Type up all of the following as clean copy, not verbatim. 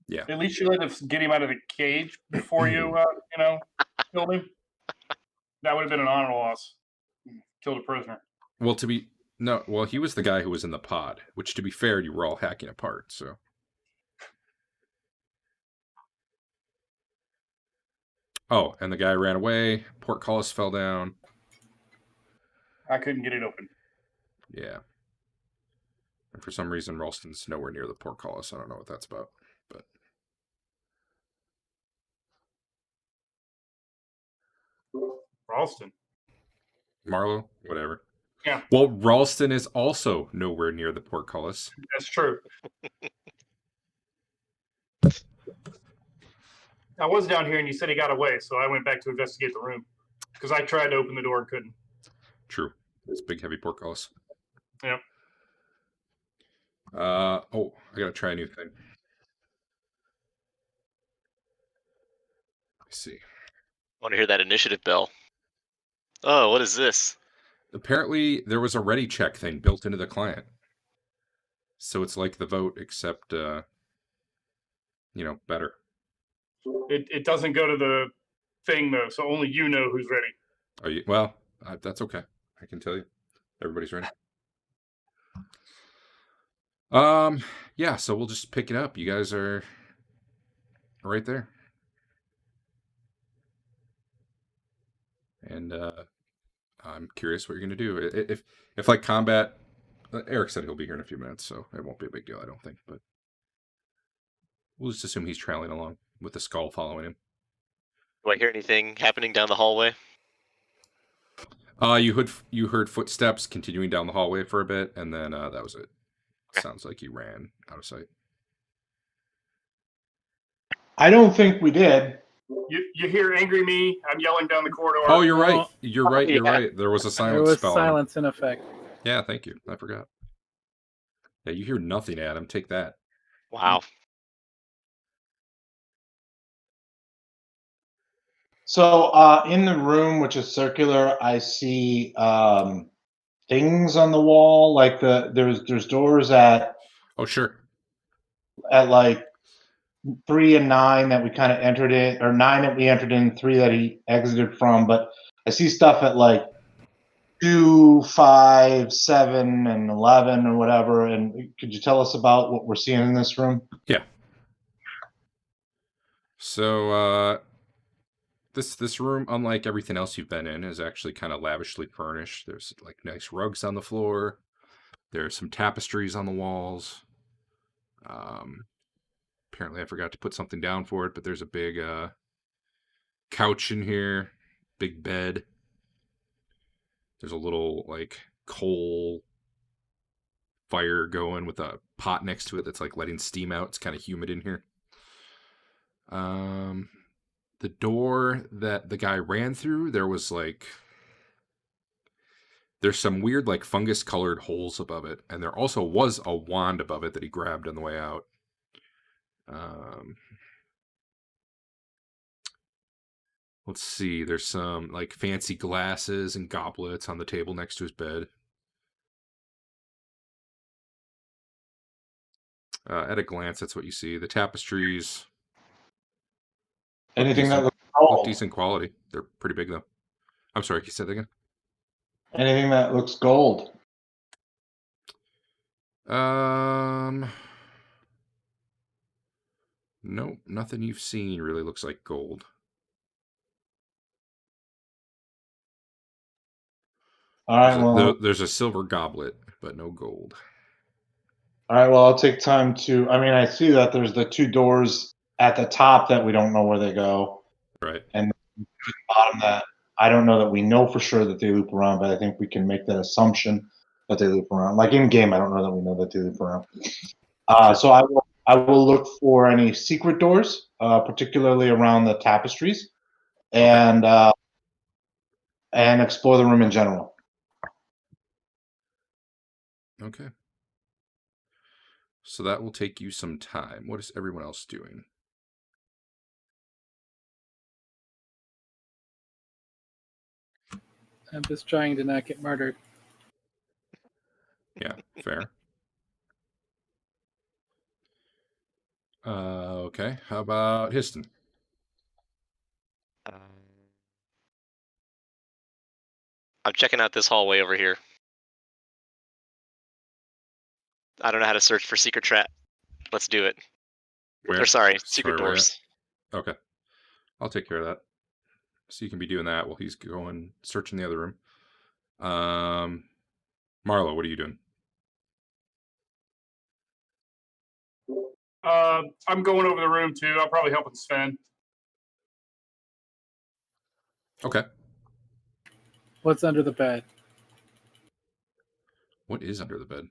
Yeah. At least you let us get him out of the cage before you, killed him. That would have been an honor loss. Killed a prisoner. Well, he was the guy who was in the pod, which, to be fair, you were all hacking apart, so. Oh, and the guy ran away. Portcullis fell down. I couldn't get it open. Yeah. And for some reason, Ralston's nowhere near the portcullis. I don't know what that's about, but. Ralston. Marlowe? Whatever. Yeah. Well, Ralston is also nowhere near the portcullis. That's true. I was down here and you said he got away, so I went back to investigate the room. Because I tried to open the door and couldn't. True. It's big, heavy portcullis. Yep. I gotta try a new thing. Let's see. I want to hear that initiative bell. Oh, what is this? Apparently, there was a ready check thing built into the client. So it's like the vote, except, better. It doesn't go to the thing, though, so only you know who's ready. Are you? Well, that's okay. I can tell you. Everybody's ready. Yeah, so we'll just pick it up. You guys are right there. And I'm curious what you're going to do. If like combat, Eric said he'll be here in a few minutes, so it won't be a big deal, I don't think. But we'll just assume he's trailing along with the skull following him. Do I hear anything happening down the hallway? You heard footsteps continuing down the hallway for a bit, and then that was it. Okay. Sounds like he ran out of sight. I don't think we did. You hear angry me? I'm yelling down the corridor. Oh, you're right. You're right. You're right. There was a silence There was spell. silence in effect. Yeah, thank you. I forgot. Yeah, you hear nothing, Adam. Take that. Wow. So in the room, which is circular, I see things on the wall. Like there's doors at. Oh, sure. At like 3 and 9 that we kind of entered in, or 9 that we entered in, 3 that he exited from. But I see stuff at like 2, 5, 7, and 11 or whatever. And could you tell us about what we're seeing in this room? Yeah. So this room, unlike everything else you've been in, is actually kind of lavishly furnished. There's like nice rugs on the floor. There's some tapestries on the walls. Apparently I forgot to put something down for it, but there's a big couch in here, big bed. There's a little like coal fire going with a pot next to it that's like letting steam out. It's kind of humid in here. The door that the guy ran through, there's some weird like fungus colored holes above it, and there also was a wand above it that he grabbed on the way out. Let's see, there's some like fancy glasses and goblets on the table next to his bed. At a glance, that's what you see. The tapestries. Anything that look decent quality. They're pretty big though. I'm sorry, can you say that again? Anything that looks gold. No, nothing you've seen really looks like gold. All right, there's a silver goblet, but no gold. All right, well, I'll take time to. I mean, I see that there's the 2 doors at the top that we don't know where they go. Right. And the bottom that I don't know that we know for sure that they loop around, but I think we can make that assumption that they loop around. Like in game, I don't know that we know that they loop around. So I will look for any secret doors, particularly around the tapestries, and explore the room in general. Okay. So that will take you some time. What is everyone else doing? I'm just trying to not get murdered. Yeah, fair. Okay. How about Histon? I'm checking out this hallway over here. I don't know how to search for secret trap. Let's do it. Where? Or sorry, Sorry, secret where at? doors. Okay. I'll take care of that. So you can be doing that while he's going searching the other room. Marlo, what are you doing? I'm going over the room too. I'll probably help with Sven. Okay. What's under the bed? What is under the bed?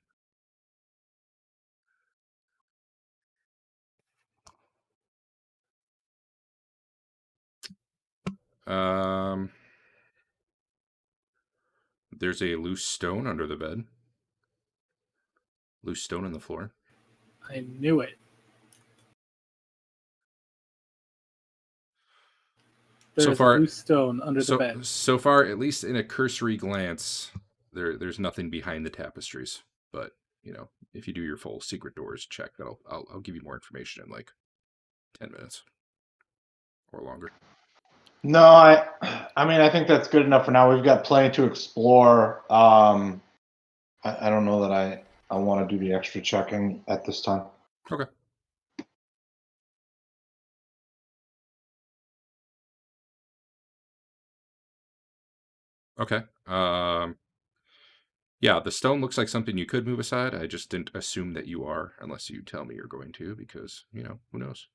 There's a loose stone under the bed. Loose stone on the floor. I knew it. So There's far- a loose stone under the bed. So far, at least in a cursory glance, there's nothing behind the tapestries. But if you do your full secret doors check, I'll give you more information in like 10 minutes or longer. No, I mean, I think that's good enough for now. We've got plenty to explore. I don't know that I want to do the extra checking at this time. Okay. Okay. Yeah, the stone looks like something you could move aside. I just didn't assume that you are, unless you tell me you're going to, because, who knows?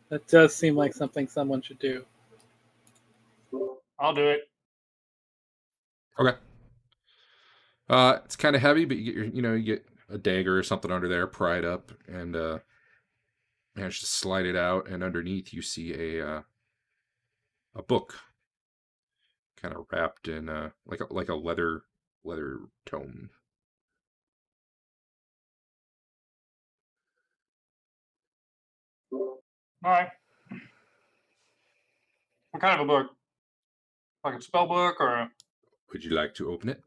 That does seem like something someone should do. I'll do it. Okay. It's kind of heavy, but you get a dagger or something under there, pry it up, and manage to slide it out, and underneath you see a book, kind of wrapped in like a leather tome. All right. What kind of a book? Like a spell book or? Would you like to open it?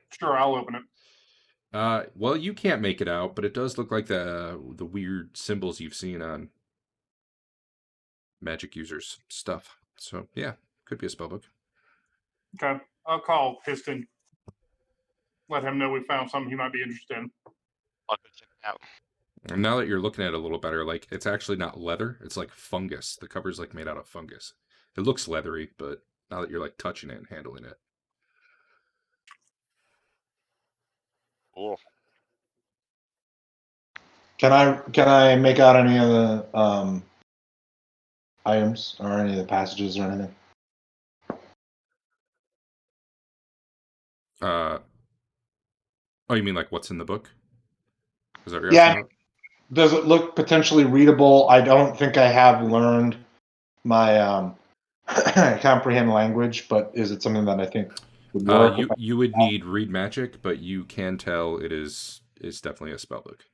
Sure, I'll open it. Well, you can't make it out, but it does look like the weird symbols you've seen on magic users' stuff. So yeah, could be a spellbook. Okay, I'll call Piston. Let him know we found something he might be interested in. I'll go check it out. And now that you're looking at it a little better, like it's actually not leather; it's like fungus. The cover's like made out of fungus. It looks leathery, but now that you're like touching it and handling it, Cool. Can I make out any of the items or any of the passages or anything? oh, you mean like what's in the book? Is that what you're Yeah. asking about? Does it look potentially readable? I don't think I have learned my comprehend language, but is it something that I think would work? You would need read magic, but you can tell it's definitely a spell book.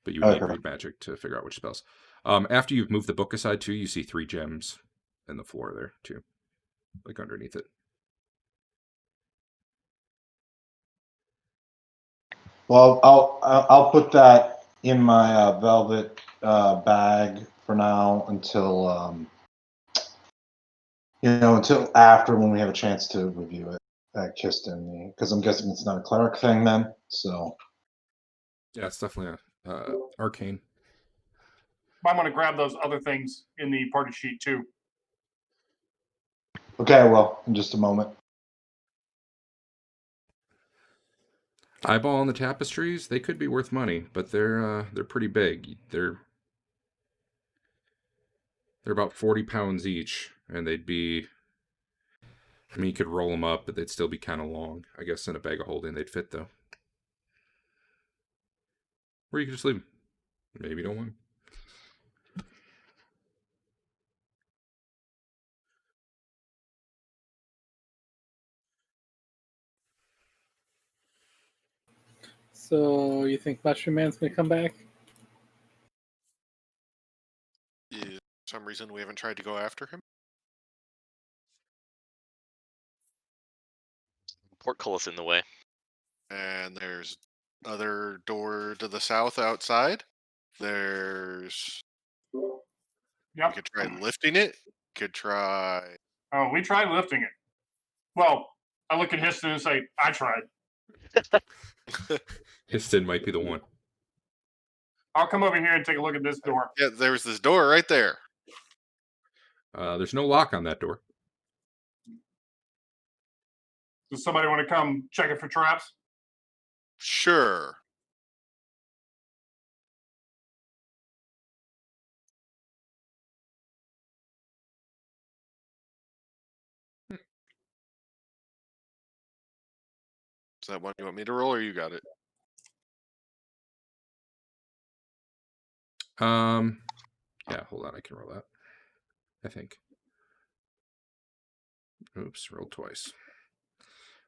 But you would need Okay. read magic to figure out which spells. After you've moved the book aside too, you see 3 gems in the floor there too, like underneath it. Well, I'll put that in my velvet bag for now until until after when we have a chance to review it at Kiston, because I'm guessing it's not a cleric thing then. So Yeah, it's definitely a arcane. Might want to grab those other things in the party sheet too. okay, well, in just a moment. Eyeball on the tapestries, they could be worth money, but they're pretty big. They're about 40 pounds each, and they'd be. I mean, you could roll them up, but they'd still be kind of long. I guess in a bag of holding, they'd fit though. Or you could just leave them. Maybe you don't want them. So you think Mushroom Man's gonna come back? Is some reason we haven't tried to go after him? Portcullis in the way. And there's other door to the south outside. There's. You Yep. could try lifting it. Could try. Oh, we tried lifting it. Well, I look at Histon and say, I tried. Histon might be the one. I'll come over here and take a look at this door. Yeah, there was this door right there. There's no lock on that door. Does somebody want to come check it for traps? Sure. Is that one you want me to roll, or you got it? Yeah, hold on, I can roll that. I think. Oops, rolled twice.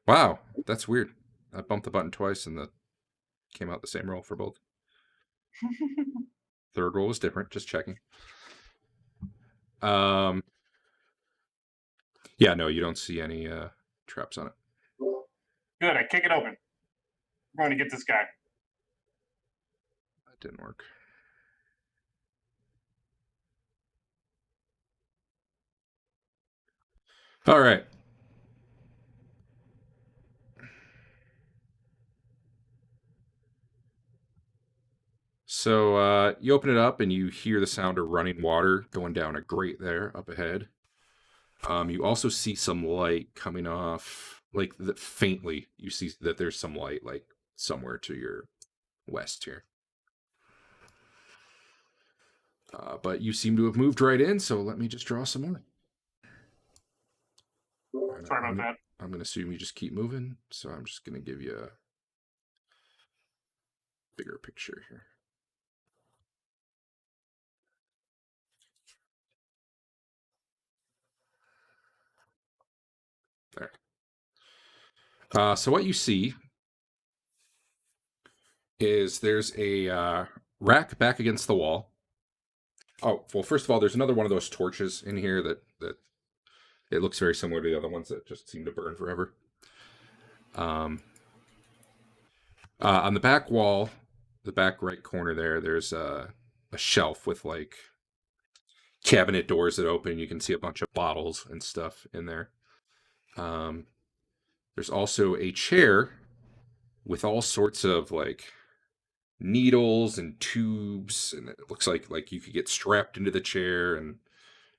Wow, that's weird. I bumped the button twice and came out the same roll for both. Third roll was different, just checking. Yeah, no, you don't see any traps on it. Good, I kick it open. I'm going to get this guy. That didn't work. All right. So you open it up and you hear the sound of running water going down a grate there up ahead. You also see some light coming off, like faintly. You see that there's some light, like somewhere to your west here. But you seem to have moved right in, so let me just draw some more. Sorry about that. I'm going to assume you just keep moving, so I'm just going to give you a bigger picture here. There. So what you see is there's a rack back against the wall. Oh, well, first of all, there's another one of those torches in here that it looks very similar to the other ones that just seem to burn forever. On the back wall, the back right corner there's a shelf with like cabinet doors that open. You can see a bunch of bottles and stuff in there. There's also a chair with all sorts of like needles and tubes, and it looks like you could get strapped into the chair, and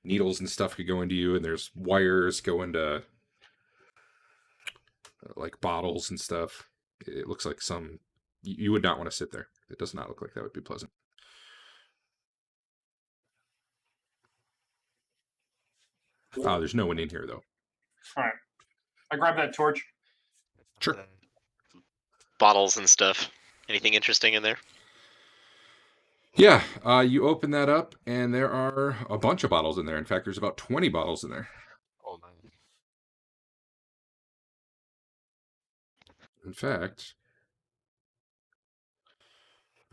needles and stuff could go into you, and there's wires go into like bottles and stuff. It looks like you would not want to sit there. It does not look like that would be pleasant. There's no one in here though. All right. I grab that torch. Sure. Bottles and stuff. Anything interesting in there? Yeah, you open that up, and there are a bunch of bottles in there. In fact, there's about 20 bottles in there. Oh, man. In fact,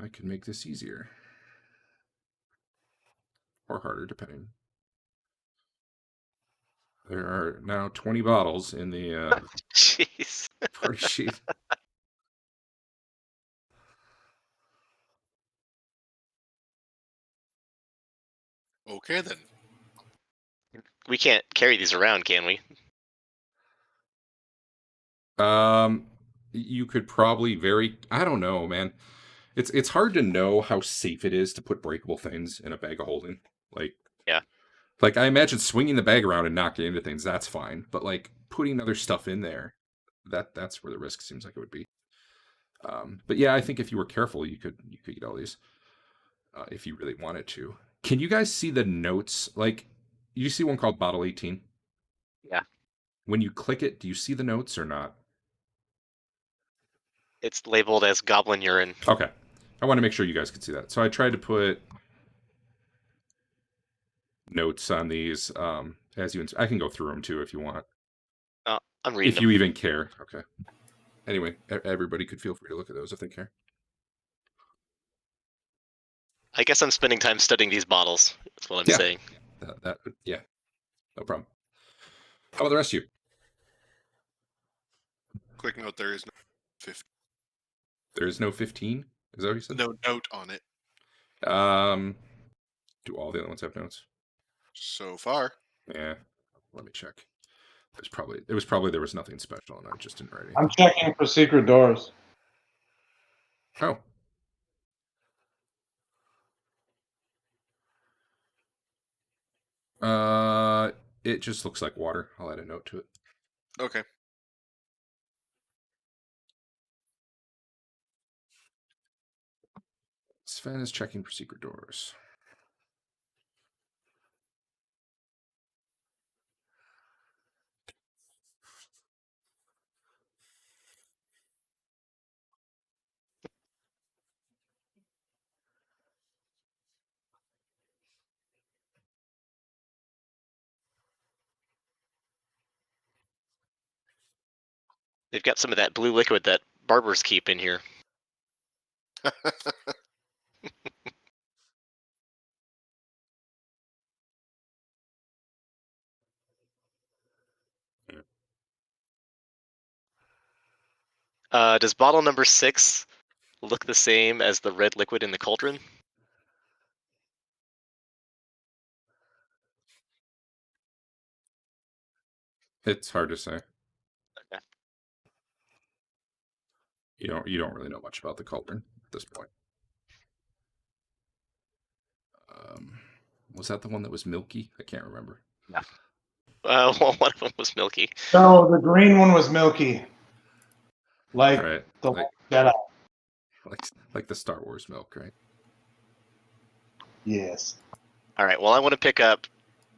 I can make this easier. Or harder, depending. There are now 20 bottles in the Jeez. party sheet. Okay, then. We can't carry these around, can we? You could probably I don't know, man. It's hard to know how safe it is to put breakable things in a bag of holding. Like, Yeah. Like, I imagine swinging the bag around and knocking into things, that's fine. But, like, putting other stuff in there, that's where the risk seems like it would be. But yeah, I think if you were careful, you could get all these if you really wanted to. Can you guys see the notes? Like, you see one called Bottle 18? Yeah. When you click it, do you see the notes or not? It's labeled as goblin urine. Okay. I want to make sure you guys could see that. So I tried to put notes on these as you. I can go through them too if you want. I'm reading If you even care. Okay. Anyway, everybody could feel free to look at those if they care. I guess I'm spending time studying these bottles. That's what I'm saying. Yeah. No problem. How about the rest of you? Quick note: there is no 50 There is no 15? Is that what you said? No note on it Do all the other ones have notes? so far. Yeah. Let me check. There was nothing special and I just didn't write I'm anything. checking for secret doors. Oh. It just looks like water. I'll add a note to it. Okay. Sven is checking for secret doors. They've got some of that blue liquid that barbers keep in here. Does bottle number 6 look the same as the red liquid in the cauldron? It's hard to say. Okay. You don't really know much about the cauldron at this point. Was that the one that was milky? I can't remember. Yeah. Well, one of them was milky. No, the green one was milky. Like Right. the Like, Jedi. like the Star Wars milk, right? Yes. All right. Well, I want to pick up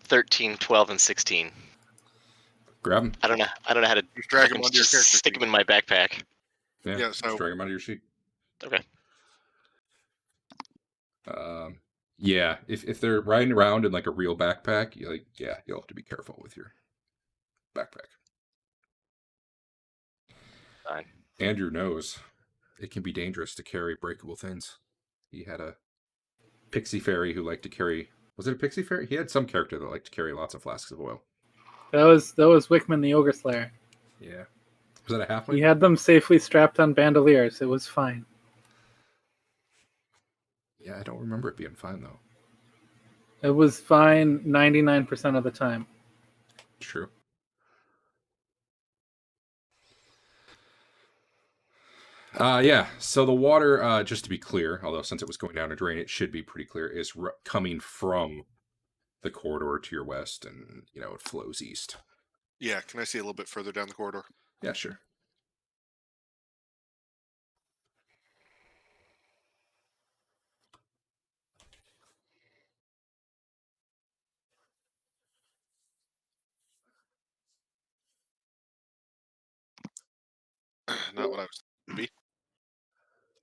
13, 12, and 16. Grab them. I don't know how to Just drag them fucking onto your just character stick sheet. them in my backpack. Yeah, Yeah, just so- drag them out of your sheet. Okay. Yeah, if they're riding around in like a real backpack, you'll have to be careful with your backpack. Fine. Andrew knows it can be dangerous to carry breakable things. He had a pixie fairy who liked to carry. Was it a pixie fairy? He had some character that liked to carry lots of flasks of oil. That was Wickman the Ogre Slayer. Yeah. Was that a halfling? He had them safely strapped on bandoliers. It was fine. Yeah, I don't remember it being fine though. It was fine 99% of the time. True. Yeah. So the water, just to be clear, although since it was going down a drain, it should be pretty clear, is coming from the corridor to your west, and it flows east. Yeah, can I see a little bit further down the corridor? Yeah, sure. Not what I was to be.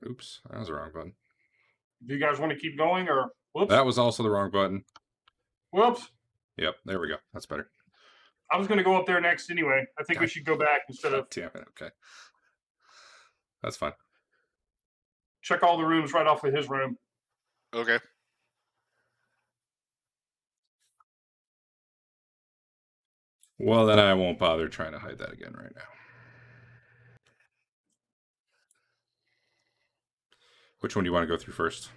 Oops, that was the wrong button. Do you guys want to keep going or whoops? That was also the wrong button. Whoops. Yep, there we go. That's better. I was going to go up there next anyway. I think we God. should go back instead of Damn it. Okay. That's fine. check all the rooms right off of his room. Okay. Well, then I won't bother trying to hide that again right now. Which one do you want to go through first?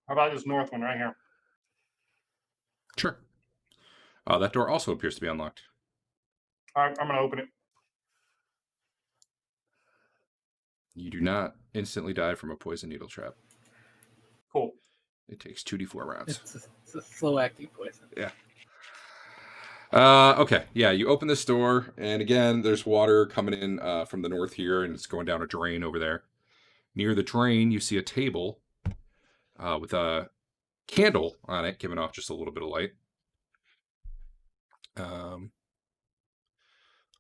How about this north one right here? Sure. That door also appears to be unlocked. All right, I'm going to open it. You do not instantly die from a poison needle trap. Cool. It takes 2d4 rounds. It's a slow acting poison. Yeah. Okay. Yeah, you open this door, and again, there's water coming in from the north here, and it's going down a drain over there. Near the drain, you see a table with a candle on it, giving off just a little bit of light.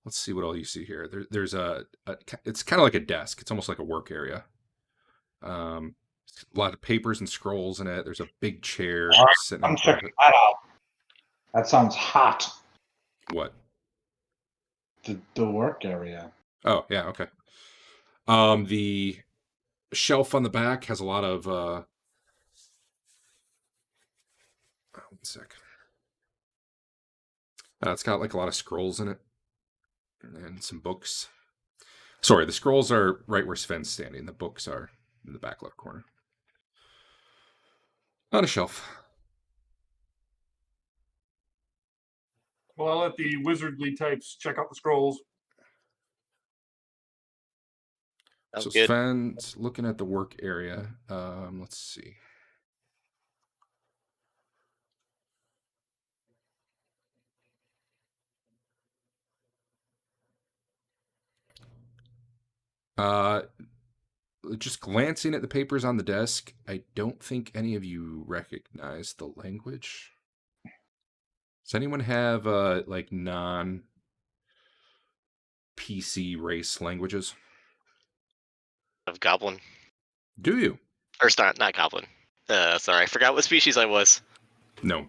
Let's see what all you see here. There's it's kind of like a desk. It's almost like a work area. A lot of papers and scrolls in it. There's a big chair sitting I'm on top of checking it. that out. That sounds hot. What? The work area. Oh, yeah, okay. The shelf on the back has a lot of one sec. It's got like a lot of scrolls in it and some books. Sorry, the scrolls are right where Sven's standing. The books are in the back left corner. On a shelf. Well, I'll let the wizardly types check out the scrolls. Sounds So good. Sven's looking at the work area. Let's see. Just glancing at the papers on the desk, I don't think any of you recognize the language. Does anyone have like non PC race languages? Of goblin. Do you? Or not goblin. Sorry, I forgot what species I was. No.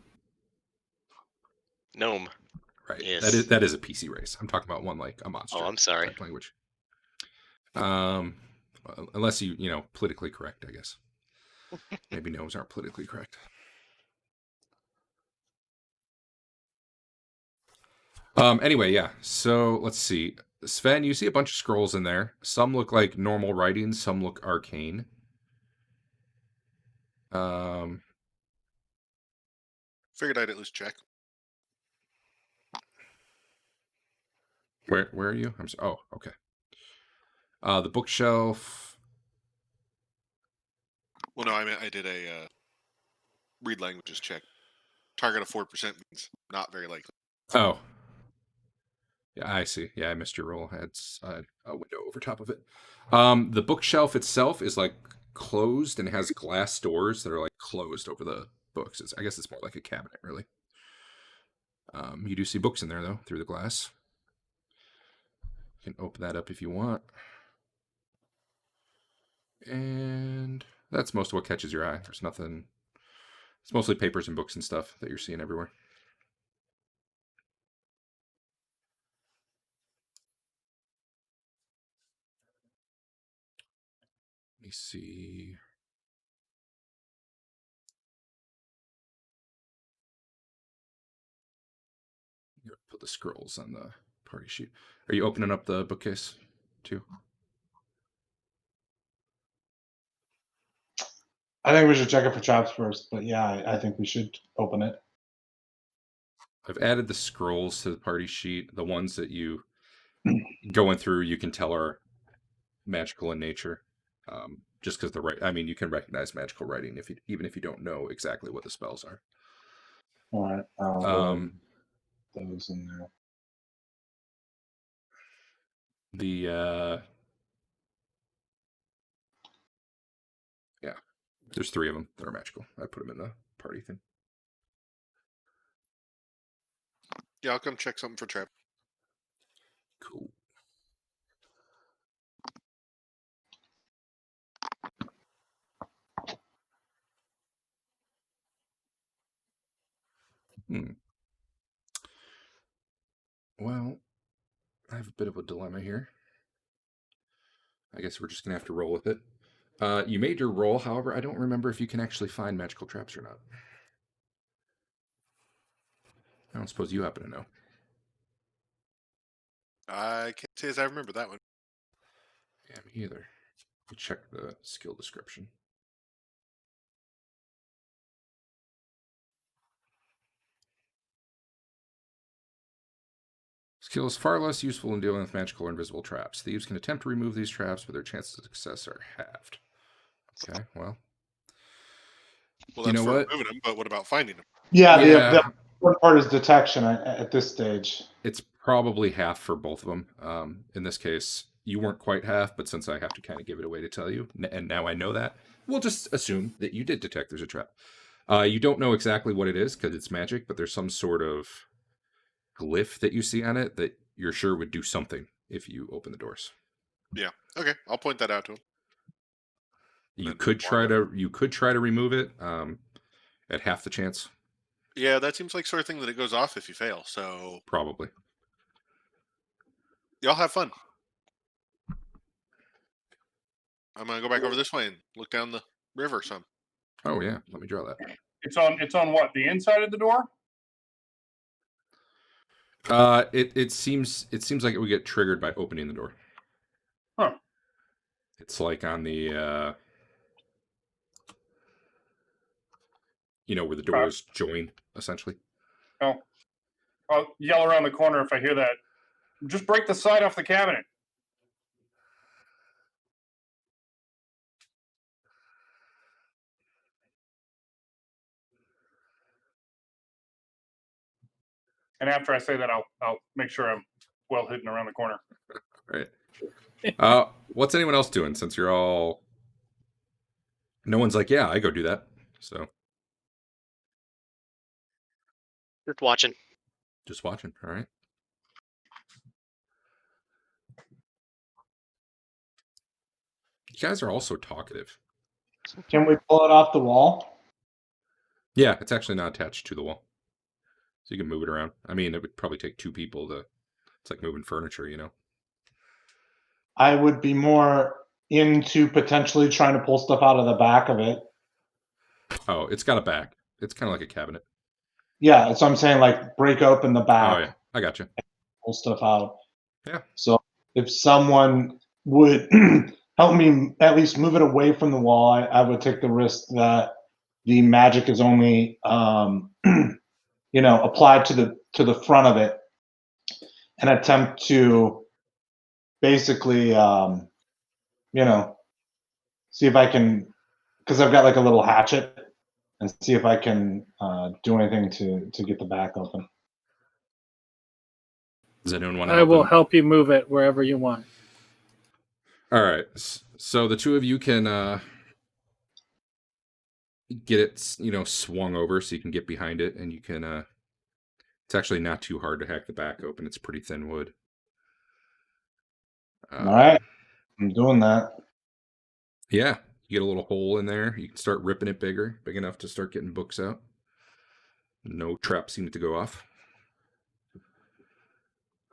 Gnome. Right. Yes. That is a PC race. I'm talking about one like a monster. Oh, I'm sorry. Type language. Unless you know, politically correct, I guess. Maybe gnomes aren't politically correct. Anyway, yeah. So let's see. Sven, you see a bunch of scrolls in there. Some look like normal writing, some look arcane. Figured I'd at least check. Where are you? I'm sorry. Oh, okay. The bookshelf. Well, no, I mean I did a read languages check. Target of 4% means not very likely. Oh. Yeah, I see. Yeah, I missed your roll. Had a window over top of it. The bookshelf itself is like closed and has glass doors that are like closed over the books. I guess it's more like a cabinet, really. You do see books in there though, through the glass. You can open that up if you want. And that's most of what catches your eye. There's nothing. It's mostly papers and books and stuff that you're seeing everywhere. Let me see. Put the scrolls on the party sheet. Are you opening up the bookcase too? I think we should check it for traps first, but yeah, I think we should open it. I've added the scrolls to the party sheet. The ones that you going through, you can tell are magical in nature. Just because you can recognize magical writing even if you don't know exactly what the spells are. All right. I'll those in there. Yeah, there's 3 of them that are magical. I put them in the party thing. Yeah, I'll come check something for trap. Cool. Well, I have a bit of a dilemma here. I guess we're just going to have to roll with it. You made your roll, however, I don't remember if you can actually find magical traps or not. I don't suppose you happen to know. I can't say as I remember that one. Yeah, me either. Let me check the skill description. Skill is far less useful in dealing with magical or invisible traps. Thieves can attempt to remove these traps, but their chances of success are halved. Okay, well. Well, You that's know for what? removing them, but what about finding them? Yeah, Yeah. the important part is detection at this stage. It's probably half for both of them. In this case, you weren't quite half, but since I have to kind of give it away to tell you, and now I know that, we'll just assume that you did detect there's a trap. You don't know exactly what it is because it's magic, but there's some sort of glyph that you see on it that you're sure would do something if you open the doors. Yeah. Okay, I'll point that out to him. You could try to remove it at half the chance. Yeah, that seems like sort of thing that it goes off if you fail. So Probably. y'all have fun. I'm gonna go back over this way and look down the river some. Oh yeah, let me draw that. It's on what? The inside of the door? It seems like it would get triggered by opening the door. It's like on the, where the doors join, essentially. Oh, I'll yell around the corner if I hear that. Just break the side off the cabinet. And after I say that, I'll make sure I'm well hidden around the corner. All right. What's anyone else doing? Since you're all, no one's like, yeah, I go do that. So Just watching. just watching. All right. You guys are also talkative. Can we pull it off the wall? Yeah, it's actually not attached to the wall, so you can move it around. I mean, it would probably take 2 people to. It's like moving furniture, I would be more into potentially trying to pull stuff out of the back of it. Oh, it's got a back. It's kind of like a cabinet. Yeah, so I'm saying like break open the back. Oh yeah, I got you. Pull stuff out. Yeah. So if someone would help me at least move it away from the wall, I would take the risk that the magic is only applied to the front of it, and attempt to basically see if I can, because I've got like a little hatchet, and see if I can do anything to get the back open. Does anyone want to I help will him? help you move it wherever you want. All right. So the 2 of you can get it, swung over so you can get behind it, and you can. It's actually not too hard to hack the back open. It's pretty thin wood. All right, I'm doing that. Yeah, you get a little hole in there. You can start ripping it big enough to start getting books out. No traps seem to go off.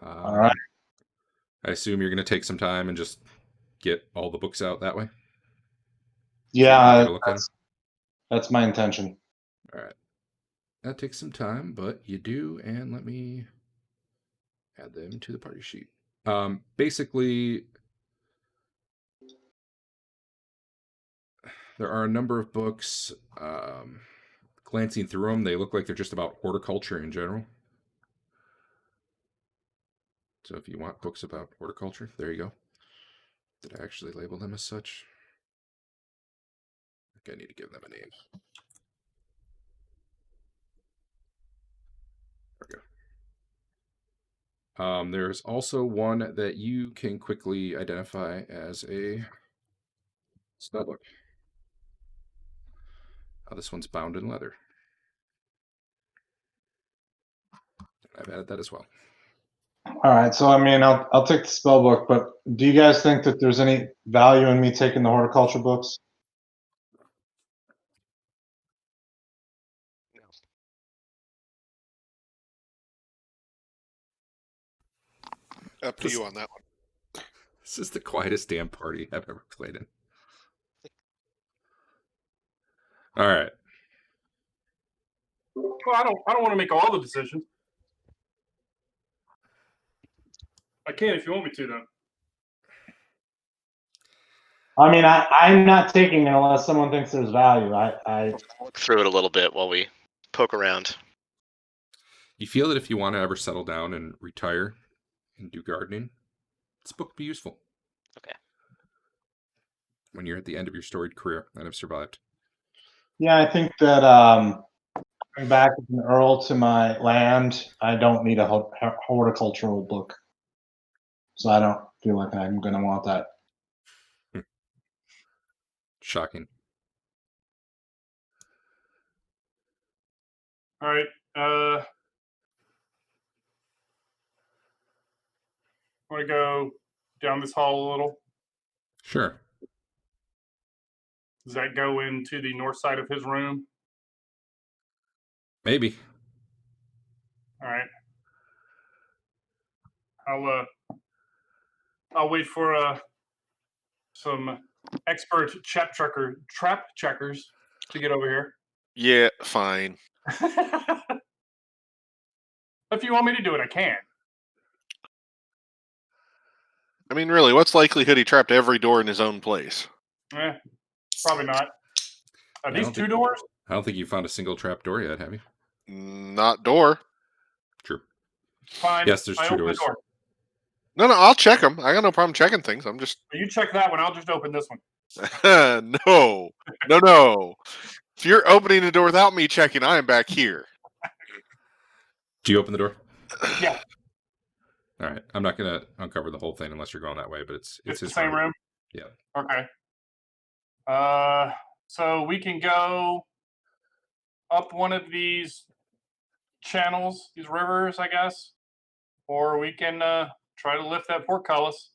All right. I assume you're going to take some time and just get all the books out that way. Yeah, Take a look at 'em? that's my intention. All right. That takes some time, but you do, and let me add them to the party sheet. Basically, there are a number of books. Glancing through them, they look like they're just about horticulture in general. So if you want books about horticulture, there you go. Did I actually label them as such? I think I need to give them a name. There we go. There's also one that you can quickly identify as a spellbook. This one's bound in leather. I've added that as well. All right, so I mean, I'll take the spell book, but do you guys think that there's any value in me taking the horticulture books? Up to you on that one. This is the quietest damn party I've ever played in. All right. Well, I don't want to make all the decisions. I can if you want me to, though. I mean, I'm not taking it unless someone thinks there's value. I Look through it a little bit while we poke around. You feel that if you want to ever settle down and retire and do gardening, this book would be useful. Okay. When you're at the end of your storied career and have survived. Yeah, I think that going back as an earl to my land, I don't need a horticultural book. So I don't feel like I'm going to want that. Shocking. All right. Want to go down this hall a little? Sure. Does that go into the north side of his room? Maybe. All right. I'll wait for some expert trap checkers to get over here. Yeah, fine. If you want me to do it, I can. I mean, really, what's likelihood he trapped every door in his own place? Probably not. Are I these don't two think- doors? I don't think you found a single trap door yet, have you? Not door. True. Fine. Yes, there's I two open the doors. door. No, I'll check them. I got no problem checking things. I'm just You check that one. I'll just open this one. no. If you're opening the door without me checking, I am back here. Do you open the door? Yeah. All right. I'm not gonna uncover the whole thing unless you're going that way, but it's It's the his same room. Yeah. Okay. So we can go up one of these channels, these rivers, I guess, or we can try to lift that portcullis.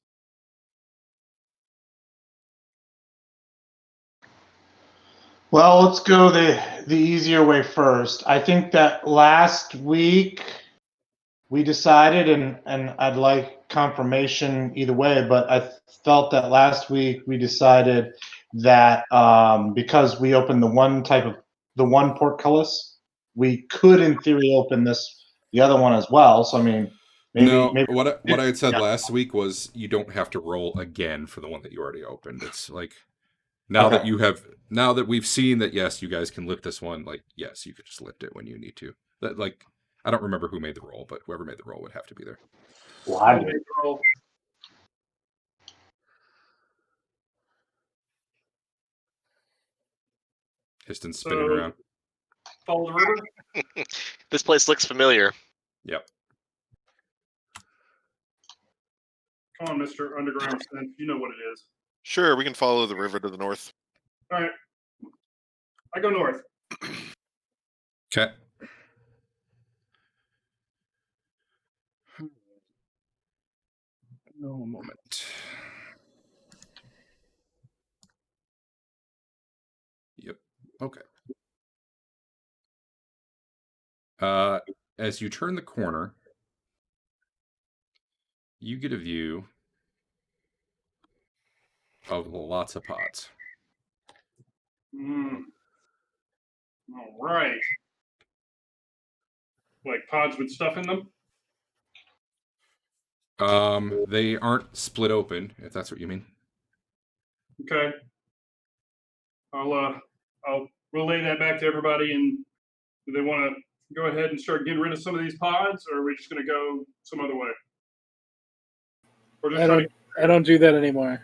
Well, let's go the easier way first. I think that last week we decided, and I'd like confirmation either way, but I felt that last week we decided that because we opened the one portcullis, we could in theory open the other one as well. So I mean, maybe what I had said yeah. last week was you don't have to roll again for the one that you already opened. It's like now Okay. that we've seen that yes, you guys can lift this one, like yes, you could just lift it when you need to. That like I don't remember who made the roll, but whoever made the roll would have to be there. Well, I I'll did. make the roll. Histon's spinning So- around. Follow the river. This place looks familiar. Yep. Come on, Mr. Underground Synth. You know what it is. Sure, we can follow the river to the north. All right. I go north. Okay. No moment. Yep. Okay. As you turn the corner, you get a view of lots of pods. All right. Like pods with stuff in them? They aren't split open, if that's what you mean. Okay. I'll relay that back to everybody, and do they want to go ahead and start getting rid of some of these pods, or are we just going to go some other way? Or just try I don't do that anymore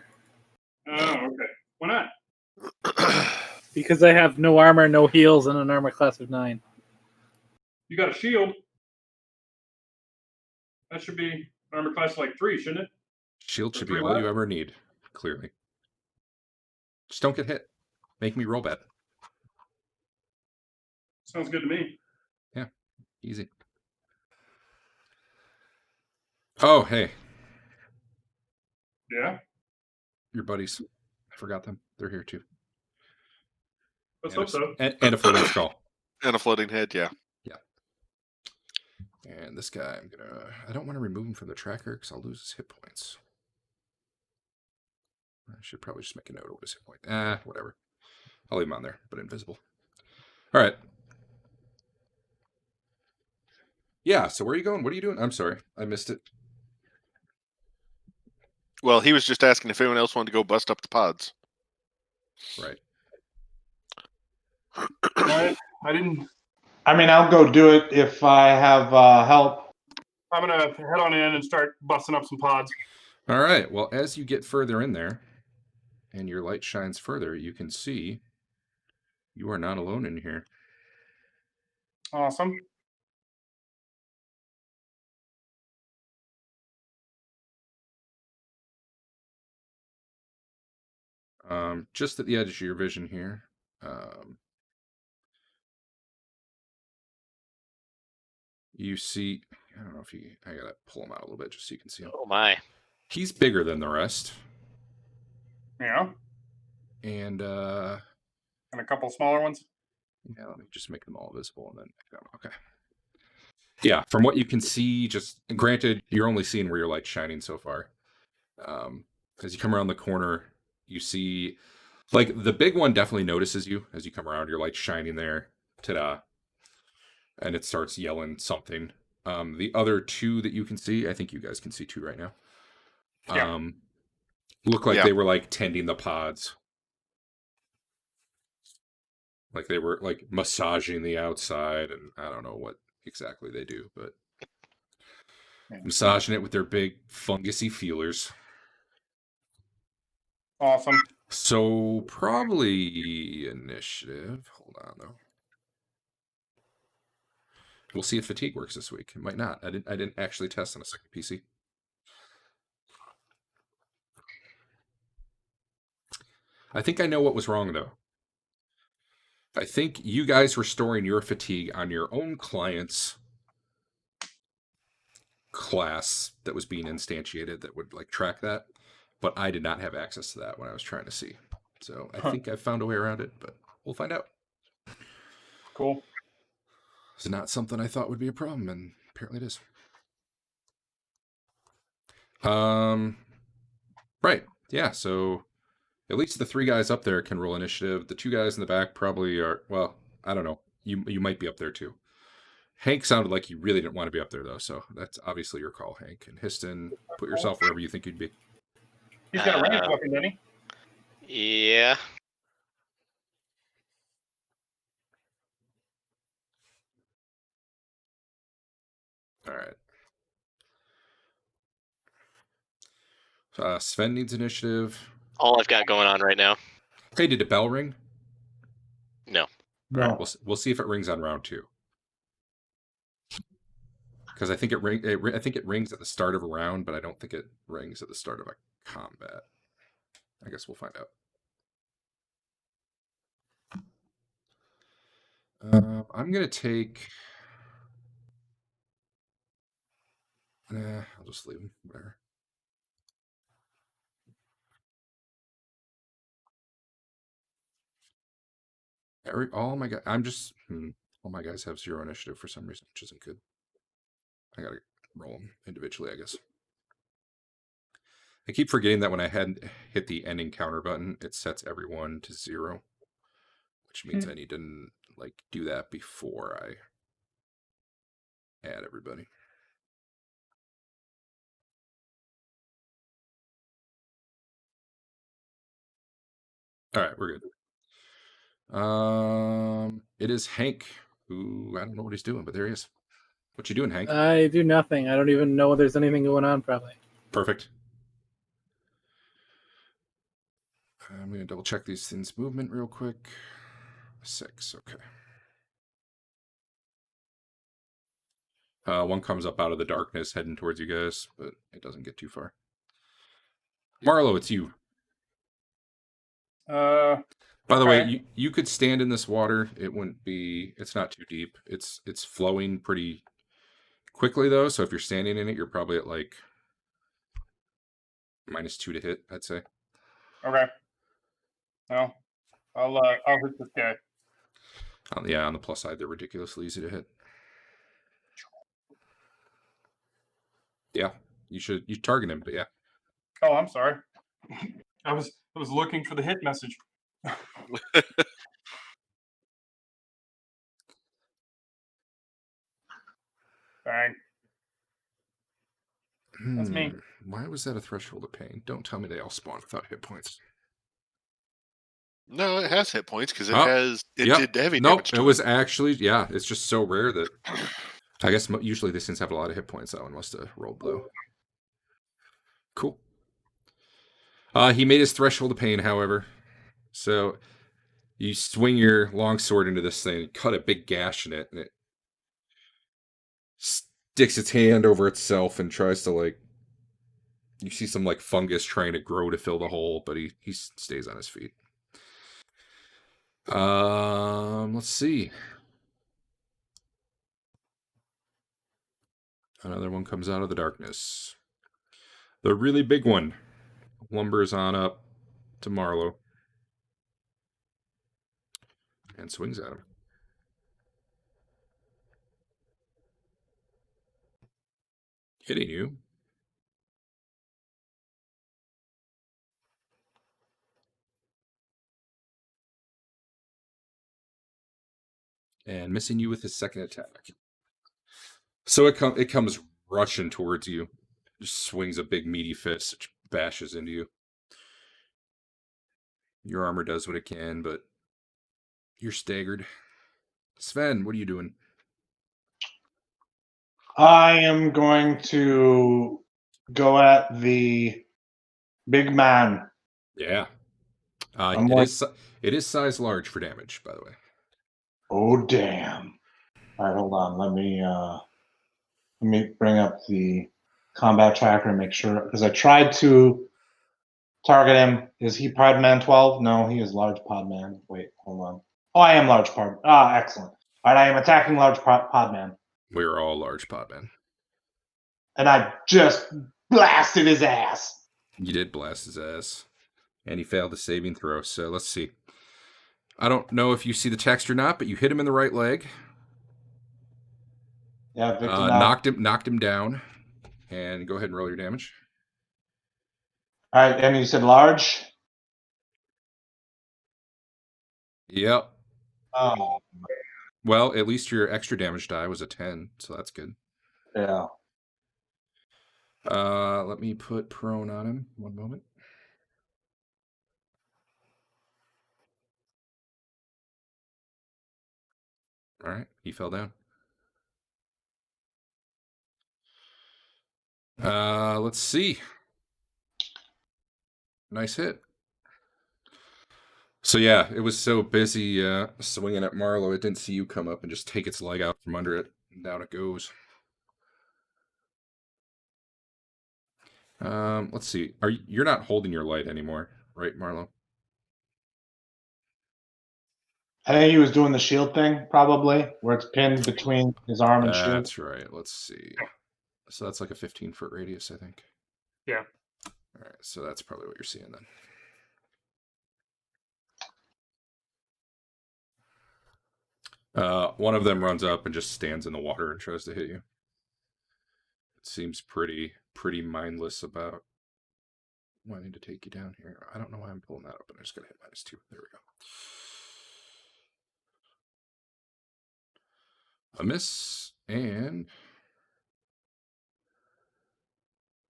Oh, okay. Why not? because I have no armor, no heals, and an armor class of 9. You got a shield. That should be armor class like 3, shouldn't it? Shield should be Three all you left? ever need, clearly. Just don't get hit. Make me roll bad. Sounds good to me. Easy. Oh, hey, Yeah. your buddies. I forgot them. They're here too. Let's hope so. And a floating skull. And a floating head, yeah. And this guy, I don't want to remove him from the tracker because I'll lose his hit points. I should probably just make a note of what his hit point. Whatever. I'll leave him on there, but invisible. All right. Yeah, so where are you going? What are you doing? I'm sorry. I missed it. Well, he was just asking if anyone else wanted to go bust up the pods. Right. I didn't. I mean, I'll go do it if I have help. I'm going to head on in and start busting up some pods. All right. Well, as you get further in there and your light shines further, you can see you are not alone in here. Awesome. Just at the edge of your vision here. You see, I don't know if I gotta pull him out a little bit just so you can see him. Oh my. He's bigger than the rest. Yeah. And And a couple smaller ones. yeah, let me just make them all visible and then okay. Yeah, from what you can see, just granted, you're only seeing where your light's shining so far. As you come around the corner, you see like the big one definitely notices you as you come around, your light's shining there. Ta-da. And it starts yelling something. The other two that you can see, I think you guys can see two right now. Yeah. Looked like Yeah. they were like tending the pods. Like they were like massaging the outside, and I don't know what exactly they do, but massaging it with their big fungusy feelers. Awesome. So probably initiative. Hold on though. We'll see if fatigue works this week. It might not. I didn't actually test on a second PC. I think I know what was wrong though. I think you guys were storing your fatigue on your own client's class that was being instantiated that would like track that, but I did not have access to that when I was trying to see. So I think I found a way around it, but we'll find out. Cool. It's not something I thought would be a problem, and apparently it is. Right. Yeah, so at least the 3 guys up there can roll initiative. The 2 guys in the back probably are, well, I don't know. You might be up there too. Hank sounded like you really didn't want to be up there though, so that's obviously your call, Hank. And Histon, put yourself wherever you think you'd be. He's got a range weapon, doesn't he? Yeah. All right. Sven needs initiative. All I've got going on right now. Okay, did a bell ring? No. All No. right, we'll see if it rings on round 2. Because I think I think it rings at the start of a round, but I don't think it rings at the start of a combat. I guess we'll find out. I'm gonna take. I'll just leave him. Whatever. All my guys. All my guys have 0 initiative for some reason, which isn't good. I gotta roll them individually, I guess. I keep forgetting that when I hit the end encounter button, it sets everyone to 0, which means I need to like do that before I add everybody. All right, we're good. It is Hank, who I don't know what he's doing, but there he is. What you doing, Hank? I do nothing. I don't even know there's anything going on, probably. Perfect. I'm going to double check these things' movement real quick. 6, okay. One comes up out of the darkness heading towards you guys, but it doesn't get too far. Marlo, it's you. By the way, you could stand in this water. It wouldn't be. It's not too deep. It's flowing pretty quickly though. So if you're standing in it, you're probably at like -2 to hit. I'd say. Okay. No, I'll hit this guy. Yeah, on the plus side, they're ridiculously easy to hit. Yeah, you target him, but yeah. Oh, I'm sorry. I was looking for the hit message. Bang. That's me. Why was that a threshold of pain? Don't tell me they all spawn without hit points. No, it has hit points because it Yep. did heavy Nope, damage. it was actually, yeah, it's just so rare that I guess usually these things have a lot of hit points. That one must have rolled low. Cool. He made his threshold of pain, however. So you swing your longsword into this thing, cut a big gash in it, and it sticks its hand over itself and tries to like. You see some like fungus trying to grow to fill the hole, but he stays on his feet. Let's see. Another one comes out of the darkness. The really big one lumbers on up to Marlo and swings at him. Hitting you. And missing you with his second attack. So it comes rushing towards you. just swings a big meaty fist, which bashes into you. Your armor does what it can, but you're staggered. Sven, what are you doing? I am going to go at the big man. Yeah. I'm It like- it is size large for damage, by the way. Oh damn! All right, hold on. Let me bring up the combat tracker and make sure, because I tried to target him. Is he Pod Man 12? No, he is large Pod Man. Wait, hold on. Oh, I am large Pod. Ah, excellent. All right, I am attacking large Pod Man, We're all large podman. and I just blasted his ass. You did blast his ass, and he failed the saving throw. So let's see. I don't know if you see the text or not, but you hit him in the right leg. Yeah, victim down. Knocked him down, and go ahead and roll your damage. All right, and you said large. Yep. Oh, Well, at least your extra damage die was a 10, so that's good. yeah. Let me put prone on him. One moment. All right, he fell down. Let's see. Nice hit. So yeah, it was so busy swinging at Marlowe, it didn't see you come up and just take its leg out from under it, and down it goes. Let's see. You're not holding your light anymore, right, Marlowe? I think he was doing the shield thing, probably, where it's pinned between his arm and shield. That's right. Let's see. So that's like a 15-foot radius, I think. Yeah. All right, so that's probably what you're seeing then. One of them runs up and just stands in the water and tries to hit you. It seems pretty mindless about wanting to take you down here. I don't know why I'm pulling that up, and I just got to hit -2. There we go. A miss and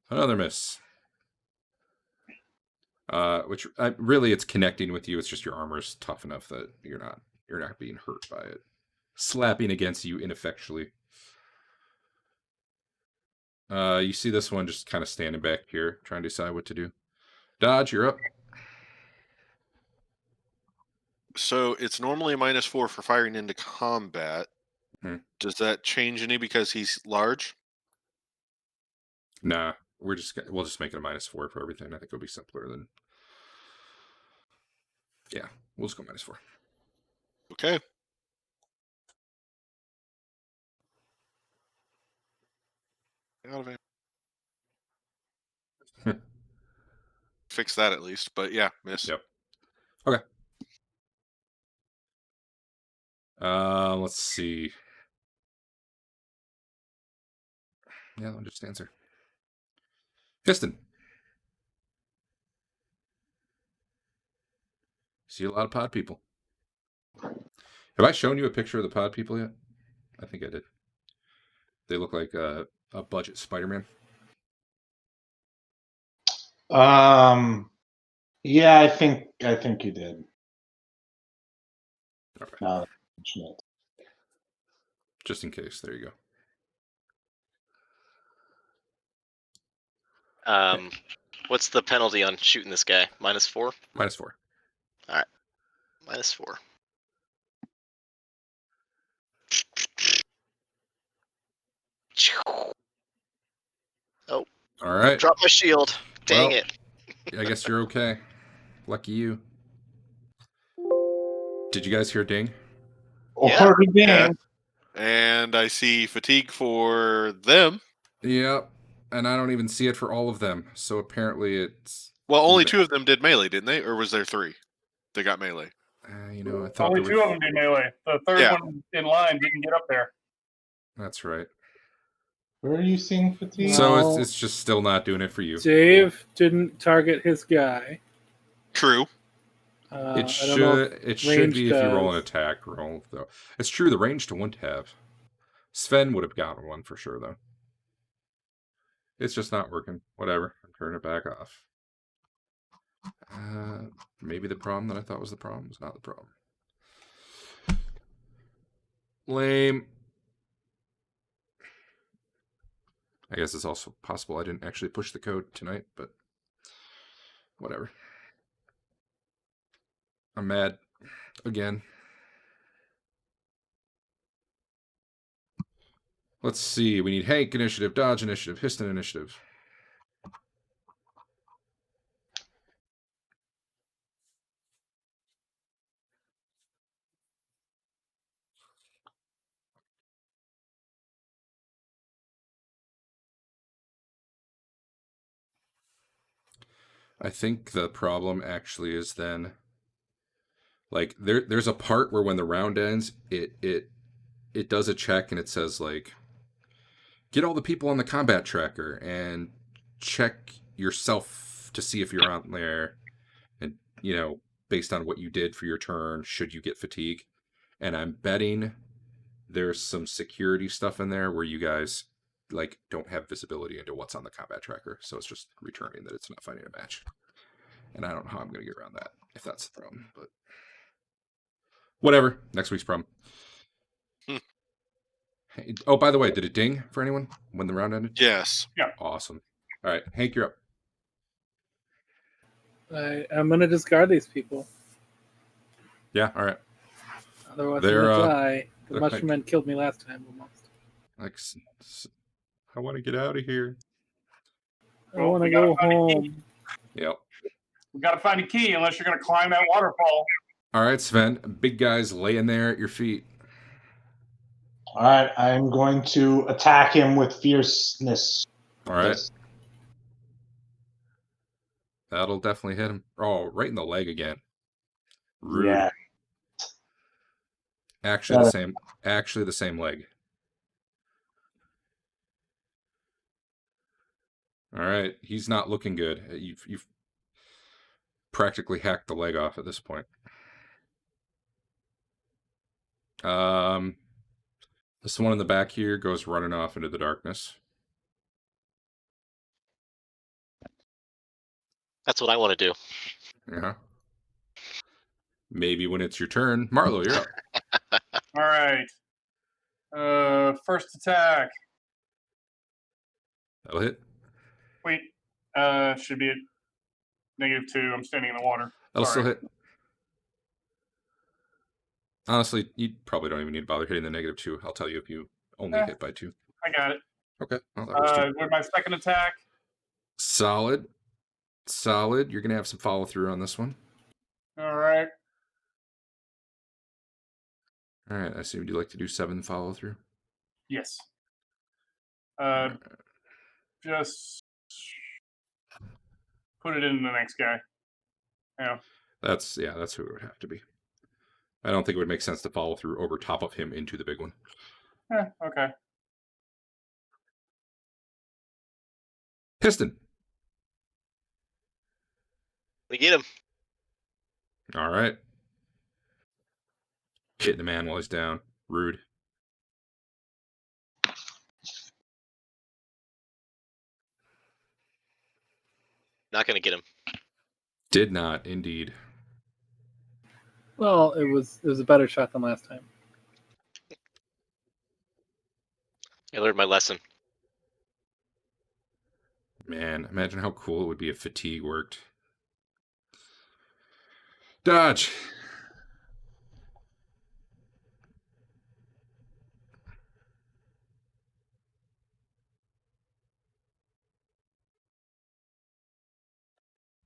another miss. Which really it's connecting with you. It's just your armor is tough enough that you're not being hurt by it. Slapping against you ineffectually. You see this one just kind of standing back here, trying to decide what to do. Dodge, you're up. So it's normally a -4 for firing into combat. Hmm. Does that change any because he's large? Nah, we'll just make it a -4 for everything. I think it'll be simpler than. Yeah, we'll just go -4. Okay. Out of it. Fix that at least, but yeah, miss. Yep. Okay. Let's see. Yeah, I'll just answer. Piston. See a lot of pod people. Have I shown you a picture of the pod people yet? I think I did. They look like a budget Spider-Man. Yeah, I think you did. Okay. No, Just in case. There you go. What's the penalty on shooting this guy? -4? -4. -4. Oh. All right. Drop my shield. Dang Well, it. I guess you're okay. Lucky you. Did you guys hear ding? Yeah. Or ding. Yeah. And I see fatigue for them. Yep. And I don't even see it for all of them. So apparently it's. Well, only even. 2 of them did melee, didn't they? Or was there 3? They got melee. I thought Only there 2 were. of them did melee. The third Yeah. one in line didn't get up there. That's right. Where are you seeing fatigue? So Well, it's just still not doing it for you. Dave didn't target his guy. True. It I don't know should if be if you roll an does. attack roll though. It's true the ranged wouldn't have. Sven would have gotten one for sure though. It's just not working. Whatever. I'm turning it back off. Maybe the problem that I thought was the problem was not the problem. Lame. I guess it's also possible I didn't actually push the code tonight, but whatever. I'm mad again. Let's see. We need Hank initiative, Dodge initiative, Histon initiative. I think the problem actually is then, like, there's a part where when the round ends, it does a check and it says, like, get all the people on the combat tracker and check yourself to see if you're on there, and based on what you did for your turn, should you get fatigue. And I'm betting there's some security stuff in there where you guys like don't have visibility into what's on the combat tracker, so it's just returning that it's not finding a match. And I don't know how I'm going to get around that, if that's the problem, but whatever. Next week's problem. Hey, oh, by the way, did it ding for anyone when the round ended? Yes. Awesome. All right, Hank, you're up. I'm gonna discard these people. Yeah, all right. Otherwise, They're, I'm gonna die. The they're mushroom men killed me last time almost. Like, I want to get out of here. I Well, want to we gotta go find a key. home. Yep. We got to find a key unless you're going to climb that waterfall. All right, Sven. Big guy's laying there at your feet. All right, I'm going to attack him with fierceness. All right. That'll definitely hit him. Oh, right in the leg again. Rude. Yeah. Actually the same leg. All right, he's not looking good. You've practically hacked the leg off at this point. This one in the back here goes running off into the darkness. That's what I want to do. Yeah. Maybe when it's your turn, Marlo, you're up. All right. First attack. That'll hit. Wait. Should be at -2. I'm standing in the water. That'll Sorry. still hit. Honestly, you probably don't even need to bother hitting the -2. I'll tell you if you only hit by 2. I got it. Okay. Well, that was 2. With my second attack. Solid. You're gonna have some follow through on this one. All right. All right. I assume you'd like to do 7 follow through. Yes. Right. Just put it in the next guy. Yeah. That's who it would have to be. I don't think it would make sense to follow through over top of him into the big one. Okay. Piston. We get him. All right. Hitting the man while he's down. Rude. Not gonna get him. Did not, indeed. Well, it was a better shot than last time. I learned my lesson. Man, imagine how cool it would be if fatigue worked. Dodge.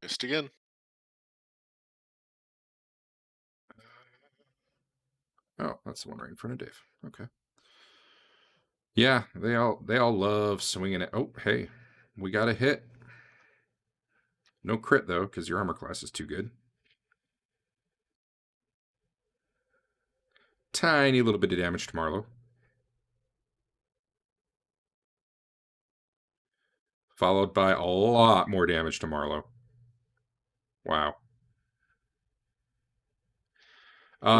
Missed again. Oh, that's the one right in front of Dave. Okay. Yeah, they all love swinging it. Oh, hey, we got a hit. No crit though, because your armor class is too good. Tiny little bit of damage to Marlo. Followed by a lot more damage to Marlo. Wow.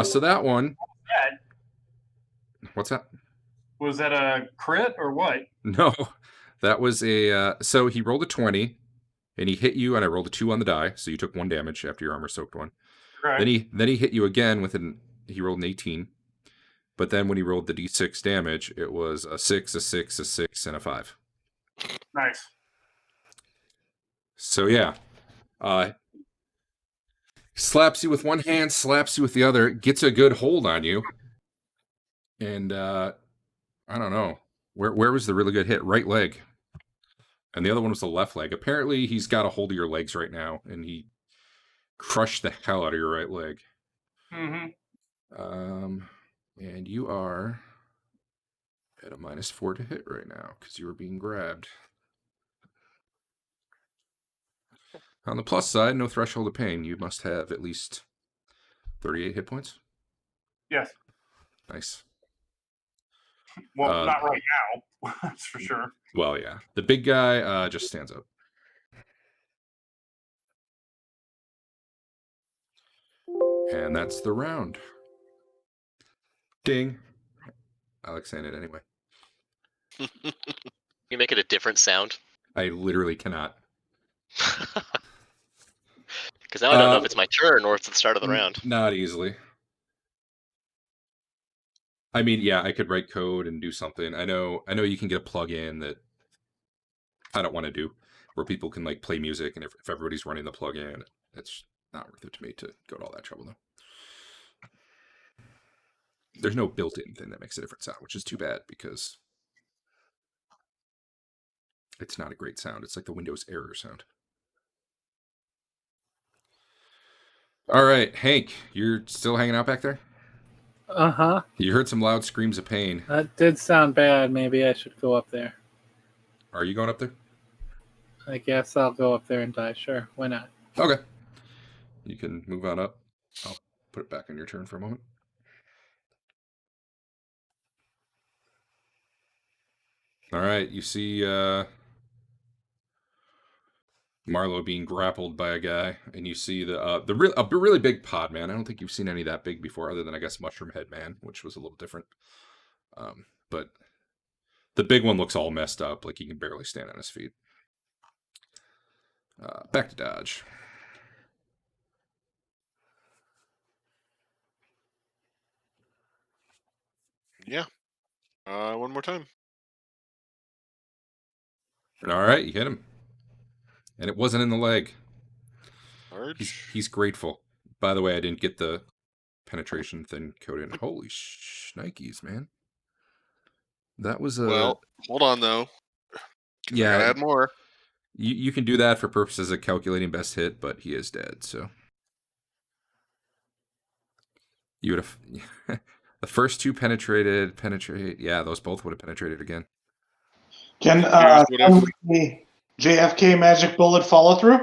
So that one. What's that? Was that a crit or what? No, That was a so he rolled a 20 and he hit you and I rolled a 2 on the die, so you took 1 damage after your armor soaked one. Okay. Then he hit you again with he rolled an 18. But then when he rolled the d6 damage, it was a 6, a 6, a 6 and a 5. Nice. So yeah. Slaps you with one hand, slaps you with the other, gets a good hold on you. And I don't know. Where was the really good hit? Right leg. And the other one was the left leg. Apparently he's got a hold of your legs right now, and he crushed the hell out of your right leg. Mm-hmm. And you are at a -4 to hit right now because you were being grabbed. On the plus side, no threshold of pain. You must have at least 38 hit points. Yes. Nice. Well, not right now. That's for sure. Well, yeah. The big guy just stands up. And that's the round. Ding. Alex saying it anyway. You make it a different sound. I literally cannot. Because now I don't know if it's my turn or if it's the start of the round. Not easily. I mean, yeah, I could write code and do something. I know you can get a plug-in that I don't want to do, where people can like play music, and if everybody's running the plug-in, it's not worth it to me to go to all that trouble though. There's no built-in thing that makes a different sound, which is too bad because it's not a great sound. It's like the Windows error sound. All right, Hank, you're still hanging out back there? Uh-huh. You heard some loud screams of pain. That did sound bad. Maybe I should go up there. Are you going up there? I guess I'll go up there and die. Sure, why not? Okay. You can move on up. I'll put it back on your turn for a moment. All right, you see Marlowe being grappled by a guy, and you see a really big pod man. I don't think you've seen any that big before, other than I guess Mushroom Head Man, which was a little different. But the big one looks all messed up, like he can barely stand on his feet. Back to dodge. Yeah. One more time. All right, you hit him, and it wasn't in the leg. Charge. He's grateful. By the way, I didn't get the penetration thing coded in. Holy shnikes, man! That was a Well, hold on though. yeah. I gotta add more. You can do that for purposes of calculating best hit, but he is dead, so you would have the first two penetrate. Yeah, those both would have penetrated again. Can the JFK magic bullet follow through?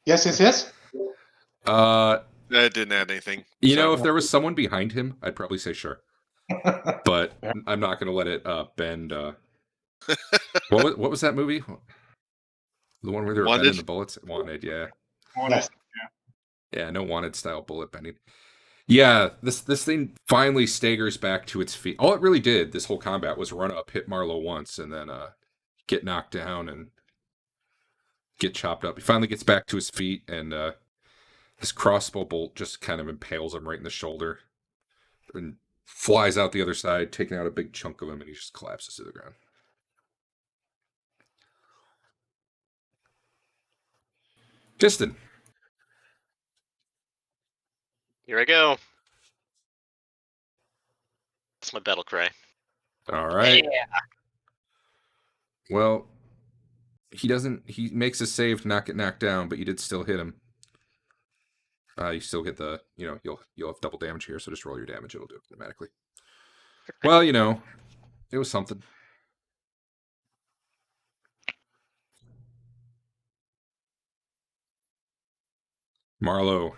Yes. That didn't add anything. You know, if there was someone behind him, I'd probably say sure, but I'm not going to let it bend. What was that movie? The one where they were bending the bullets? Wanted, yeah. Wanted, yeah, no Wanted style bullet bending. Yeah, this thing finally staggers back to its feet. All it really did this whole combat was run up, hit Marlowe once, and then get knocked down and get chopped up. He finally gets back to his feet, and this crossbow bolt just kind of impales him right in the shoulder and flies out the other side, taking out a big chunk of him, and he just collapses to the ground. Piston. Here I go. That's my battle cry. All right. Yeah. Well, he makes a save to not get knocked down, but you did still hit him. You still get the, you'll have double damage here, so just roll your damage, it'll do it automatically. Well, it was something. Marlowe,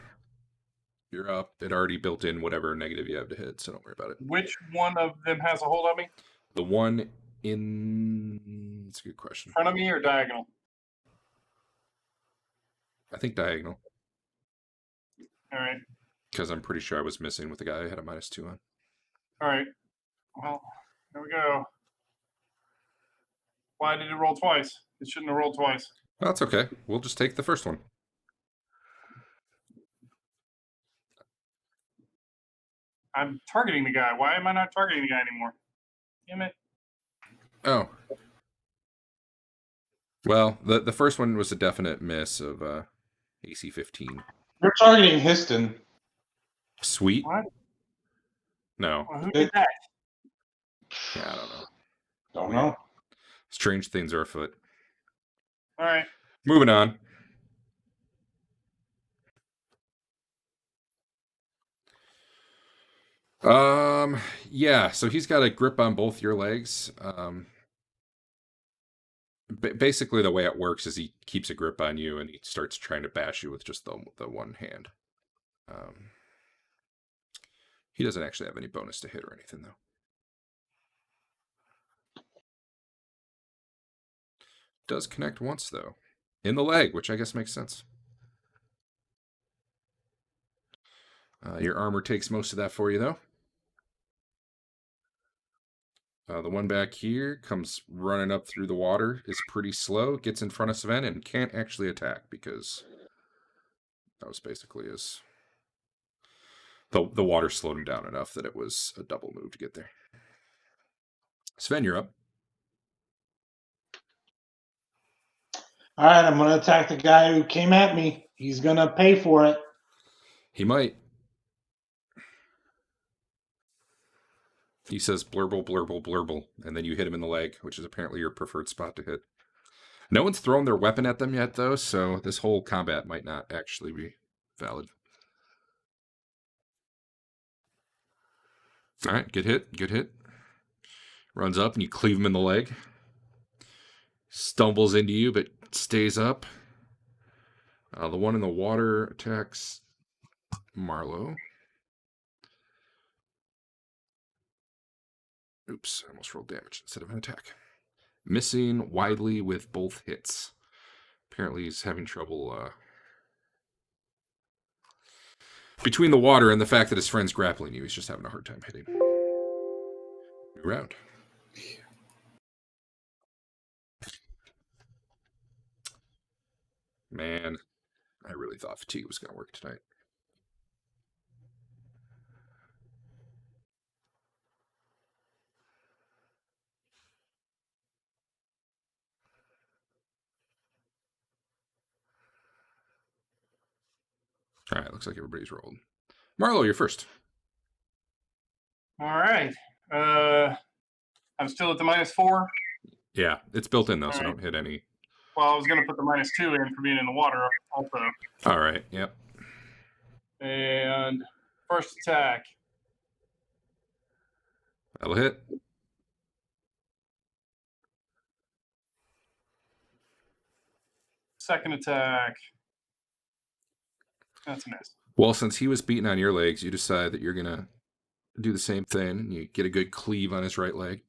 you're up. It already built in whatever negative you have to hit, so don't worry about it. Which one of them has a hold on me? The one in... That's a good question. In front of me or diagonal? I think diagonal. All right. Because I'm pretty sure I was missing with the guy I had a -2 on. All right. Well, here we go. Why did it roll twice? It shouldn't have rolled twice. Well, that's okay. We'll just take the first one. I'm targeting the guy. Why am I not targeting the guy anymore? Damn it. Oh. Well, the first one was a definite miss of AC 15. You're targeting Histon. Sweet. What? No. Well, who did that? Yeah, I don't know. Don't know. Strange things are afoot. All right. Moving on. Yeah, so he's got a grip on both your legs. Basically the way it works is he keeps a grip on you and he starts trying to bash you with just the one hand. He doesn't actually have any bonus to hit or anything, though. Does connect once, though. In the leg, which I guess makes sense. Your armor takes most of that for you, though. The one back here comes running up through the water, is pretty slow, gets in front of Sven, and can't actually attack because that was basically his... The water slowed him down enough that it was a double move to get there. Sven, you're up. All right, I'm going to attack the guy who came at me. He's going to pay for it. He might. He says blurble, blurble, blurble, and then you hit him in the leg, which is apparently your preferred spot to hit. No one's thrown their weapon at them yet, though, so this whole combat might not actually be valid. All right, good hit, good hit. Runs up and you cleave him in the leg. Stumbles into you, but stays up. The one in the water attacks Marlowe. Oops, I almost rolled damage instead of an attack. Missing widely with both hits. Apparently he's having trouble between the water and the fact that his friend's grappling you. He's just having a hard time hitting. New round. Man, I really thought fatigue was going to work tonight. All right, looks like everybody's rolled. Marlo, you're first. All right. I'm still at the -4. Yeah, it's built in, though, so All right. don't hit any. Well, I was going to put the -2 in for being in the water also. All right, yep. And first attack. That'll hit. Second attack. That's a miss. Well, since he was beating on your legs, you decide that you're going to do the same thing. You get a good cleave on his right leg.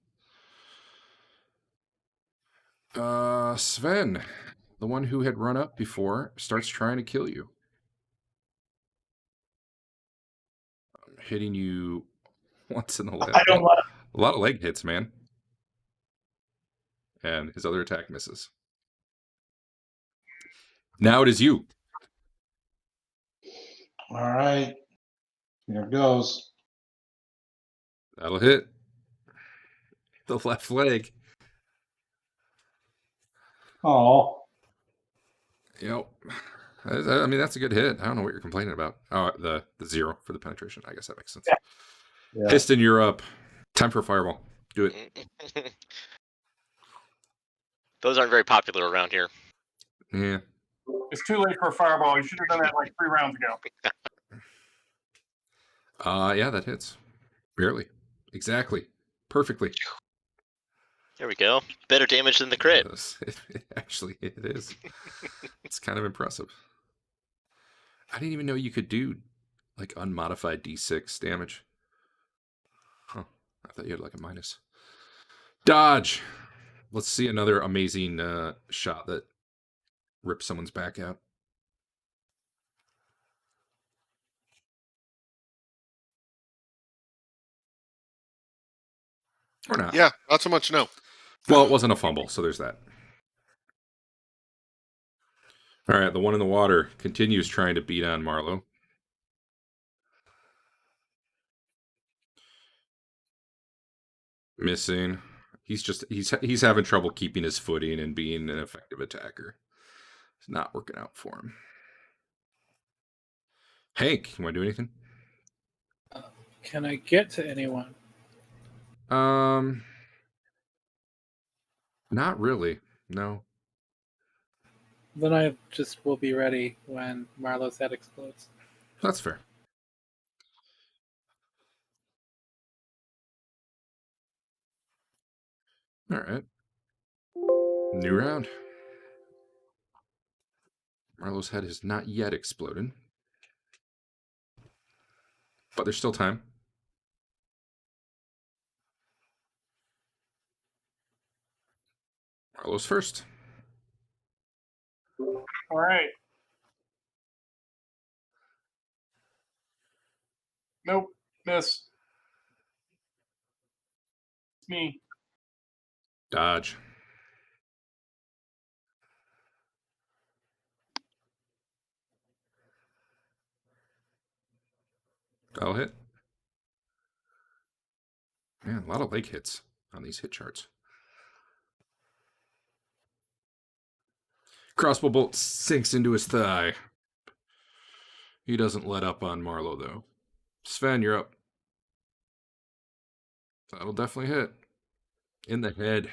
Sven, the one who had run up before, starts trying to kill you. Hitting you once in the leg. I don't want A lot of leg hits, man. And his other attack misses. Now it is you. All right. Here it goes. That'll hit. The left leg. Oh. Yep. I mean, that's a good hit. I don't know what you're complaining about. Oh, the 0 for the penetration. I guess that makes sense. Yeah. Piston, you're up. Time for a fireball. Do it. Those aren't very popular around here. Yeah. It's too late for a fireball. You should have done that like 3 rounds ago. Yeah, that hits. Barely. Exactly. Perfectly. There we go. Better damage than the crit. Actually, it is. It's kind of impressive. I didn't even know you could do like unmodified D6 damage. Huh. I thought you had like a minus. Dodge. Let's see another amazing shot that rips someone's back out. Or not. Yeah, not so much. No. Well, it wasn't a fumble, so there's that. All right, the one in the water continues trying to beat on Marlowe. Missing. He's having trouble keeping his footing and being an effective attacker. It's not working out for him. Hank, you want to do anything? Can I get to anyone? Not really. No. Then I just will be ready when Marlowe's head explodes. That's fair. All right. New round. Marlowe's head has not yet exploded. But there's still time. Marlowe's first. All right. Nope. Miss. It's me. Dodge. That'll hit. Man, a lot of leg hits on these hit charts. Crossbow bolt sinks into his thigh. He doesn't let up on Marlowe, though. Sven, you're up. That'll definitely hit. In the head.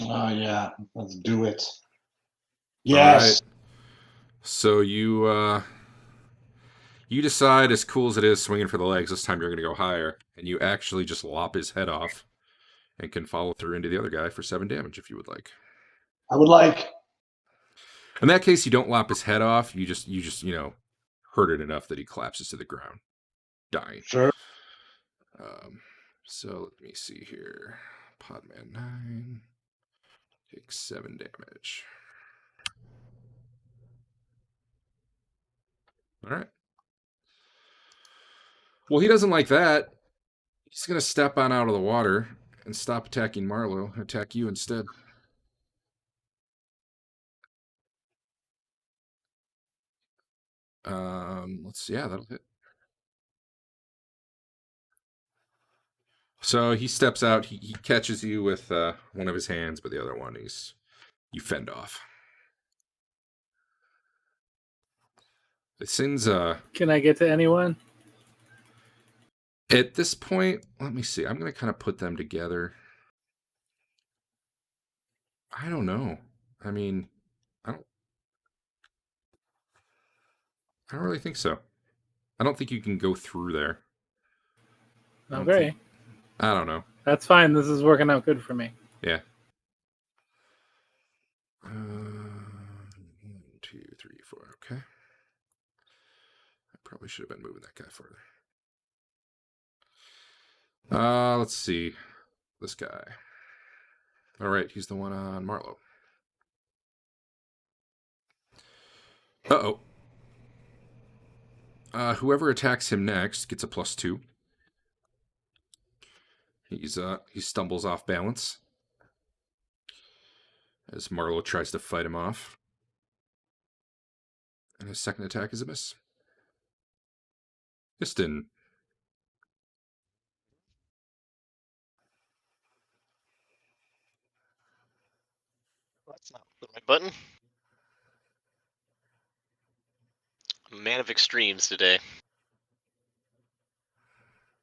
Oh, yeah. Let's do it. Yes. All right. So you decide, as cool as it is swinging for the legs, this time you're going to go higher. And you actually just lop his head off and can follow through into the other guy for 7 damage if you would like. I would like. In that case, you don't lop his head off. You just hurt it enough that he collapses to the ground, dying. Sure. So let me see here. Podman 9 takes 7 damage. All right. Well, he doesn't like that. He's going to step on out of the water and stop attacking Marlowe and attack you instead. Let's see. Yeah, that'll hit. So he steps out. He catches you with one of his hands, but the other one you fend off. It seems Can I get to anyone? at this point, let me see. I'm going to kind of put them together. I don't know. I mean, I don't really think so. I don't think you can go through there. Okay. I don't know. That's fine. This is working out good for me. Yeah. 1, 2, 3, 4. Okay. I probably should have been moving that guy further. Let's see. This guy. All right, he's the one on Marlowe. Uh-oh. Whoever attacks him next gets a +2. He stumbles off balance as Marlowe tries to fight him off. And his second attack is a miss. Piston. That's not the right button. A man of extremes today.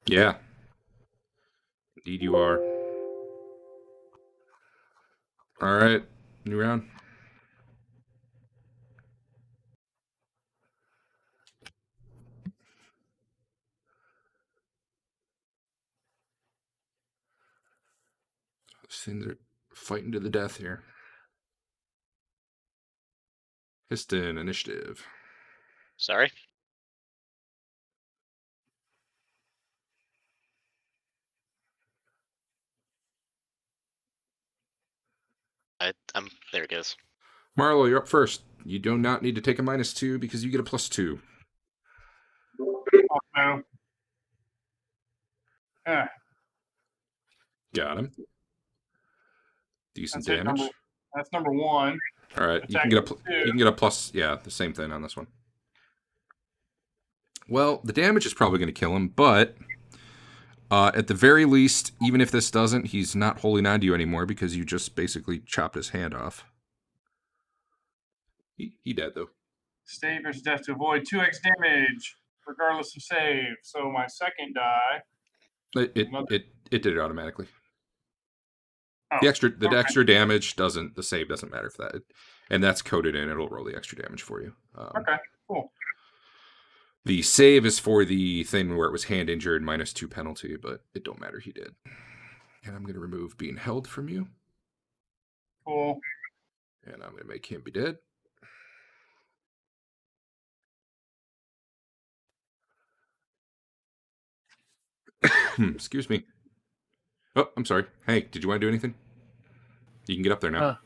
Yeah. Indeed you are. All right. New round. These things are fighting to the death here. Piston, initiative. Sorry. I'm there. It goes. Marlowe, you're up first. You do not need to take a -2 because you get a +2. Oh, no. Yeah. Got him. Decent That's hit damage. That's number 1. All right, you Attack can get a number you 2. can get a plus. Yeah, the same thing on this one. Well, the damage is probably going to kill him, but at the very least, even if this doesn't, he's not holding on to you anymore because you just basically chopped his hand off. He dead though. Save versus death to avoid 2x damage, regardless of save. So my second die. It did it automatically. Oh, The extra okay. damage doesn't. The save doesn't matter for that, and that's coded in. It'll roll the extra damage for you. Okay, cool. The save is for the thing where it was hand injured, -2 penalty, but it don't matter. He did. And I'm going to remove being held from you. Cool. And I'm going to make him be dead. Excuse me. Oh, I'm sorry. Hank, did you want to do anything? You can get up there now.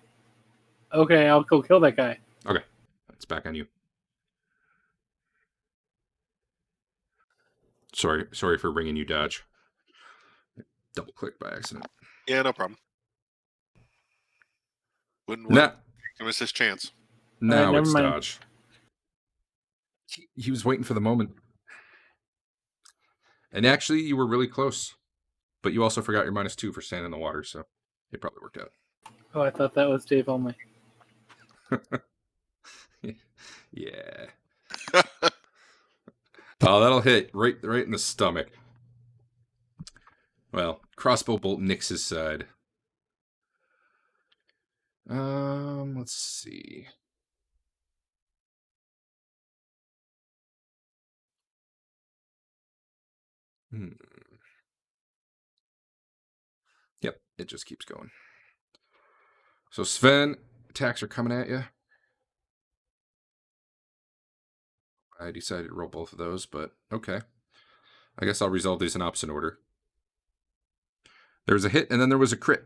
Okay, I'll go kill that guy. Okay. It's back on you. Sorry for ringing you dodge. Double click by accident. Yeah, no problem. Wouldn't miss his chance. Now never it's mind. dodge. He was waiting for the moment. And actually, you were really close. But you also forgot your -2 for standing in the water, so it probably worked out. Oh, I thought that was Dave only. Yeah. Oh, that'll hit right in the stomach. Well, crossbow bolt nicks his side. Let's see. Yep, it just keeps going. So Sven, attacks are coming at you. I decided to roll both of those, but okay. I guess I'll resolve these in opposite order. There was a hit, and then there was a crit.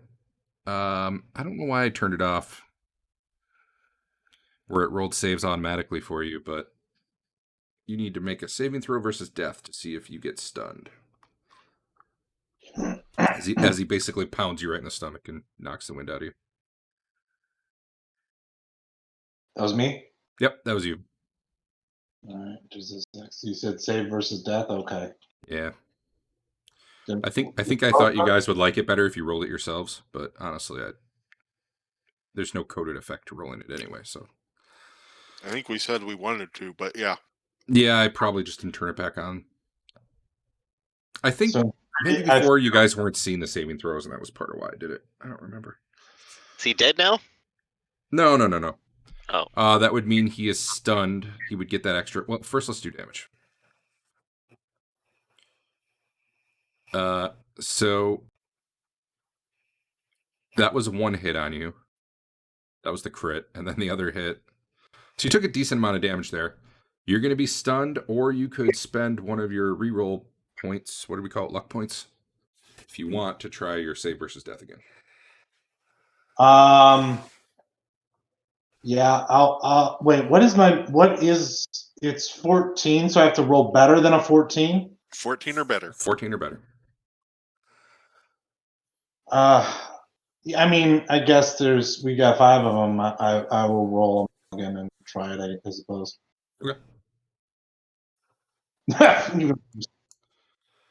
I don't know why I turned it off where it rolled saves automatically for you, but you need to make a saving throw versus death to see if you get stunned. As he basically pounds you right in the stomach and knocks the wind out of you. That was me? Yep, that was you. All right. Next. You said save versus death? Okay. Yeah. Then- I thought you guys would like it better if you rolled it yourselves, but honestly, there's no coded effect to rolling it anyway, so. I think we said we wanted to, but yeah. Yeah, I probably just didn't turn it back on. I think So, maybe before you guys weren't seeing the saving throws, and that was part of why I did it. I don't remember. Is he dead now? No. Oh. That would mean he is stunned. He would get that extra. Well, first let's do damage. So that was one hit on you. That was the crit, and then the other hit. So you took a decent amount of damage there. You're going to be stunned, or you could spend one of your reroll points. What do we call it? Luck points. If you want to try your save versus death again. Yeah, I'll wait. It's 14, so I have to roll better than a 14? 14 or better. 14 or better. Yeah, I mean, I guess we got 5 of them. I will roll them again and try it, I suppose. Okay.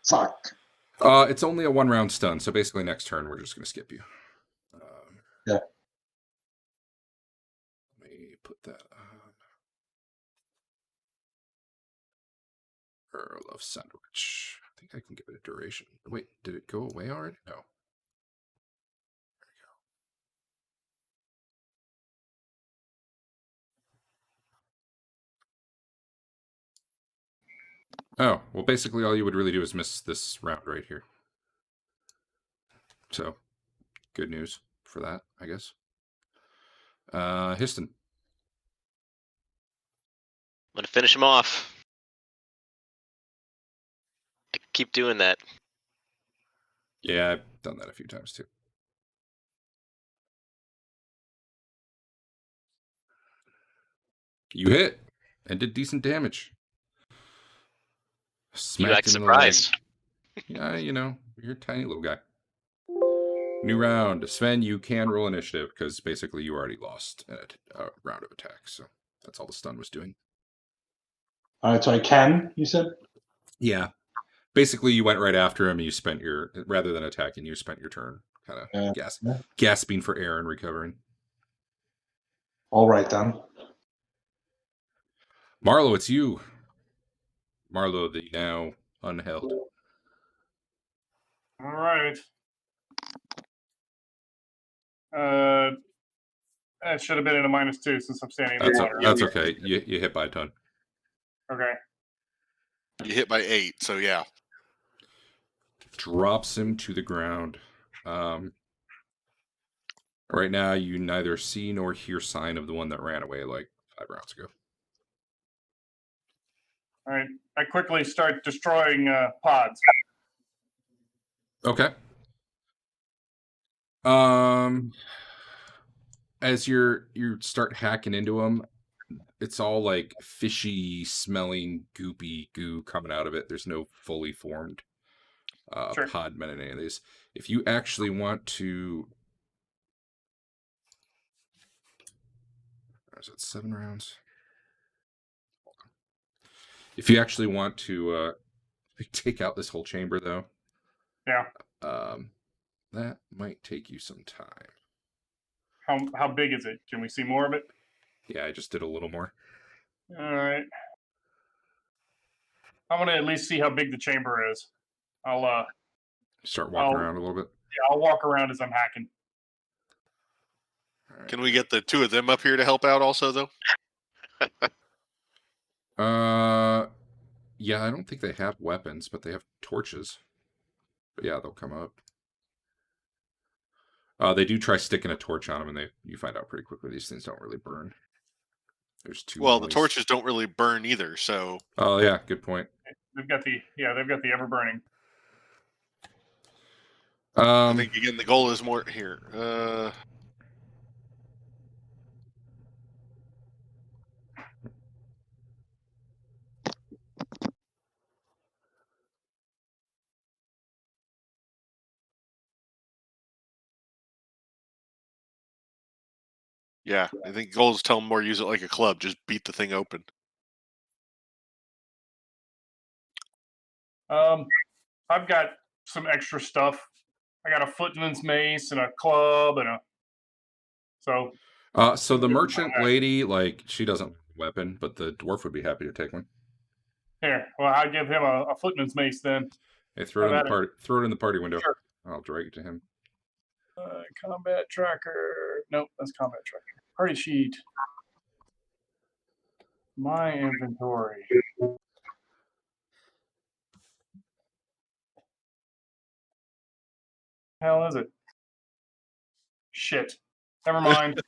Fuck. It's only a 1-round stun, so basically next turn we're just going to skip you. Yeah. Let me put that on. Earl of Sandwich. I think I can give it a duration. Wait, did it go away already? No. Oh, well, basically all you would really do is miss this round right here. So, good news for that, I guess. Histon. I'm gonna finish him off. I keep doing that. Yeah, I've done that a few times too. You hit and did decent damage. You act Smacked him in the leg. surprised. Yeah, you're a tiny little guy. New round. Sven, you can roll initiative because basically you already lost a round of attack. So that's all the stun was doing. All right, so I can, you said? Yeah. Basically, you went right after him and you spent your, rather than attacking, you spent your turn kind of Yeah. gasping for air and recovering. All right, then. Marlo, it's you. Marlo, the now unheld. All right. It should have been in a -2 since I'm standing in the water. That's okay. You hit by a ton. Okay. You hit by 8, so yeah. Drops him to the ground. Right now, you neither see nor hear sign of the one that ran away like 5 rounds ago. All right. I quickly start destroying pods. Okay. As you start hacking into them, it's all like fishy smelling goopy goo coming out of it. There's no fully formed Sure. pod men in any of these. If you actually want to, is it 7 rounds? If you actually want to take out this whole chamber, though, Yeah. that might take you some time. How big is it? Can we see more of it? Yeah, I just did a little more. All right. I want to at least see how big the chamber is. I'll start walking around a little bit. Yeah, I'll walk around as I'm hacking. All right. Can we get the 2 of them up here to help out also, though? Yeah, I don't think they have weapons, but they have torches. But yeah, they'll come up. They do try sticking a torch on them, and you find out pretty quickly these things don't really burn. There's 2. Well, the torches don't really burn either, so. Oh yeah, good point. They've got the ever burning. I think again the goal is more here. Yeah, I think the goal is tell them more use it like a club. Just beat the thing open. I've got some extra stuff. I got a footman's mace and a club and so the merchant lady, like, she doesn't have a weapon, but the dwarf would be happy to take one. Here, well, I give him a footman's mace then. Hey, throw it in the party window. Sure. I'll drag it to him. Combat tracker. Nope, that's combat tracker. Party sheet. My inventory. Hell is it? Shit. Never mind.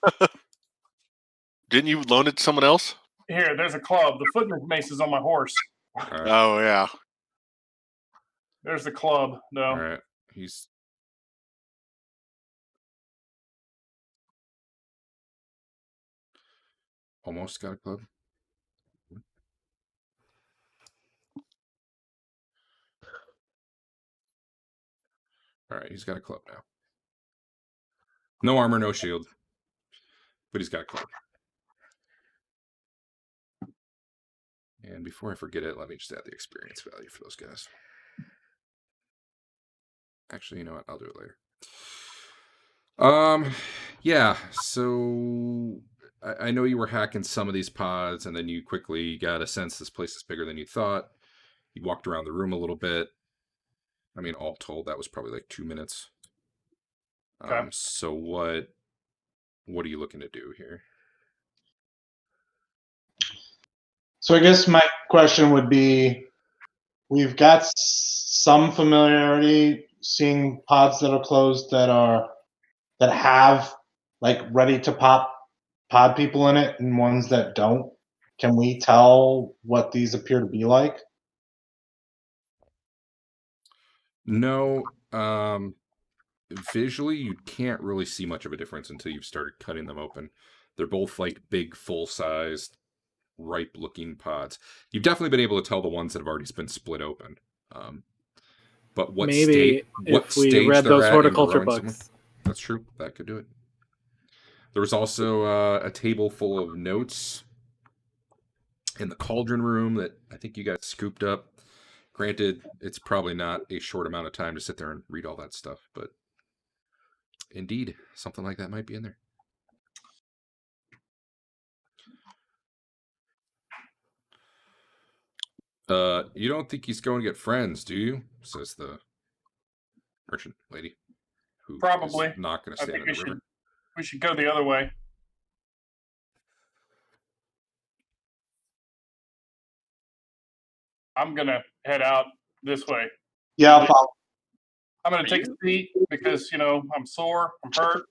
Didn't you loan it to someone else? Here, there's a club. The footman's mace is on my horse. Right. Oh yeah. There's the club, though. All right, he's. Almost got a club. All right, he's got a club now. No armor, no shield, but he's got a club. And before I forget it, let me just add the experience value for those guys. Actually, you know what? I'll do it later. Yeah, so I know you were hacking some of these pods, and then you quickly got a sense this place is bigger than you thought. You walked around the room a little bit. I mean, all told, that was probably like 2 minutes. Okay. So what are you looking to do here? So I guess my question would be, we've got some familiarity seeing pods that are closed that have like ready to pop pod people in it and ones that don't. Can we tell what these appear to be like? No, visually you can't really see much of a difference until you've started cutting them open. They're both like big, full-sized, ripe-looking pods. You've definitely been able to tell the ones that have already been split open. But what Maybe what if we stage read they're those at in horticulture growing books, That's true. That could do it. There was also a table full of notes in the cauldron room that I think you guys scooped up. Granted, it's probably not a short amount of time to sit there and read all that stuff, but indeed, something like that might be in there. You don't think he's going to get friends, do you? Says the merchant lady, who Probably. is not going to I stand think in the river. we should go the other way. I'm gonna head out this way. Yeah, I'll follow. I'm gonna take a seat because I'm sore, I'm hurt.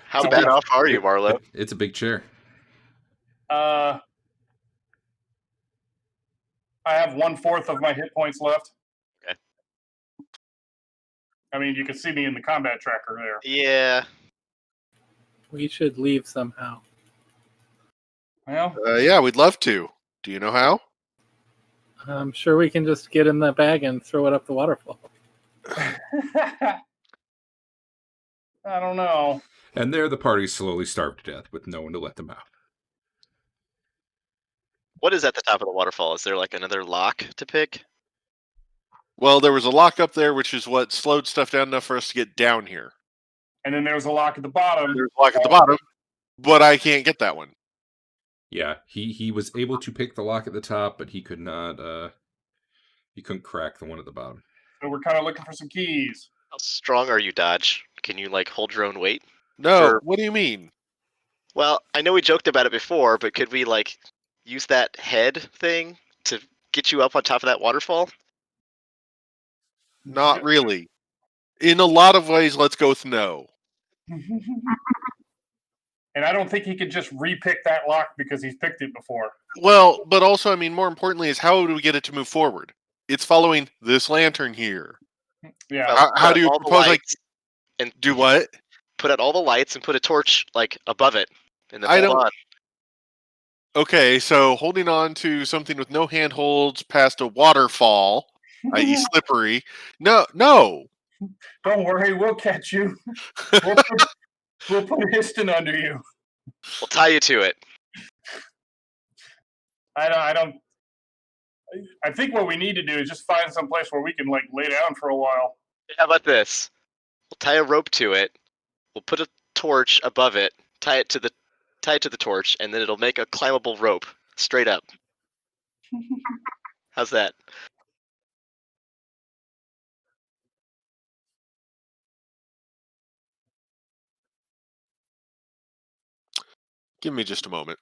How So- bad off are you, Marlo? It's a big chair. I have 1/4 of my hit points left. Okay. I mean, you can see me in the combat tracker there. Yeah. We should leave somehow. Well, Yeah, we'd love to. Do you know how? I'm sure we can just get in the bag and throw it up the waterfall. I don't know. And there the party slowly starved to death with no one to let them out. What is at the top of the waterfall? Is there like another lock to pick? Well, there was a lock up there, which is what slowed stuff down enough for us to get down here. And then there's a lock at the bottom. There's a lock at the bottom, but I can't get that one. Yeah, he was able to pick the lock at the top, but he could not. He couldn't crack the one at the bottom. So we're kind of looking for some keys. How strong are you, Dodge? Can you like hold your own weight? No, Or- what do you mean? Well, I know we joked about it before, but could we like use that head thing to get you up on top of that waterfall? Not really. In a lot of ways, let's go with no. And I don't think he could just repick that lock because he's picked it before. Well, but also, I mean, more importantly, is how do we get it to move forward? It's following this lantern here. Yeah. Well, How put do you all the propose, like, lights and do what? put out all the lights and put a torch like above it, and then I hold don't- on. Okay, so holding on to something with no handholds past a waterfall, i.e., slippery. No. Don't worry, we'll catch you. We'll put Histon under you. We'll tie you to it. I think what we need to do is just find some place where we can like lay down for a while. How about this? We'll tie a rope to it. We'll put a torch above it. Tie it to the torch, and then it'll make a climbable rope straight up. How's that? Give me just a moment.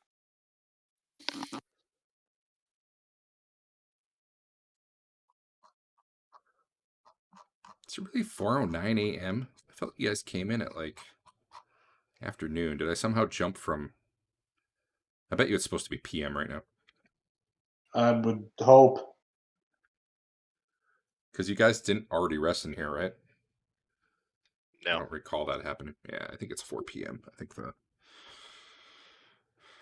It's really 4:09 a.m. I felt you guys came in at like afternoon. Did I somehow jump from? I bet you it's supposed to be PM right now I would hope. because you guys didn't already rest in here, right? I No. don't recall that happening. Yeah, I think it's 4 p.m.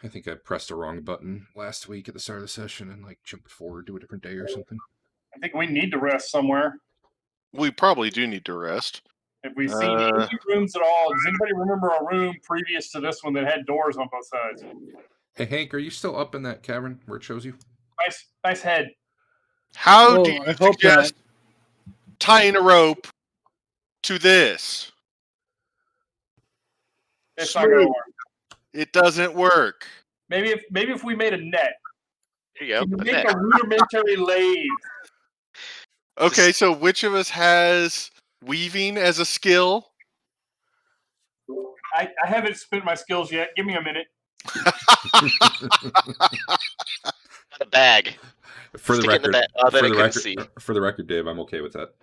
I think I pressed a wrong button last week at the start of the session and like jumped forward to a different day or something. I think we need to rest somewhere. We probably do need to rest. Have we seen any rooms at all? Does anybody remember a room previous to this one that had doors on both sides? Hey Hank, are you still up in that cavern where it shows you? Nice head. How Oh, do you I hope suggest tying a rope to this? It's not gonna Smooth. work. It doesn't work. Maybe if we made a net. There you go. Can you a make net. a rudimentary lathe? Okay, so which of us has weaving as a skill? I haven't spent my skills yet. Give me a minute. Got a bag. For the Stick it in the record, bag. Oh, then for I the couldn't record, see. for the record, Dave, I'm okay with that.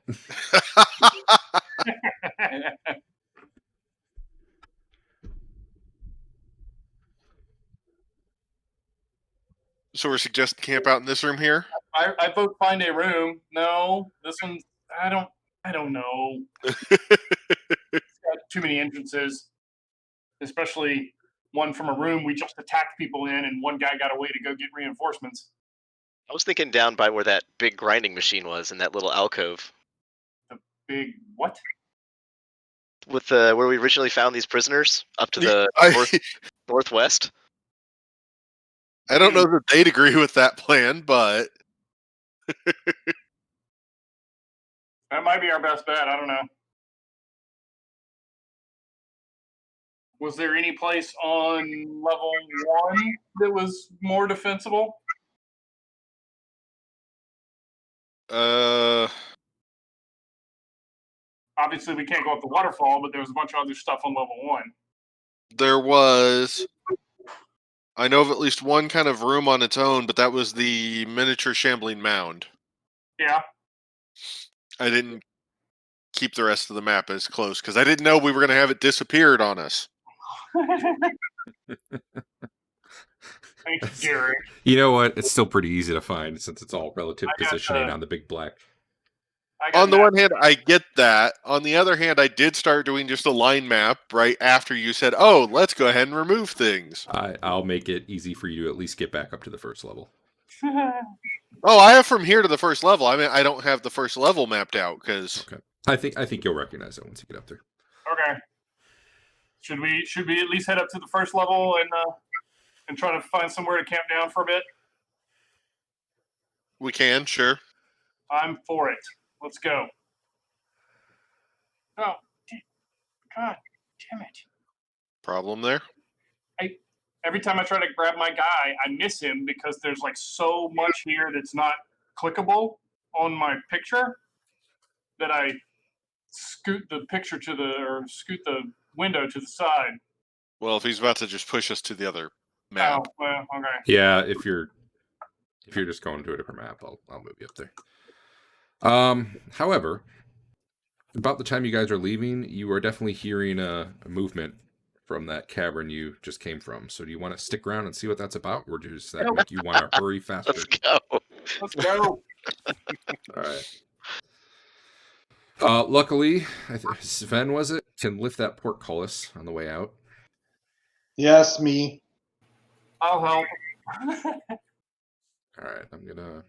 So we're suggesting camp out in this room here? I vote find a room. No, this one's I don't know. It's got too many entrances, especially one from a room we just attacked people in, and one guy got away to go get reinforcements. I was thinking down by where that big grinding machine was in that little alcove. Big what? with the where we originally found these prisoners up to the northwest? I don't know that they'd agree with that plan, but That might be our best bet. I don't know. Was there any place on level 1 that was more defensible? Obviously, we can't go up the waterfall, but there was a bunch of other stuff on level 1. there was. I know of at least one kind of room on its own, but that was the miniature shambling mound. Yeah. I didn't keep the rest of the map as close because I didn't know we were going to have it disappeared on us. Thanks, Gary. You know what? It's still pretty easy to find since it's all relative positioning on the big black. On the one hand, I get that. On the other hand, I did start doing just a line map right after you said, "Oh, let's go ahead and remove things." I'll make it easy for you to at least get back up to the first level. Oh, I have from here to the first level. I mean, I don't have the first level mapped out because. Okay. I think you'll recognize it once you get up there. Okay. Should we at least head up to the first level and try to find somewhere to camp down for a bit? We can, sure. I'm for it. Let's go. Oh, God damn it. Problem there? Every time I try to grab my guy, I miss him because there's like so much here that's not clickable on my picture that I scoot the window to the side. Well, if he's about to just push us to the other map. Oh, well, okay. Yeah, if you're just going to a different map, I'll move you up there. However, about the time you guys are leaving, you are definitely hearing a movement from that cavern you just came from. So do you want to stick around and see what that's about, or does that make you want to hurry faster? Let's go. Let's go. All right. Luckily, Sven, was it, can lift that portcullis on the way out. Yes, me. I'll help. All right, I'm gonna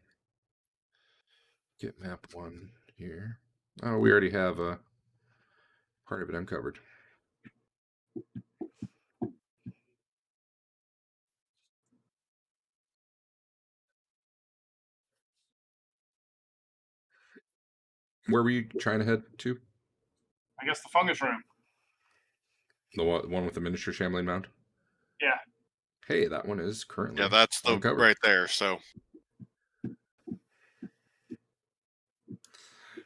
get map 1 here. Oh, we already have a part of it uncovered. Where were you trying to head to? I guess the fungus room. The one with the miniature shambling mound? Yeah. Hey, that one is currently that's the uncovered. right there, so.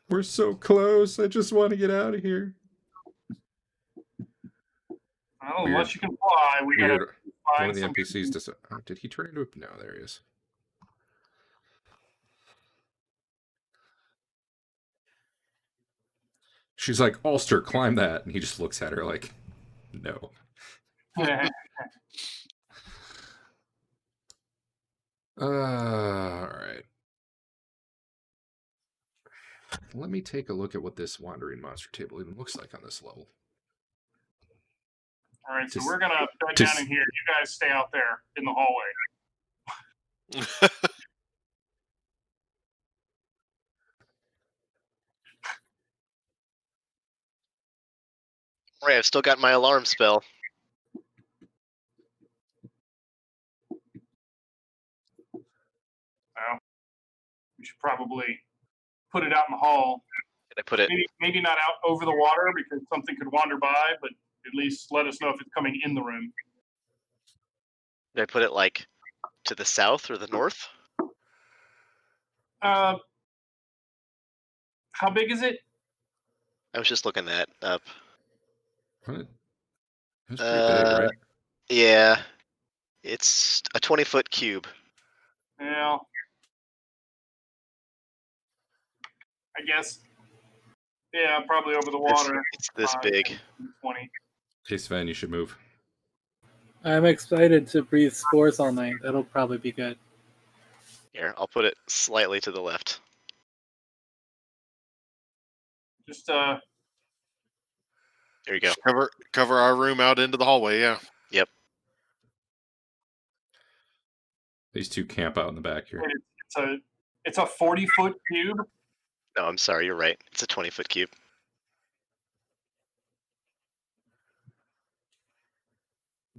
We're so close. I just want to get out of here. Well, unless you can fly, we gotta One find of the some. NPCs did he turn into a... No, there he is. She's like, Ulster, climb that. And he just looks at her like, no. All right. Let me take a look at what this wandering monster table even looks like on this level. All right, so we're gonna bed down in here. You guys stay out there in the hallway. Right, I've still got my alarm spell. Well, we should probably put it out in the hall. Did I put it? Maybe not out over the water because something could wander by, but at least let us know if it's coming in the room. Did I put it like to the south or the north? How big is it? I was just looking that up. It's pretty big, right? Yeah, it's a 20-foot cube. Yeah. I guess. Yeah, probably over the water. It's this big. 20. Hey, Sven, you should move. I'm excited to breathe spores all night. That'll probably be good. Here, I'll put it slightly to the left. Just There you go. Cover our room out into the hallway, yeah. Yep. These two camp out in the back here. it's a 40-foot cube. No, I'm sorry, you're right. It's a 20-foot cube.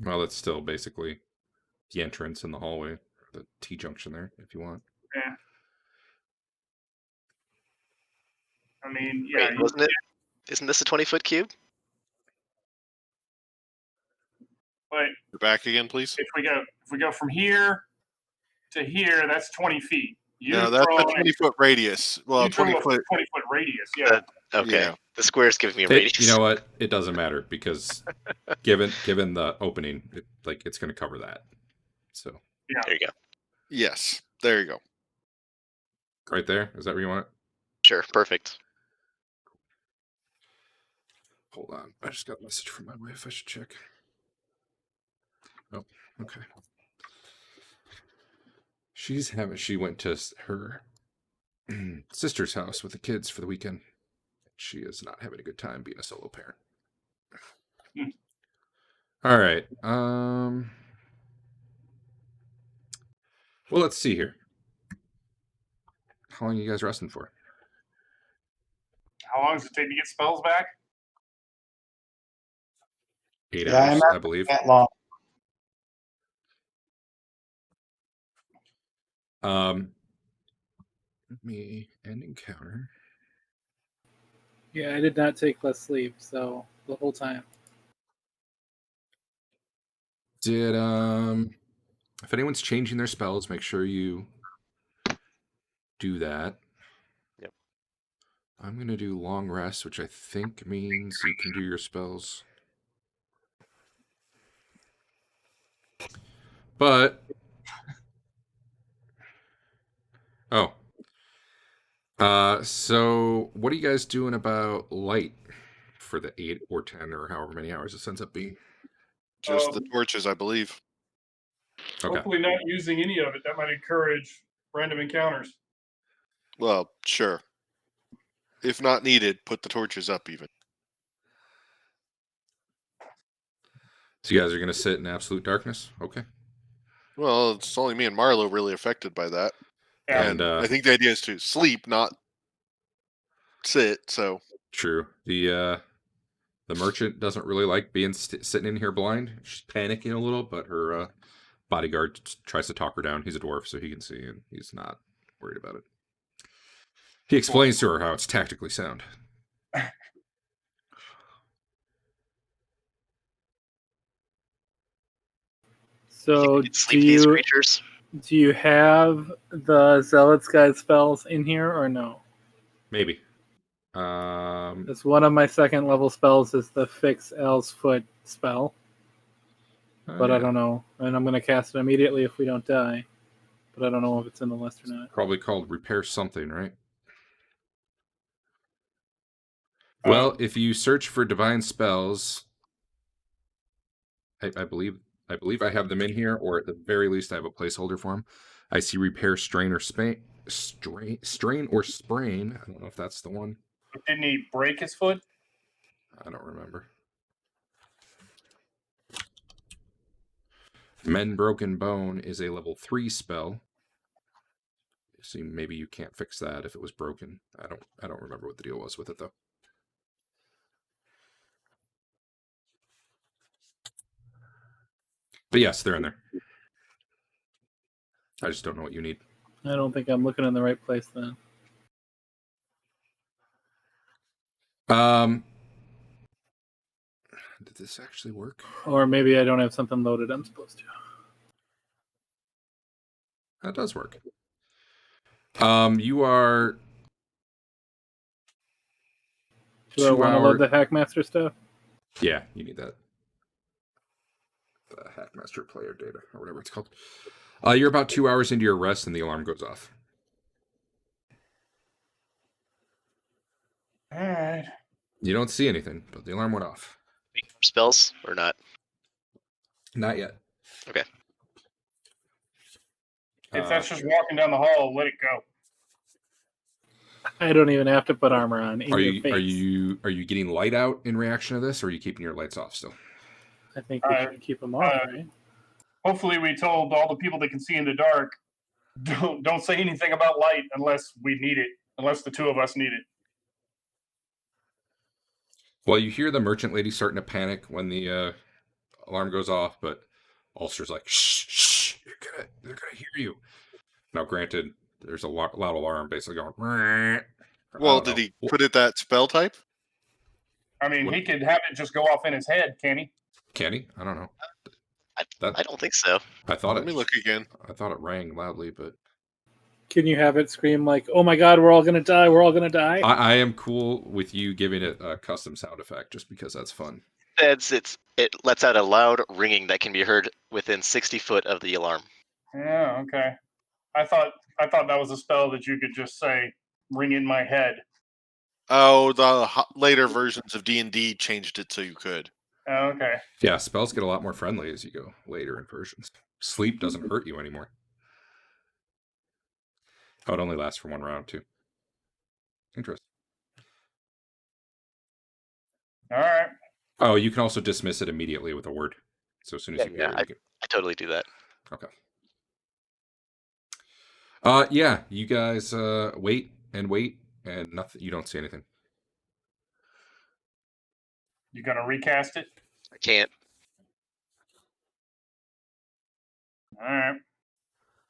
Well, that's still basically the entrance in the hallway, the T-junction there, if you want. Yeah. I mean, yeah. Wait, wasn't it? Isn't this a 20-foot cube? But Back again, please. if we go from here to here, that's 20 feet. No, that's a 20-foot radius. Well, 20-foot. 20-foot radius. Yeah. Okay. Yeah. The square's giving me a radius. You know what? It doesn't matter because given the opening, it's going to cover that. So Yeah. There you go. Yes. There you go. right there, is that where you want it? Sure. Perfect. Hold on, I just got a message from my wife. I should check. Oh, okay. She went to her sister's house with the kids for the weekend. She is not having a good time being a solo parent. All right. Well, let's see here. How long are you guys resting for? How long does it take to get spells back? 8 Yeah, hours, I believe. That long. Me and encounter. Yeah, I did not take less sleep, so the whole time. Did if anyone's changing their spells, make sure you do that. Yep. I'm gonna do long rest, which I think means you can do your spells. But so what are you guys doing about light for the 8 or 10 or however many hours it ends up being? Just the torches, I believe. Okay. Hopefully not using any of it. That might encourage random encounters. Well, sure. If not needed, put the torches up even. So you guys are gonna sit in absolute darkness? Okay. Well, it's only me and Marlo really affected by that. Yeah. And I think the idea is to sleep, not sit. So True. The merchant doesn't really like being sitting in here blind. She's panicking a little, but her bodyguard tries to talk her down. He's a dwarf, so he can see, and he's not worried about it. He explains to her how it's tactically sound. So Sleep these creatures. do you have the Zealot's Guide spells in here or no? Maybe. Because one of my second level spells is the Fix Al's Foot spell, but I don't know. And I'm going to cast it immediately if we don't die. But I don't know if it's in the list or not. Probably called Repair Something, right? Well, if you search for divine spells, I believe I have them in here, or at the very least, I have a placeholder for them. I see Repair, Strain, or Strain or Sprain. I don't know if that's the one. Didn't he break his foot? I don't remember. Mend Broken Bone is a level 3 spell. So maybe you can't fix that if it was broken. I don't remember what the deal was with it though. But yes, they're in there. I just don't know what you need. I don't think I'm looking in the right place then. Did this actually work? Or maybe I don't have something loaded I'm supposed to. That does work. You are. Do I want to load the Hackmaster stuff? Yeah, you need that. The Hackmaster player data, or whatever it's called. You're about 2 hours into your rest, and the alarm goes off. All right. You don't see anything, but the alarm went off. Spells or not? Not yet. Okay. If that's just walking down the hall, let it go. I don't even have to put armor on. Are you getting light out in reaction to this, or are you keeping your lights off still? I think we should keep them off, right? Hopefully, we told all the people that can see in the dark, don't say anything about light unless we need it, unless the two of us need it. Well, you hear the merchant lady starting to panic when the alarm goes off, but Ulster's like, shh, they're gonna hear you. Now, granted, there's a loud alarm basically going. Well, did he put it that spell type? I mean, he could have it just go off in his head, can he? Can he? I don't know. I don't think so. Let me look again. I thought it rang loudly, but can you have it scream like, "Oh my God, we're all gonna die! We're all gonna die"? I am cool with you giving it a custom sound effect just because that's fun. It lets out a loud ringing that can be heard within 60 foot of the alarm. Yeah, okay. I thought that was a spell that you could just say, "Ring in my head." Oh, the later versions of D&D changed it so you could. Oh, okay. Yeah, spells get a lot more friendly as you go later in versions. Sleep doesn't hurt you anymore. Oh, it only lasts for 1 round too. Interesting. All right. Oh, you can also dismiss it immediately with a word. So as soon as you hear it, you can... I totally do that. Okay. Yeah, you guys wait, and nothing. You don't see anything. You gonna recast it? I can't. All right.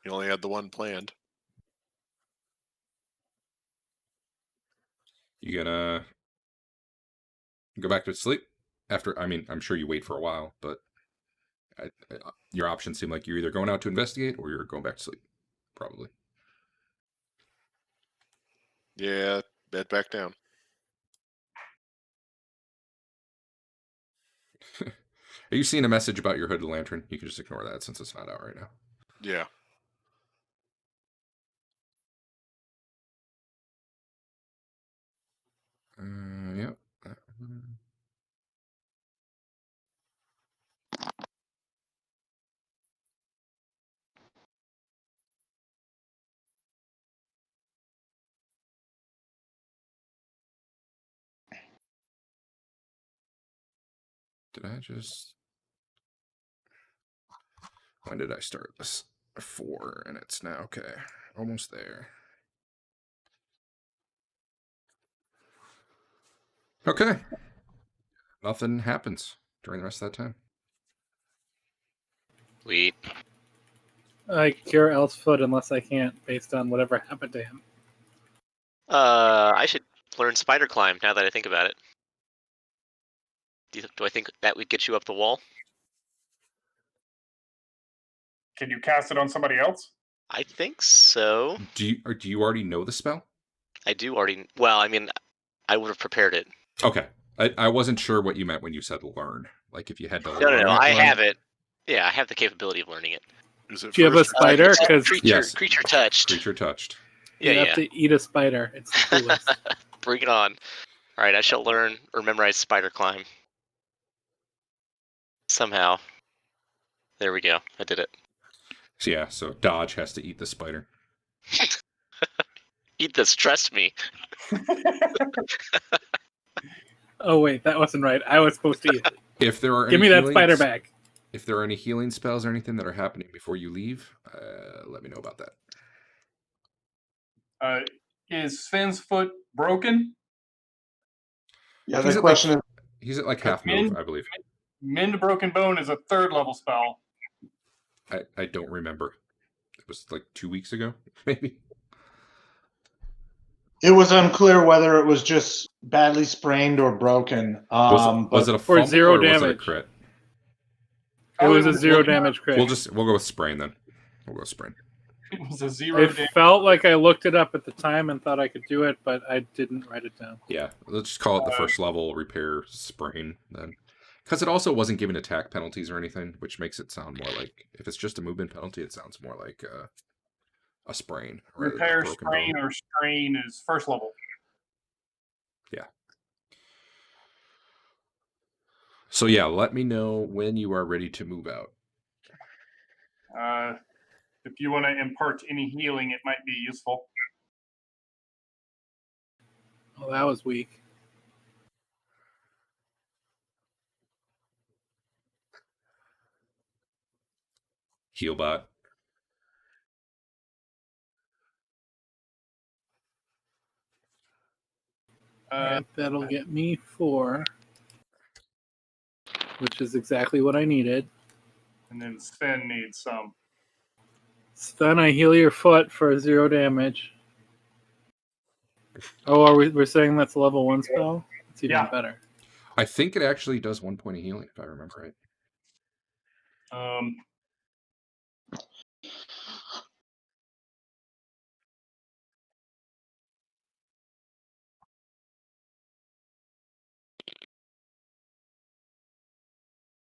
He only had the one planned. You gonna go back to sleep after? I mean, I'm sure you wait for a while, but your options seem like you're either going out to investigate or you're going back to sleep. Probably. Yeah, bed back down. Are you seeing a message about your hooded lantern? You can just ignore that since it's not out right now. Yeah. Yep. Did I just... When did I start this? 4, and it's now, okay. Almost there. Okay. Nothing happens during the rest of that time. Sweet. I cure El's foot unless I can't, based on whatever happened to him. I should learn spider climb now that I think about it. Do I think that would get you up the wall? Can you cast it on somebody else? I think so. Do you already know the spell? I do already. Well, I mean, I would have prepared it. Okay. I wasn't sure what you meant when you said learn. Like if you had to learn No. it, I have it. Yeah, I have the capability of learning it. Is it Do you have a spider? Because creature touched. Creature touched. you have to eat a spider. It's the coolest. Bring it on. All right, I shall learn or memorize spider climb. Somehow. There we go. I did it. So yeah, so Dodge has to eat the spider. Eat this, trust me. Oh wait, that wasn't right. I was supposed to eat it. If there are Give me that spider back. If there are any healing spells or anything that are happening before you leave, let me know about that. Is Sven's foot broken? Yeah, the question is... He's at like half move, I believe. Mend broken bone is a 3rd level spell. I don't remember. It was like 2 weeks ago, maybe. It was unclear whether it was just badly sprained or broken. Was it a fumble or 0 or damage? Was it a crit? It was a 0 damage crit. We'll go with sprain then. We'll go with sprain. It was a 0 damage. I felt like I looked it up at the time and thought I could do it, but I didn't write it down. Yeah, let's just call it the first level repair sprain then. Because it also wasn't given attack penalties or anything, which makes it sound more like, if it's just a movement penalty, it sounds more like a sprain. Repair, sprain, or strain is 1st level. Yeah. So yeah, let me know when you are ready to move out. If you want to impart any healing, it might be useful. Oh, that was weak. Healbot. Alright, that'll get me 4. which is exactly what I needed. And then Sven needs some. Sven, I heal your foot for 0 damage. Oh, we're saying that's a level 1 spell? It's even better. I think it actually does 1 point of healing, if I remember right.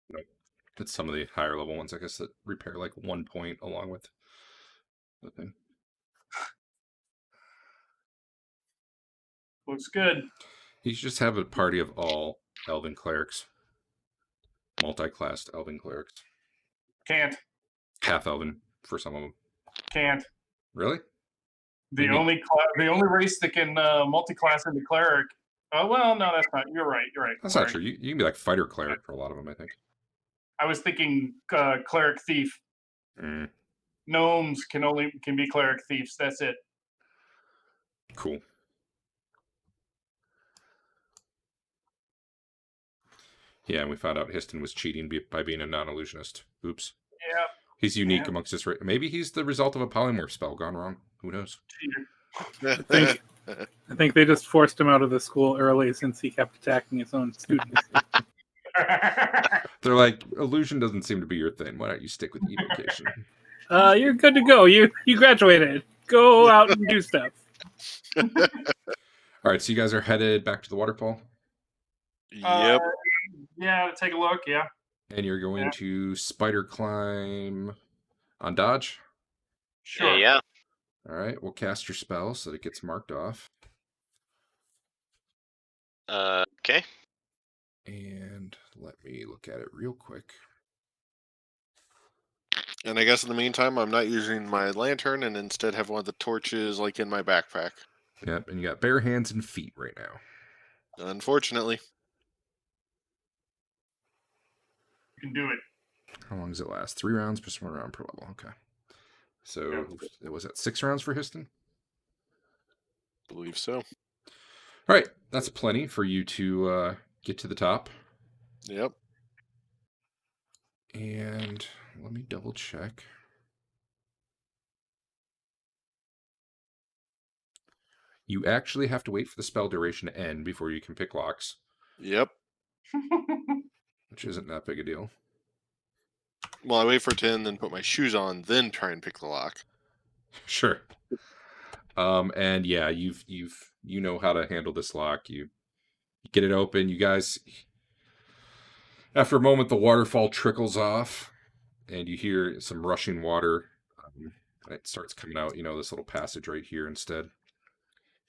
Nope. It's some of the higher level ones, I guess, that repair like 1 point along with the thing. Looks good. You should just have a party of all elven clerics. Multi-classed elven clerics. Can't. Half elven for some of them. Can't. Really? The only race that can multi-class into cleric. Oh well, no, that's not. You're right. That's not true. You can be like fighter cleric for a lot of them, I think. I was thinking cleric thief. Gnomes can be cleric thieves. That's it. Cool. Yeah, and we found out Histon was cheating by being a non-illusionist. Oops. Yeah. He's unique amongst his race. Maybe he's the result of a polymorph spell gone wrong. Who knows? I think they just forced him out of the school early since he kept attacking his own students. They're like, illusion doesn't seem to be your thing. Why don't you stick with evocation? You're good to go. You graduated. Go out and do stuff. All right, so you guys are headed back to the waterfall? Yep. Yeah, take a look, yeah. And you're going to spider climb on dodge? Sure. Yeah. All right, we'll cast your spell so that it gets marked off. Okay. And let me look at it real quick. And I guess in the meantime, I'm not using my lantern and instead have one of the torches like in my backpack. Yep, and you got bare hands and feet right now. Unfortunately. You can do it. How long does it last? 3 rounds plus 1 round per level. Okay. So it was at 6 rounds for Histon? I believe so. All right, that's plenty for you to get to the top. Yep. And let me double check. You actually have to wait for the spell duration to end before you can pick locks. Yep. Which isn't that big a deal. Well, I wait for it to end, then put my shoes on, then try and pick the lock. Sure. And yeah, you know how to handle this lock. You get it open. You guys, after a moment, the waterfall trickles off, and you hear some rushing water. It starts coming out. This little passage right here instead.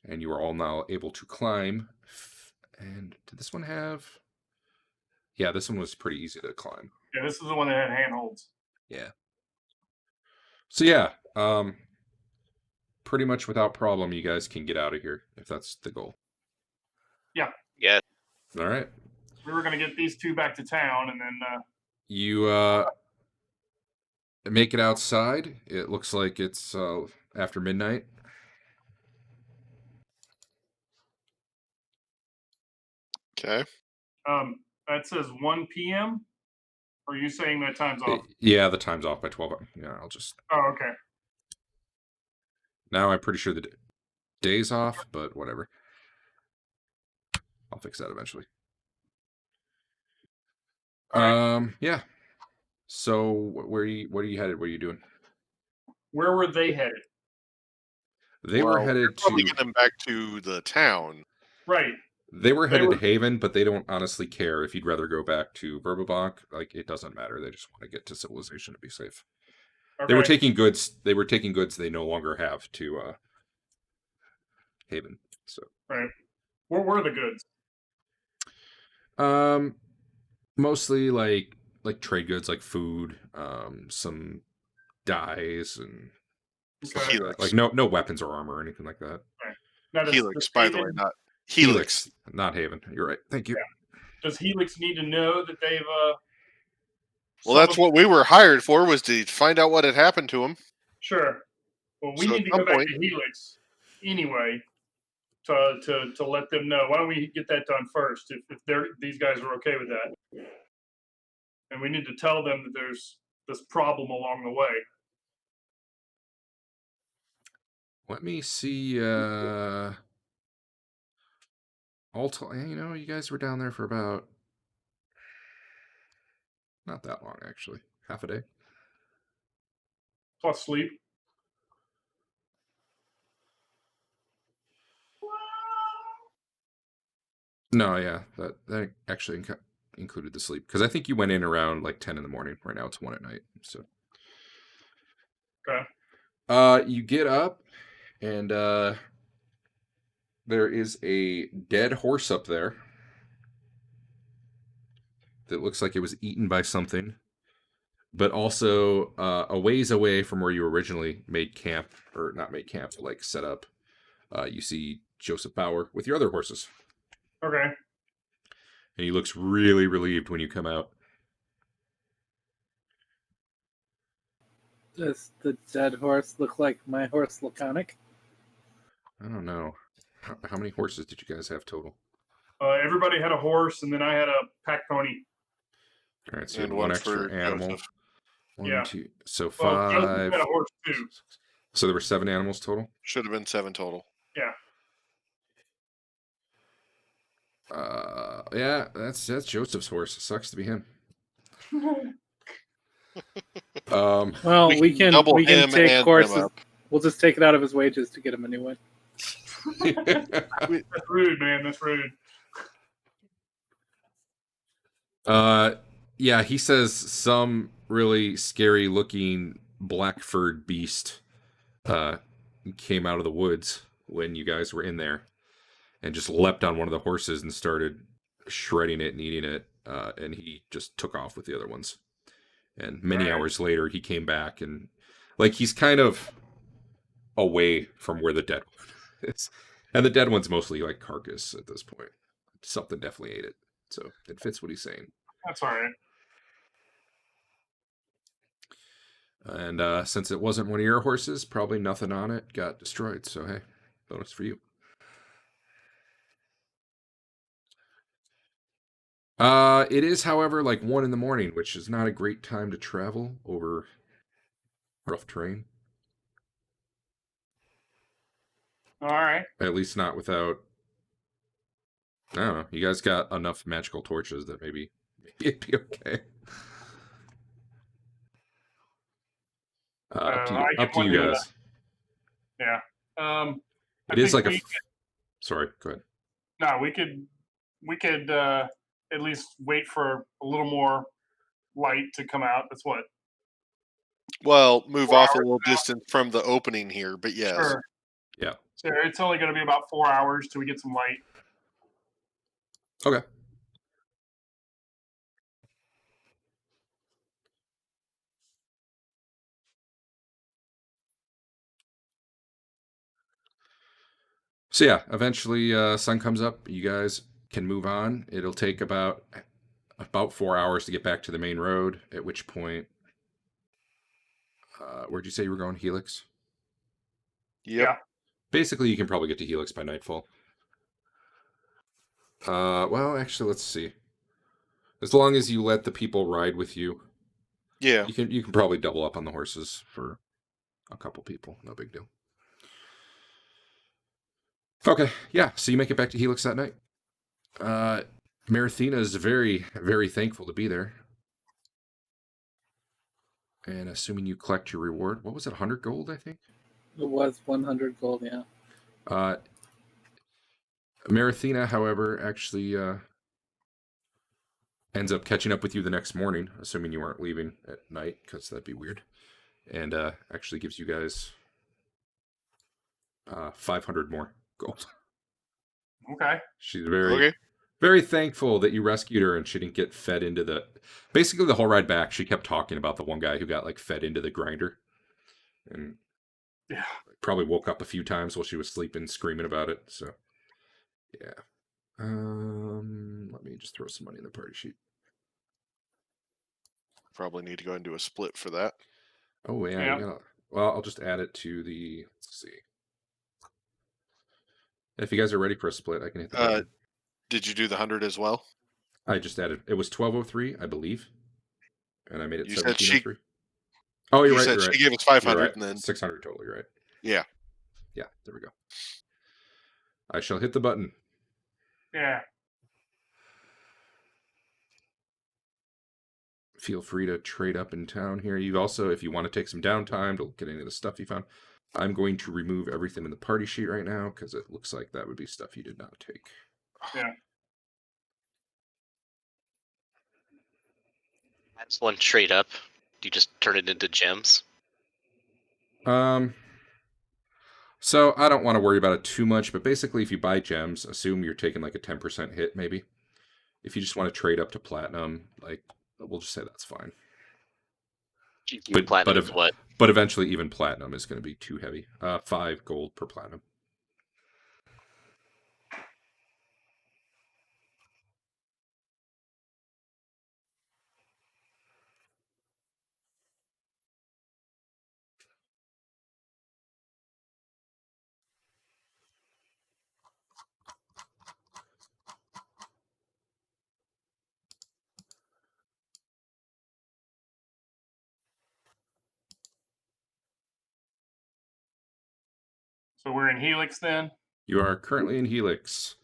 And you are all now able to climb. And did this one have? Yeah, this one was pretty easy to climb. Yeah, this is the one that had handholds. Yeah. So yeah, pretty much without problem, you guys can get out of here if that's the goal. Yeah. Yeah. All right. We were going to get these two back to town, and then you make it outside. It looks like it's after midnight. Okay. That says 1 p.m. Or are you saying that time's off? Yeah, the time's off by 12. Yeah, I'll just. Oh, okay. Now I'm pretty sure the day's off, but whatever. I'll fix that eventually. Yeah. So where are you headed? What are you doing? Where were they headed? They were headed probably to. Get them back to the town. Right. They were headed to Haven, but they don't honestly care if you'd rather go back to Verbabank. Like, it doesn't matter. They just want to get to civilization to be safe. Okay. They were taking goods. They were taking goods they no longer have to Haven. So. Right. Where were the goods? Mostly like trade goods, like food, some dyes, and okay. like no weapons or armor or anything like that. Right. Now, Helix, by the way, not Helix, not Haven. You're right. Thank you. Yeah. Does Helix need to know that they've? Well, that's what we were hired for, was to find out what had happened to him. Sure. Well, we need to go back to Helix anyway to let them know. Why don't we get that done first? If these guys are okay with that. and we need to tell them that there's this problem along the way. Let me see. You guys were down there for about not that long, actually. Half a day. Plus sleep. No, yeah, that actually included the sleep, because I think you went in around like 10 in the morning. Right now it's 1 at night. So. Okay. You get up, and there is a dead horse up there that looks like it was eaten by something, but also a ways away from where you originally made camp, or not made camp, but like set up. You see Joseph Bauer with your other horses. Okay. And he looks really relieved when you come out. Does the dead horse look like my horse Laconic? I don't know. How many horses did you guys have total? Everybody had a horse, and then I had a pack pony. All right, so you And had one one extra for animal. Joseph. One, Yeah. two. So Well, Joseph 5. had a horse too. So there were 7 animals total? Should have been 7 total. Yeah. Yeah, that's Joseph's horse. It sucks to be him. Well, We we can can double him and take him horses. up. We'll just take it out of his wages to get him a new one. That's rude, man. That's rude. Yeah, he says some really scary looking black furred beast came out of the woods when you guys were in there and just leapt on one of the horses and started shredding it and eating it, and he just took off with the other ones. And many hours later he came back, and like he's kind of away from where the dead one is. And the dead one's mostly like carcass at this point. Something definitely ate it. So it fits what he's saying. That's all right. And since it wasn't one of your horses, probably nothing on it got destroyed. So hey, bonus for you. It is, however, like 1 in the morning, which is not a great time to travel over rough terrain. All right. At least not without. I don't know. You guys got enough magical torches that maybe it'd be okay. Up to you guys. Yeah. It is like Sorry, go ahead. No, we could at least wait for a little more light to come out. That's what. Well, move 4 off a hours little now. distance from the opening here, but yes. Sure. Yeah. So it's only going to be about 4 hours till we get some light. Okay. So yeah, eventually sun comes up. You guys can move on. It'll take about 4 hours to get back to the main road, at which point where'd you say you were going? Helix? Yep. Yeah. Basically, you can probably get to Helix by nightfall. Well, actually, let's see. As long as you let the people ride with you, Yeah. you can probably double up on the horses for a couple people. No big deal. Okay, yeah. So you make it back to Helix that night. Marathina is very, very thankful to be there. And assuming you collect your reward, what was it? 100 gold, I think. It was 100 gold, yeah. Marathina, however, actually ends up catching up with you the next morning, assuming you aren't leaving at night, because that'd be weird. And actually gives you guys 500 more gold. Okay. She's very thankful that you rescued her and she didn't get fed into the... Basically, the whole ride back, she kept talking about the one guy who got like fed into the grinder. And yeah, probably woke up a few times while she was sleeping, screaming about it. So, yeah. Let me just throw some money in the party sheet. Probably need to go into a split for that. Oh, yeah. Well, I'll just add it to the... Let's see. If you guys are ready for a split, I can hit the button. Did you do the 100 as well? I just added... It was 1203, I believe. And I made it You said 1703. Oh, you're you right. said You're right. she gave us You're 500 right. and then 600 total. You're right. yeah. Yeah, there we go. I shall hit the button. Yeah. Feel free to trade up in town here. You also, if you want to take some downtime to get any of the stuff you found, I'm going to remove everything in the party sheet right now because it looks like that would be stuff you did not take. Yeah. That's one trade up. Do you just turn it into gems? So I don't want to worry about it too much, but basically if you buy gems, assume you're taking like a 10% hit maybe. If you just want to trade up to platinum, like we'll just say that's fine. Platinum is what? But eventually even platinum is going to be too heavy. 5 gold per platinum. So we're in Helix then? You are currently in Helix.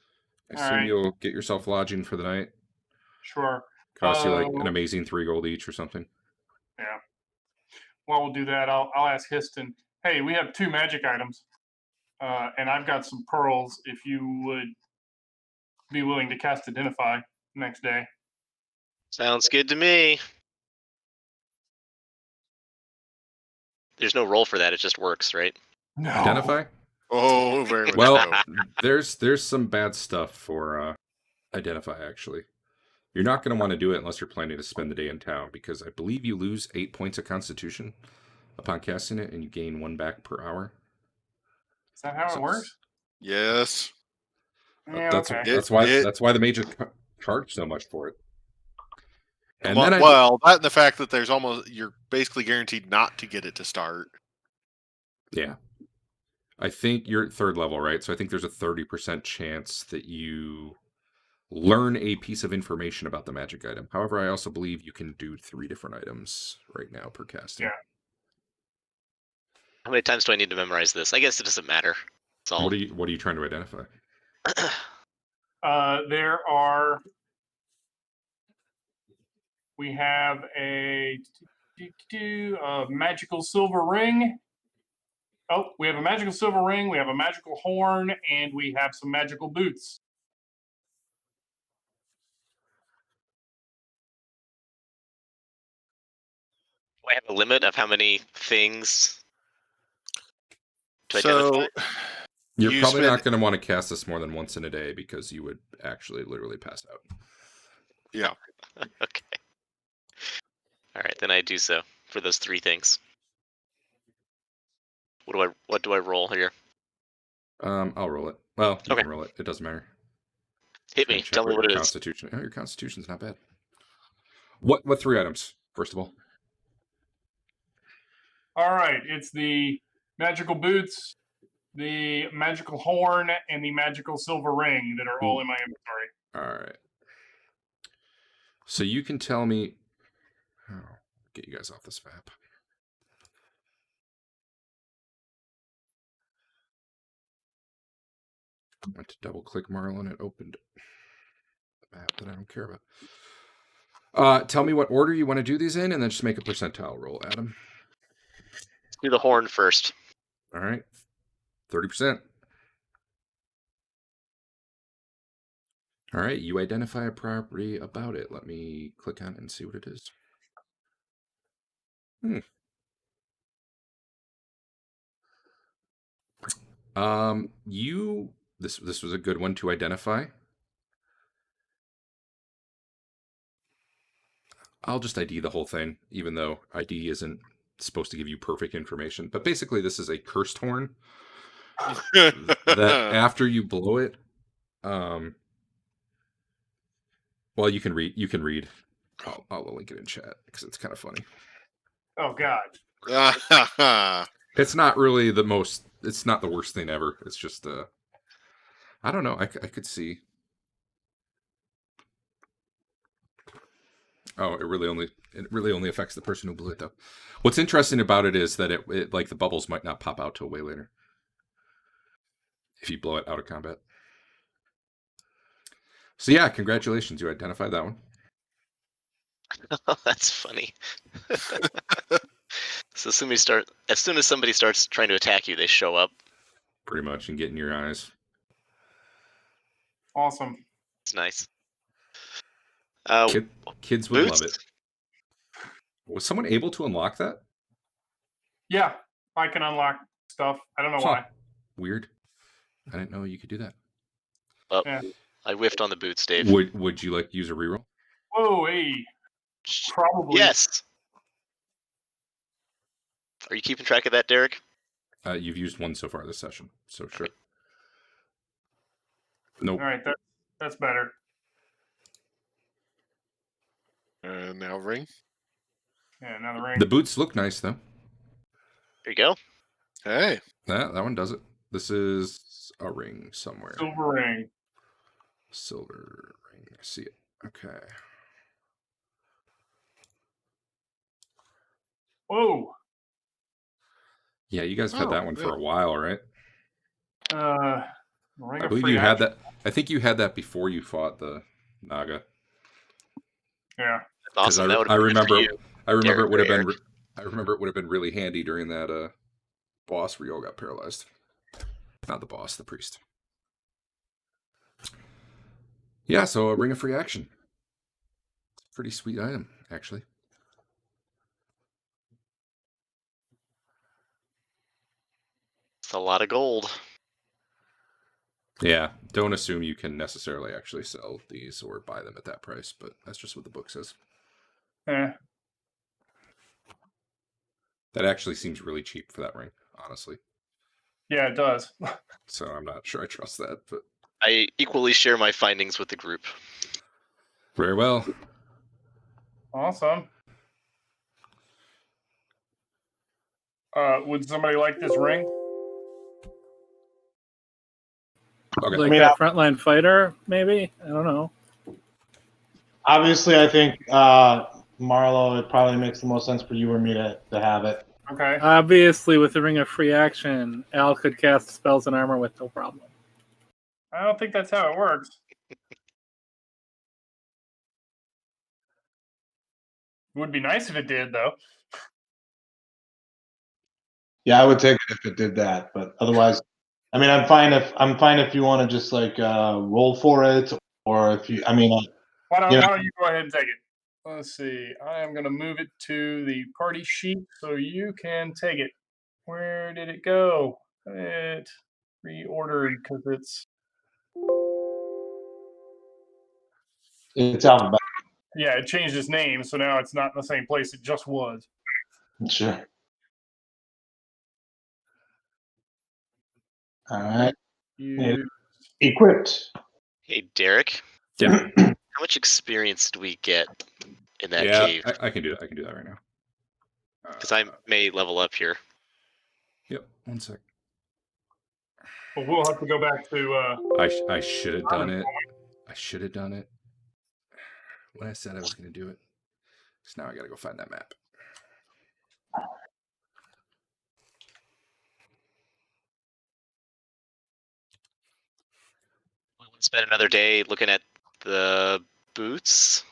I assume you'll get yourself lodging for the night. Sure. Cost you like an amazing 3 gold each or something. Yeah. While we'll do that, I'll ask Histon, hey, we have 2 magic items, and I've got some pearls if you would be willing to cast Identify next day. Sounds good to me. There's no roll for that, it just works, right? No. Identify? Oh, very much Well, so. there's some bad stuff for Identify, actually. You're not going to want to do it unless you're planning to spend the day in town, because I believe you lose 8 points of Constitution upon casting it, and you gain 1 back per hour. Is that how it works? Yes. Yeah, That's okay. that's why the mages charge so much for it. And then that and the fact that you're basically guaranteed not to get it to start. Yeah. I think you're at 3rd level, right? So I think there's a 30% chance that you learn a piece of information about the magic item. However, I also believe you can do 3 different items right now per casting. Yeah. How many times do I need to memorize this? I guess it doesn't matter. What are you trying to identify? We have a magical silver ring. Oh, we have a magical silver ring, we have a magical horn, and we have some magical boots. Do I have a limit of how many things to So identify? You're probably not going to want to cast this more than once in a day because you would actually literally pass out. Yeah. Okay. All right, then I do so for those 3 things. What do I roll here? I'll roll it. Well, you Okay. can roll it. It doesn't matter. Hit me. Tell me what it is. Constitution. Oh, your Constitution's not bad. What 3 items? First of all. All right, it's the magical boots, the magical horn, and the magical silver ring that are all in my inventory. All right. So you can tell me. Oh, get you guys off this map. I went to double click Marlin. It opened the map that I don't care about. Tell me what order you want to do these in, and then just make a percentile roll, Adam. Let's do the horn first. All right. 30%. All right. You identify a property about it. Let me click on it and see what it is. This was a good one to identify. I'll just ID the whole thing, even though ID isn't supposed to give you perfect information. But basically, this is a cursed horn that after you blow it, well, you can read. I'll link it in chat because it's kind of funny. Oh God. It's not really it's not the worst thing ever. It's just I don't know. I could see. Oh, it really only affects the person who blew it, though. What's interesting about it is that it like the bubbles might not pop out till way later if you blow it out of combat. So yeah, congratulations, you identified that one. That's funny. So as soon as somebody starts trying to attack you, they show up. Pretty much, and get in your eyes. Awesome. It's nice. Kids would love Boots? it. Was someone able to unlock that? Yeah, I can unlock stuff. I don't know Huh. why. Weird. I didn't know you could do that. Oh, Yeah. I whiffed on the boots, Dave. Would you like to use a reroll? Whoa, hey. Probably. Yes. Are you keeping track of that, Derek? You've used one so far this session, so sure. Nope. All right, that's better. And now ring. Yeah, another ring. The boots look nice, though. There you go. Hey. That one does it. This is a ring somewhere. Silver ring. Silver ring. I see it. Okay. Whoa. Yeah, you guys have had that one for a while, right? Ring I of believe free you had action. that. I think you had that before you fought the Naga. Yeah. That's awesome. I remember. I remember Derek it would have or been. Eric. I remember it would have been really handy during that boss where you all got paralyzed. Not the boss, the priest. Yeah, so a ring of free action. Pretty sweet item, actually. It's a lot of gold. Yeah, don't assume you can necessarily actually sell these or buy them at that price, but that's just what the book says. Yeah. That actually seems really cheap for that ring, honestly. Yeah, it does. So I'm not sure I trust that, but I equally share my findings with the group. very well. Awesome. Would somebody like this ring? Okay. Like a frontline fighter, maybe? I don't know. Obviously, I think Marlo, it probably makes the most sense for you or me to have it. Okay. Obviously, with the Ring of Free Action, Al could cast spells and armor with no problem. I don't think that's how it works. It would be nice if it did, though. Yeah, I would take it if it did that, but otherwise, I mean, I'm fine if you want to just like roll for it, or if you, I mean, why don't you go ahead and take it? Let's see. I am going to move it to the party sheet so you can take it. Where did it go? It reordered because it's alphabetical. yeah, it changed its name, so now it's not in the same place it just was. Sure. All right. Equipped. Hey, Derek. Yeah. How much experience do we get in that cave? I can do that. I can do that right now. Because I may level up here. Yep. 1 sec. Well, we'll have to go back to. I should have done it. I should have done it when I said I was going to do it. So now I got to go find that map. We want to spend another day looking at the boots.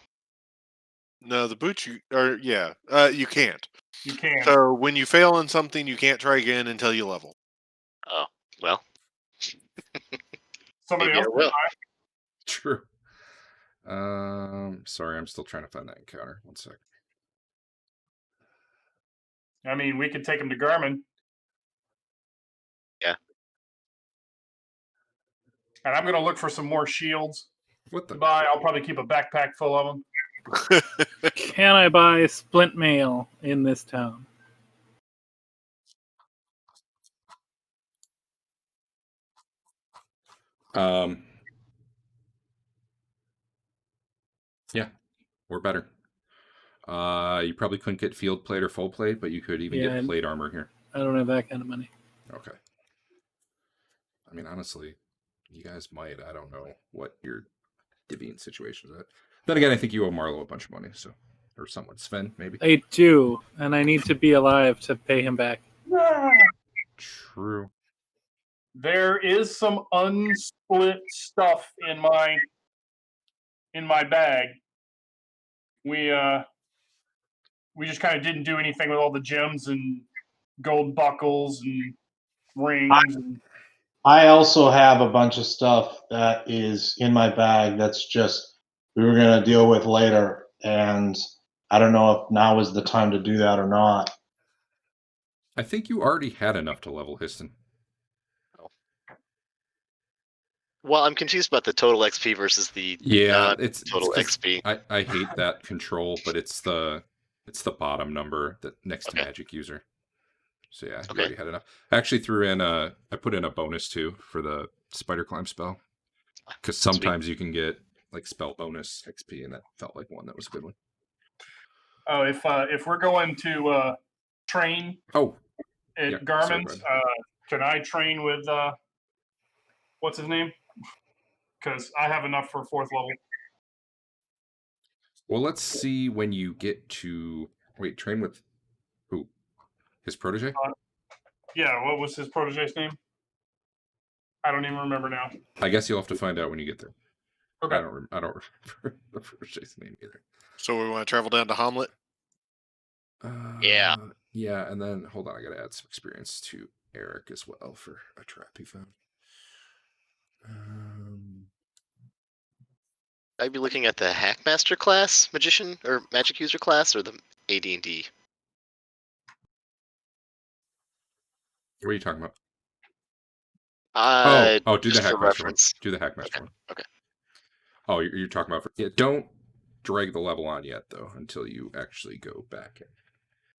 No, the boots you can't. You can. So when you fail on something, you can't try again until you level. Oh, well. Somebody Maybe else I will. True. Sorry, I'm still trying to find that encounter. 1 sec. I mean, we could take him to Garmin. Yeah. And I'm going to look for some more shields. What the? Buy. I'll probably keep a backpack full of them. Can I buy splint mail in this town? Yeah, we're better. You probably couldn't get field plate or full plate, but you could even get plate armor here. I don't have that kind of money. Okay. I mean, honestly, you guys might. I don't know what your divvying situation is at. Then again, I think you owe Marlo a bunch of money, so or someone, Sven maybe. I do, and I need to be alive to pay him back. True. There is some unsplit stuff in my bag. We just kind of didn't do anything with all the gems and gold buckles and rings. I also have a bunch of stuff that is in my bag that's just we were going to deal with later, and I don't know if now is the time to do that or not. I think you already had enough to level Histon. Well, I'm confused about the total XP versus the it's total XP. I hate that control, but it's the bottom number that next to magic user. So yeah, you already had enough. I actually threw in I put in a bonus too for the spider climb spell, because sometimes you can get like spell bonus XP, and that felt like one that was a good one. Oh, if we're going to train at Garmin's, can I train with what's his name? Because I have enough for 4th level. Well, let's see when you get to train with who? His protege? Yeah, what was his protege's name? I don't even remember now. I guess you'll have to find out when you get there. Okay. I don't remember the protege's name either. So we want to travel down to Hamlet? Yeah. Yeah, and then hold on, I gotta add some experience to Eric as well for a trap he found. I'd be looking at the Hackmaster class, magician or magic user class, or the AD&D. What are you talking about? Do the Hackmaster one. Do the Hackmaster one. Okay. Oh, you're talking about... don't drag the level on yet, though, until you actually go back in.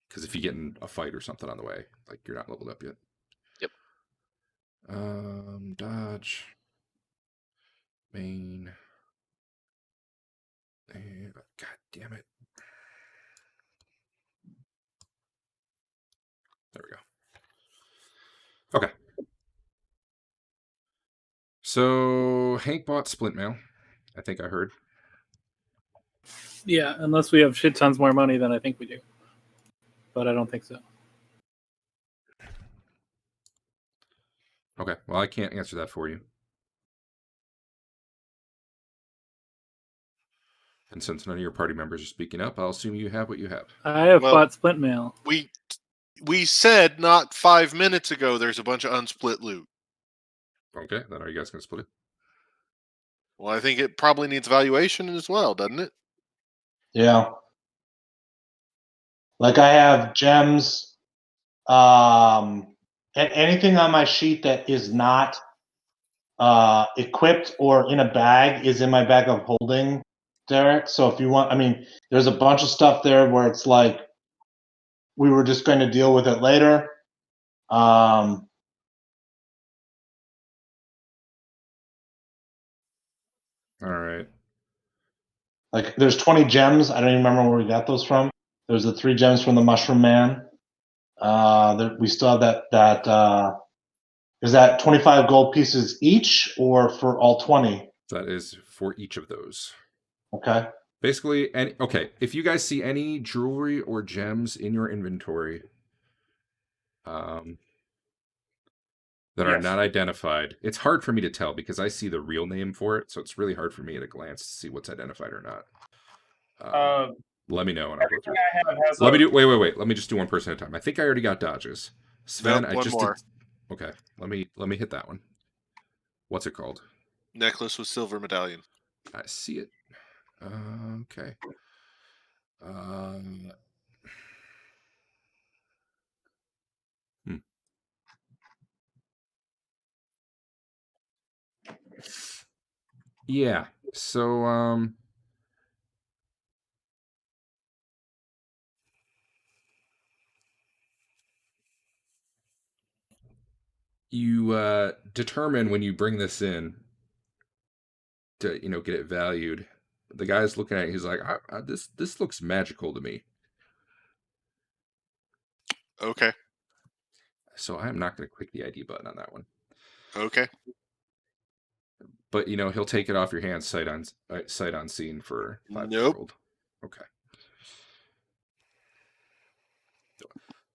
Because if you get in a fight or something on the way, like, you're not leveled up yet. Yep. Dodge. Main. And, God damn it. There we go. Okay. So, Hank bought Splint Mail. I think I heard. Yeah, unless we have shit tons more money than I think we do. But I don't think so. Okay, well, I can't answer that for you. And since none of your party members are speaking up, I'll assume you have what you have. I have bought Splint Mail. We said not 5 minutes ago there's a bunch of unsplit loot. Okay, then are you guys going to split it? Well, I think it probably needs evaluation as well, doesn't it? Yeah. Like I have gems, anything on my sheet that is not equipped or in a bag is in my bag of holding, Derek. So if you want, there's a bunch of stuff there where it's like we were just going to deal with it later. All right. Like there's 20 gems. I don't even remember where we got those from. There's the 3 gems from the Mushroom Man. We still have that. Is that 25 gold pieces each, or for all 20? That is for each of those. Okay. Basically, if you guys see any jewelry or gems in your inventory that are not identified, it's hard for me to tell because I see the real name for it, so it's really hard for me at a glance to see what's identified or not. Let me know and I'll go through. Wait. Let me just do one person at a time. I think I already got Dodges. Sven, nope, one more. Okay, let me hit that one. What's it called? Necklace with silver medallion. I see it. Okay. Yeah. So you determine when you bring this in to get it valued. The guy's looking at it, he's like, this looks magical to me. Okay. So I am not going to click the ID button on that one. Okay. But he'll take it off your hands sight unseen for 5 Nope. gold. Okay.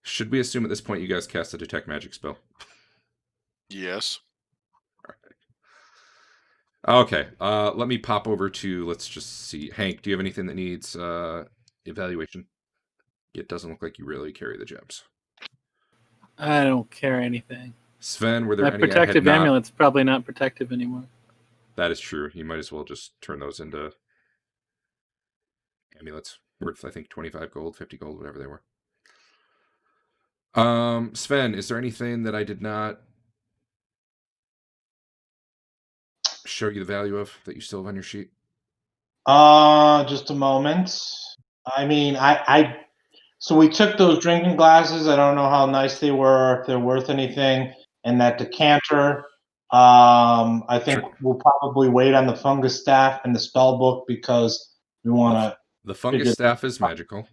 Should we assume at this point you guys cast a detect magic spell? Yes. Okay. Let me pop over to, let's just see. Hank, do you have anything that needs evaluation? It doesn't look like you really carry the gems. I don't carry anything. Sven, were there My any protective amulet's probably not protective anymore. That is true. You might as well just turn those into amulets worth, I think, 25 gold, 50 gold, whatever they were. Sven, is there anything that I did not show you the value of that you still have on your sheet? Just a moment. I mean, so we took those drinking glasses. I don't know how nice they were, if they're worth anything. And that decanter. I think we'll probably wait on the fungus staff and the spell book because we want to. The fungus staff is magical,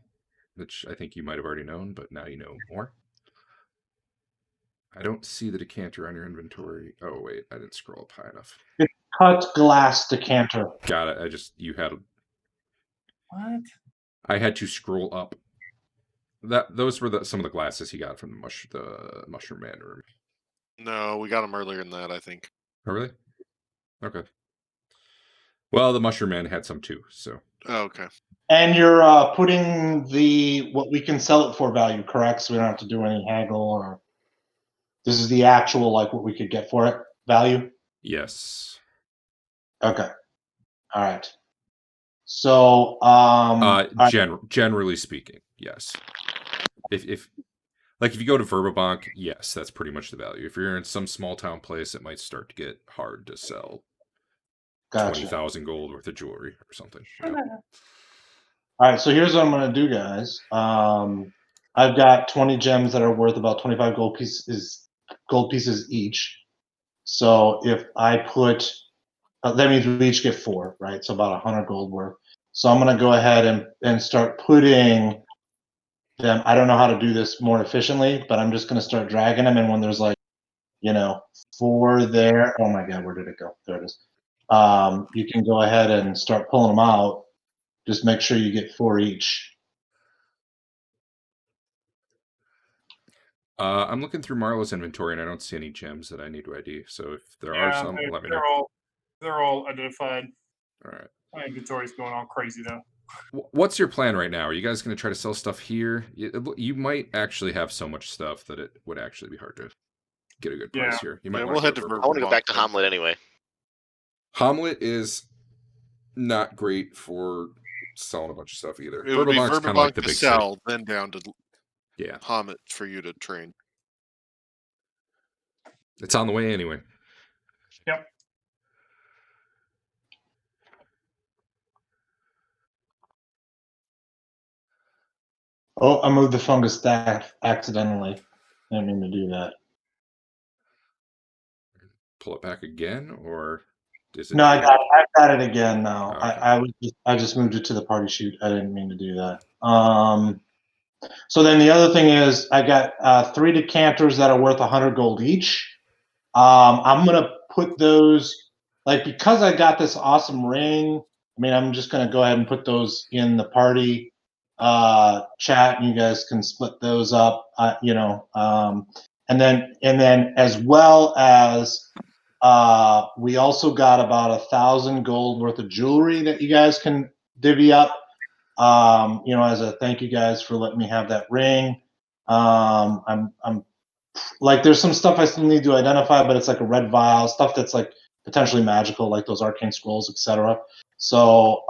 which I think you might have already known, but now you know more. I don't see the decanter on your inventory. Oh, wait, I didn't scroll up high enough. It's cut glass decanter. Got it. You had What? I had to scroll up. Those were some of the glasses he got from the Mushroom Man room. No, we got them earlier than that, I think. Oh, really? Okay. Well, the Mushroom Man had some too, so. Oh, okay. And you're putting what we can sell it for value, correct? So we don't have to do any haggle or. This is the actual, like, what we could get for it value? Yes. Okay. All right. So, generally speaking, yes. If you go to Verbabank, yes, that's pretty much the value. If you're in some small town place, it might start to get hard to sell 20,000 gold worth of jewelry or something. All right, so here's what I'm going to do, guys. I've got 20 gems that are worth about 25 gold pieces each. So if I put, that means we each get 4, right? So about 100 gold worth. So I'm going to go ahead and start putting them. I don't know how to do this more efficiently, but I'm just going to start dragging them. And when there's 4 there, oh my God, where did it go? There it is. You can go ahead and start pulling them out. Just make sure you get 4 each. I'm looking through Marlo's inventory and I don't see any gems that I need to ID. So if there are some, let me know. They're all identified. All right. My inventory's going all crazy though. What's your plan right now? Are you guys going to try to sell stuff here? You might actually have so much stuff that it would actually be hard to get a good price here. You might we'll head to I want to go back to Hamlet anyway. Hamlet is not great for selling a bunch of stuff either. It would be Verbabank's kind of like the big sell, then down to yeah, Hamlet for you to train. It's on the way anyway. Yep. Oh, I moved the fungus staff accidentally. I didn't mean to do that. Pull it back again, or is it? No, I got it again now. Okay. I just moved it to the party sheet. I didn't mean to do that. So then the other thing is I got 3 decanters that are worth 100 gold each. I'm gonna put those because I got this awesome ring. I mean, I'm just gonna go ahead and put those in the party chat, and you guys can split those up. And then as well as we also got about 1,000 gold worth of jewelry that you guys can divvy up. As a thank you guys for letting me have that ring. I'm there's some stuff I still need to identify, but it's like a red vial, stuff that's like potentially magical, like those arcane scrolls, etc. So,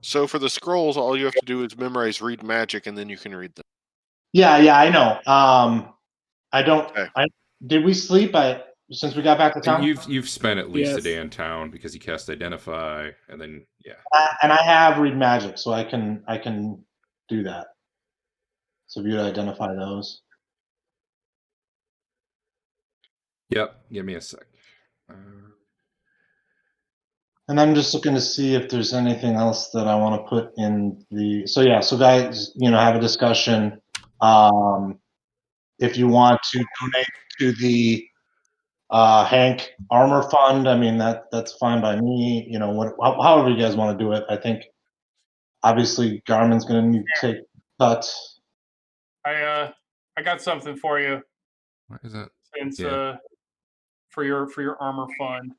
so for the scrolls, all you have to do is memorize read magic, and then you can read them. Yeah, I know. I don't. Okay. Did we sleep? Since we got back to town, you've spent at least a day in town because you cast identify, and then and I have read magic, so I can do that. So if you'd identify those. Yep. Give me a sec. And I'm just looking to see if there's anything else that I want to put in the. So guys, have a discussion. If you want to donate to the Hank, armor fund. I mean, that's fine by me. You know, however you guys want to do it. I think obviously Garmin's going to need to take cuts. I got something for you. What is that? Since for your armor fund.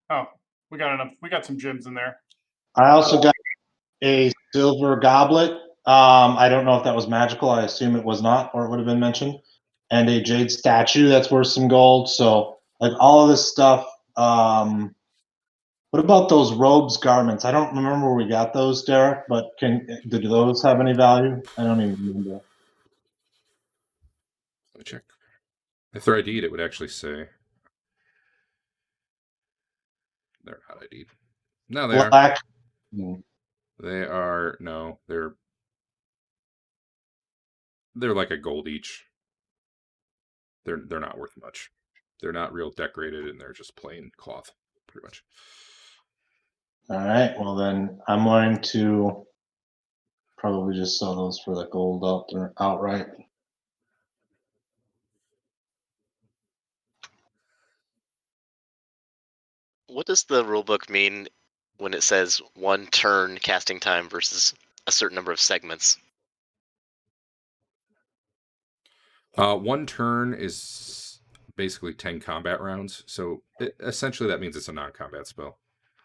Oh, we got enough. We got some gems in there. I also got a silver goblet. I don't know if that was magical. I assume it was not, or it would have been mentioned. And a jade statue that's worth some gold. So, like, all of this stuff. What about those robes, garments? I don't remember where we got those, Derek. But did those have any value? I don't even remember. Let me check. If they're ID'd, it would actually say they're not ID'd. No, they Black. are. They are they're like a gold each. They're not worth much. They're not real decorated, and they're just plain cloth, pretty much. All right. Well, then I'm going to probably just sell those for the gold outright. What does the rulebook mean when it says 1 turn casting time versus a certain number of segments? 1 turn is basically 10 combat rounds. So essentially that means it's a non-combat spell.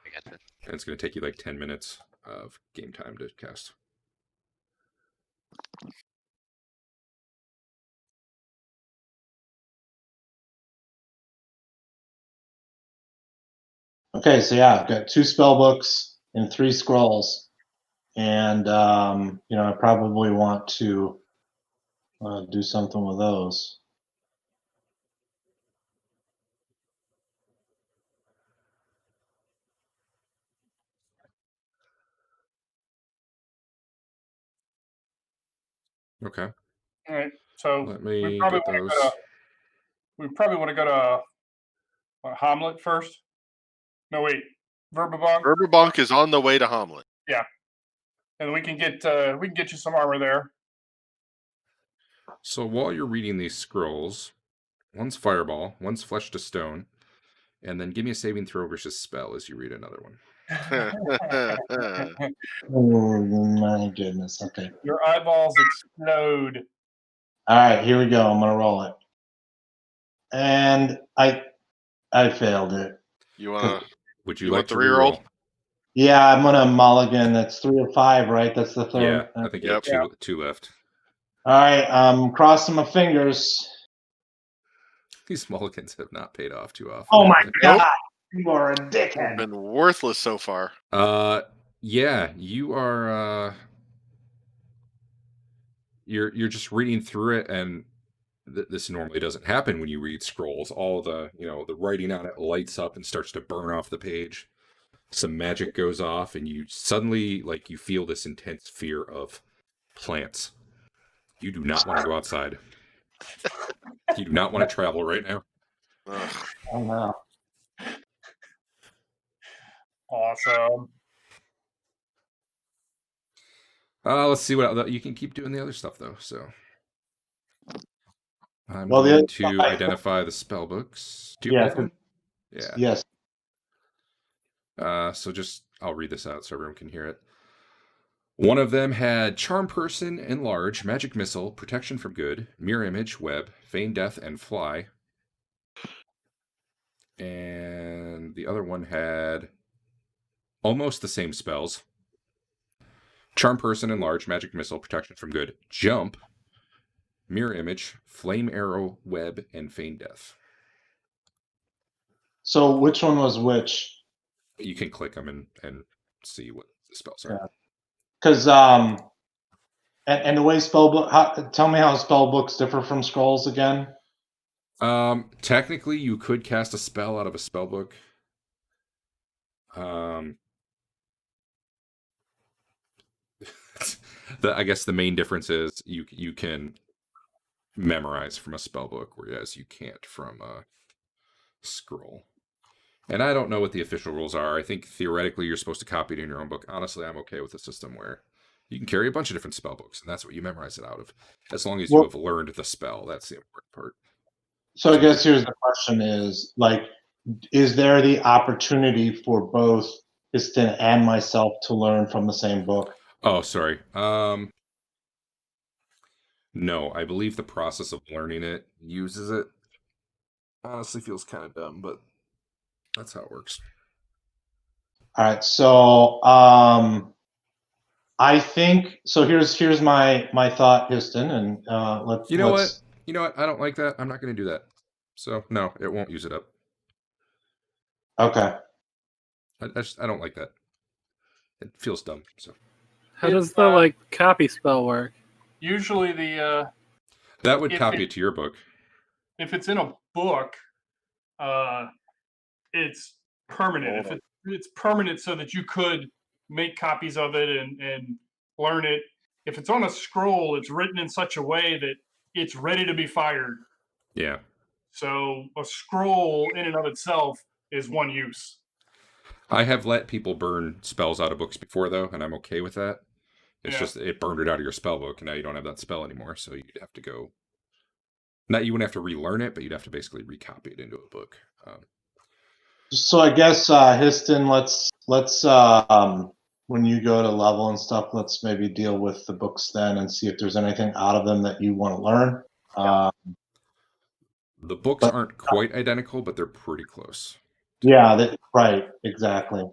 I gotcha. And it's going to take you like 10 minutes of game time to cast. Okay, so yeah, I've got 2 spell books and 3 scrolls, and I probably want to do something with those. Okay. All right. So Let me we probably get those. want to go to Hamlet first. No, wait, Verbabonk. Verbabonk is on the way to Hamlet. Yeah, and we can get you some armor there. So while you're reading these scrolls, one's fireball, one's flesh to stone, and then give me a saving throw versus spell as you read another one. Oh my goodness! Okay. Your eyeballs explode. All right, here we go. I'm gonna roll it, and I failed it. You wanna? Would you You like want to the reroll? reroll? Yeah, I'm gonna mulligan. That's 3 of 5, right? That's the third. Yeah, I think you have two left. All right, I'm crossing my fingers. These mulligans have not paid off too often. Oh my Nope. god, you are a dickhead. Been worthless so far. Yeah, you are. You're just reading through it, and this normally doesn't happen when you read scrolls. All the the writing on it lights up and starts to burn off the page. Some magic goes off, and you suddenly you feel this intense fear of plants. You do not want to go outside. You do not want to travel right now. Ugh. Oh no. Awesome. Let's see what you can keep doing the other stuff though. So I'm Well, going to identify the spell books. Do you have both of them? Yeah. Yes. So I'll read this out so everyone can hear it. One of them had Charm Person, Enlarge, Magic Missile, Protection from Good, Mirror Image, Web, Feign Death, and Fly. And the other one had almost the same spells. Charm Person, Enlarge, Magic Missile, Protection from Good, Jump, Mirror Image, Flame Arrow, Web, and Feign Death. So which one was which? You can click them and see what the spells are. Because and the way spellbook, tell me how spellbooks differ from scrolls again. Technically, you could cast a spell out of a spellbook. I guess the main difference is you can memorize from a spellbook, whereas you can't from a scroll. And I don't know what the official rules are. I think theoretically you're supposed to copy it in your own book. Honestly, I'm okay with a system where you can carry a bunch of different spell books, and that's what you memorize it out of. As long as you have learned the spell, that's the important part. So I guess here's the question: is there the opportunity for both Histon and myself to learn from the same book? Oh, sorry. No, I believe the process of learning it uses it. Honestly, feels kind of dumb, but that's how it works. All right, so I think so. Here's my thought, Histon, and let's. You know what? You know what? I don't like that. I'm not going to do that. So no, it won't use it up. Okay. I don't like that. It feels dumb. So how does the copy spell work? Usually the that would copy it to your book. If it's in a book, it's permanent. If it's permanent, so that you could make copies of it and learn it. If it's on a scroll, it's written in such a way that it's ready to be fired. Yeah. So a scroll in and of itself is one use. I have let people burn spells out of books before, though, and I'm okay with that. It's just it burned it out of your spell book, and now you don't have that spell anymore, so you'd have to go. You wouldn't have to relearn it, but you'd have to basically recopy it into a book. So I guess Histon, let's when you go to level and stuff, let's maybe deal with the books then and see if there's anything out of them that you want to learn. The books aren't quite identical, but they're pretty close. Yeah, right, exactly.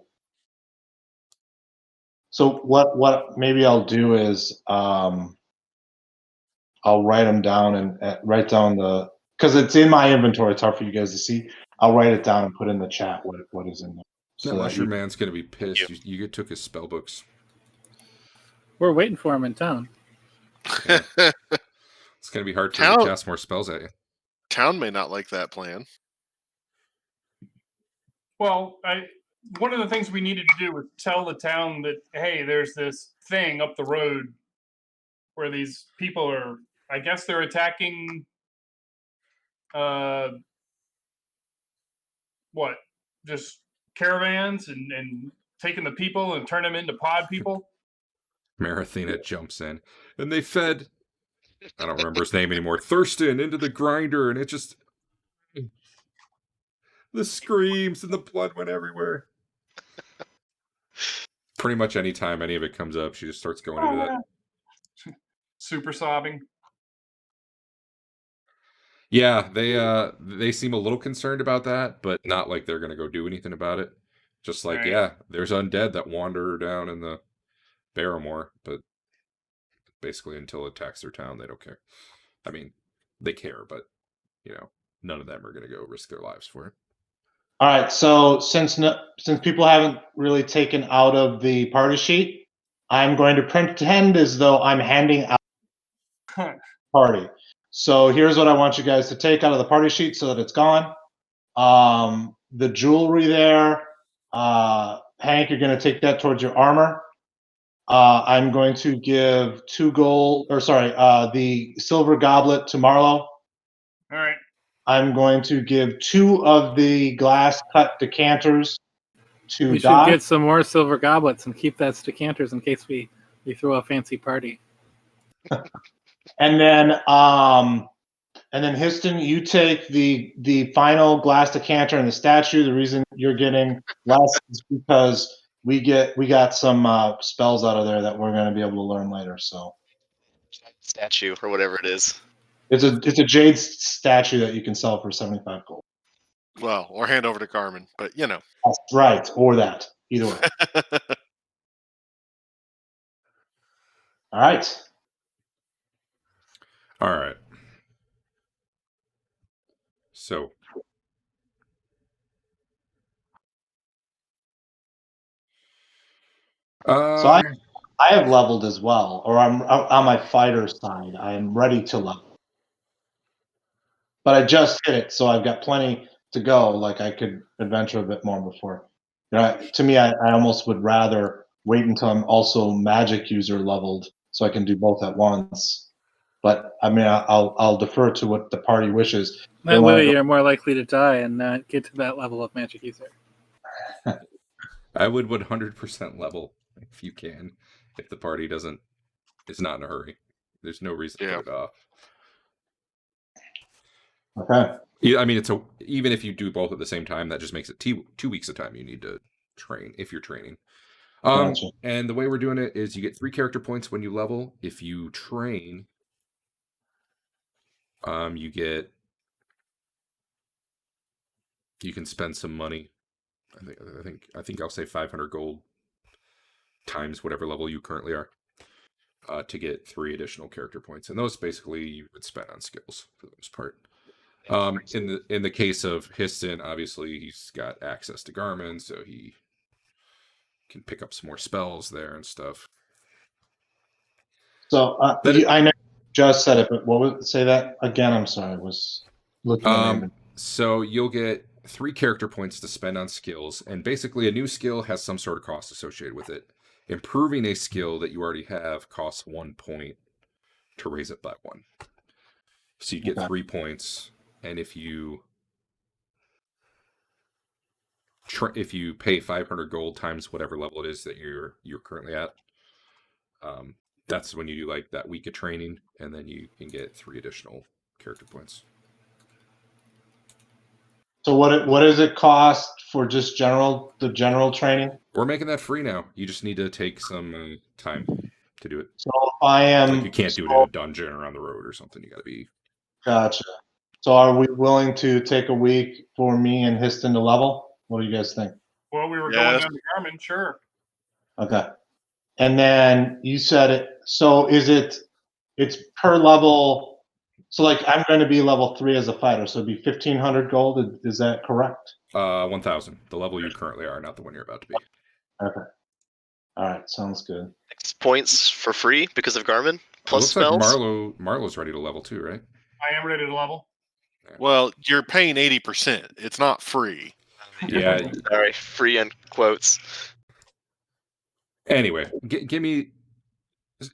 So what maybe I'll do is I'll write them down and write down because it's in my inventory. It's hard for you guys to see. I'll write it down and put in the chat what is in there. That mushroom man's gonna be pissed. You took his spell books. We're waiting for him in town. Yeah. It's gonna be hard for him to cast more spells at you. Town may not like that plan. Well, one of the things we needed to do was tell the town that, hey, there's this thing up the road where these people are, I guess they're attacking, just caravans and taking the people and turn them into pod people. Marathena jumps in, and they fed, I don't remember his name anymore, Thurston into the grinder, and it just, the screams and the blood went everywhere. Pretty much any time any of it comes up, she just starts going into that. Super sobbing. Yeah, they seem a little concerned about that, but not like they're gonna go do anything about it. Just like, yeah, there's undead that wander down in the Barrymore, but basically until it attacks their town, they don't care. I mean, they care, but none of them are gonna go risk their lives for it. All right, so since people haven't really taken out of the party sheet, I'm going to pretend as though I'm handing out party. So here's what I want you guys to take out of the party sheet so that it's gone. The jewelry there, Hank, you're going to take that towards your armor. I'm going to give the silver goblet to Marlo. All right. I'm going to give 2 of the glass cut decanters to We Doc. should get some more silver goblets and keep that decanters in case we throw a fancy party. And then Histon, you take the final glass decanter and the statue. The reason you're getting less is because we got some spells out of there that we're going to be able to learn later. So statue or whatever it is. it's a jade statue that you can sell for 75 gold. Well, or hand over to Carmen, but That's right, or that. Either way. All right. All right. So I have leveled as well, or I'm on my fighter side. I am ready to level, but I just hit it, so I've got plenty to go. Like I could adventure a bit more before. To me, I almost would rather wait until I'm also magic user leveled, so I can do both at once. But I mean, I'll defer to what the party wishes. That way, you're more likely to die and not get to that level of magic user. I would 100% level if you can, if the party is not in a hurry. There's no reason to put it off. Okay. Yeah, I mean, even if you do both at the same time, that just makes it 2 weeks of time you need to train if you're training. Gotcha. And the way we're doing it is you get 3 character points when you level. If you train, you can spend some money. I think I'll say 500 gold times whatever level you currently are to get 3 additional character points, and those basically you would spend on skills for the most part. In the case of Histon, obviously he's got access to Garmin, so he can pick up some more spells there and stuff. So I know you just said it, but what was say that again? I'm sorry, I was looking at my So you'll get 3 character points to spend on skills, and basically a new skill has some sort of cost associated with it. Improving a skill that you already have costs 1 point to raise it by 1. So you get 3 points, and if you pay 500 gold times whatever level it is that you're currently at, that's when you do like that week of training, and then you can get 3 additional character points. So what does it cost for just the general training? We're making that free now. You just need to take some time to do it. So if I am, like you can't do it in a dungeon or on the road or something. You got to be. Gotcha. So are we willing to take a week for me and Histon to level? What do you guys think? Well, we were going down to Garmin, sure. Okay. And then you said it. So it's per level. So like I'm going to be level 3 as a fighter, so it'd be 1,500 gold. Is that correct? 1,000. The level you currently are, not the one you're about to be. Okay. All right. Sounds good. 6 points for free because of Garmin plus looks spells. Like Marlo's ready to level too, right? I am ready to level. Well, you're paying 80%. It's not free. Yeah. Sorry, free end quotes. Anyway, give me.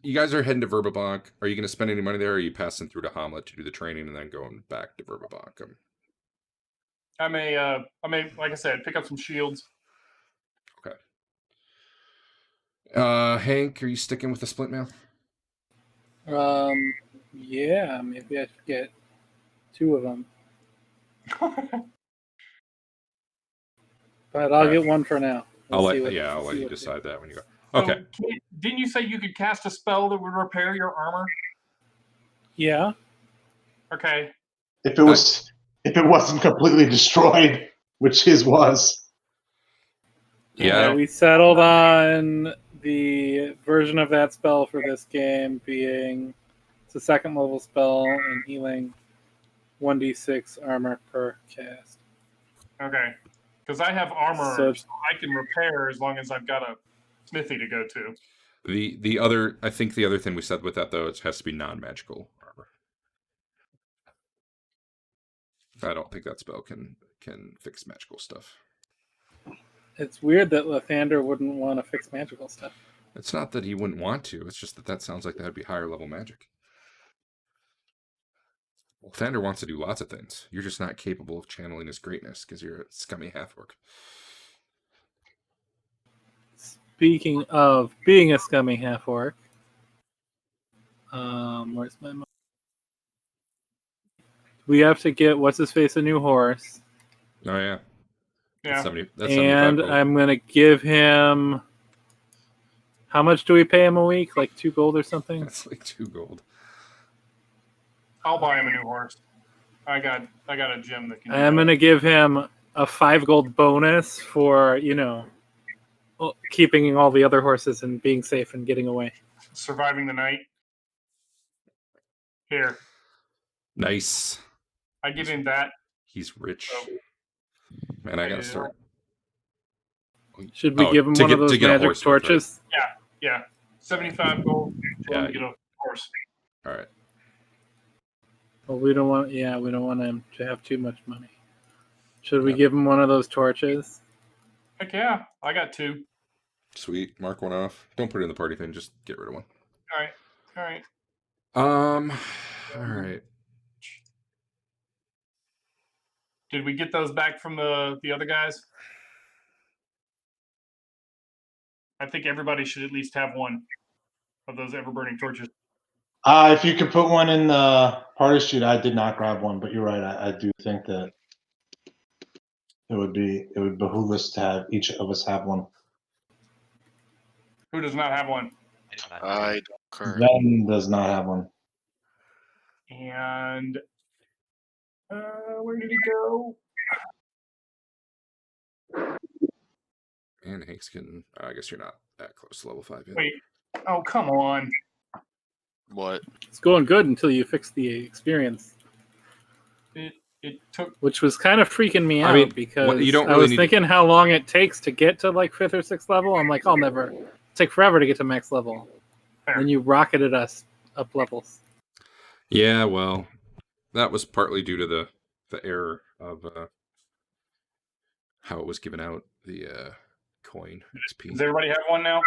You guys are heading to Verbabank. Are you going to spend any money there, or are you passing through to Hamlet to do the training and then going back to Verbabank? I may, like I said, pick up some shields. Okay. Hank, are you sticking with the split mail? Yeah, maybe I should get 2 of them. But I'll get 1 for now. I'll let you decide that when you go. Okay. So, didn't you say you could cast a spell that would repair your armor? Yeah. Okay. If it wasn't completely destroyed, which his was. Yeah. We settled on the version of that spell for this game being it's a 2nd level spell and healing 1d6 armor per cast. Okay. Because I have armor, So I can repair as long as I've got a smithy to go to. I think the other thing we said with that though, it has to be non-magical armor. I don't think that spell can fix magical stuff. It's weird that Lathander wouldn't want to fix magical stuff. It's not that he wouldn't want to. It's just that sounds like that'd be higher level magic. Lathander wants to do lots of things. You're just not capable of channeling his greatness because you're a scummy half-orc. Speaking of being a scummy half-orc, where's my money? We have to get what's-his-face a new horse. Oh, yeah. Yeah. That's and I'm going to give him... How much do we pay him a week? Like 2 gold or something? That's like 2 gold. I'll buy him a new horse. I got a gem that can. I'm going to give him a 5 gold bonus for, keeping all the other horses and being safe and getting away. Surviving the night. Here. Nice. I give him that. He's rich. Man, I gotta start. Should we give him one of those magic torches? Right? Yeah. 75 gold to get a horse. All right. Well, we don't want him to have too much money. Should we give him one of those torches? Heck yeah, I got 2. Sweet. Mark one off. Don't put it in the party thing. Just get rid of one. All right. All right. Did we get those back from the other guys? I think everybody should at least have one of those ever-burning torches. If you could put one in the party sheet, I did not grab one, but you're right. I do think that it would behoove us to have each of us have one. Who does not have one? I don't currently. Ben does not have one. And where did he go? And Hank's getting. I guess you're not that close to level 5 yet. Wait. Oh, come on. What? It's going good until you fix the experience, It took. which was kind of freaking me out I mean, because you don't I really was need thinking how long it takes to get to like 5th or 6th level. I'm like, I'll never take forever to get to max level. Fair. And you rocketed us up levels. Yeah, well, that was partly due to the error of how it was given out, the coin XP. Does everybody have one now?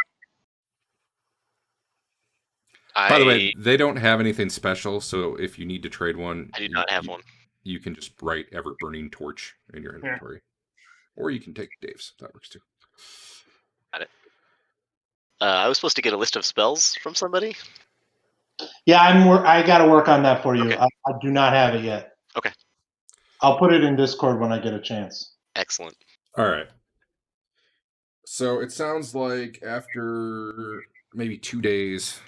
By the way, they don't have anything special, so if you need to trade one, I do not have one. You can just write Ever Burning Torch in your inventory. Or you can take Dave's. That works too. Got it. I was supposed to get a list of spells from somebody. Yeah, I got to work on that for you. Okay. I do not have it yet. Okay. I'll put it in Discord when I get a chance. Excellent. All right. So it sounds like after maybe 2 days,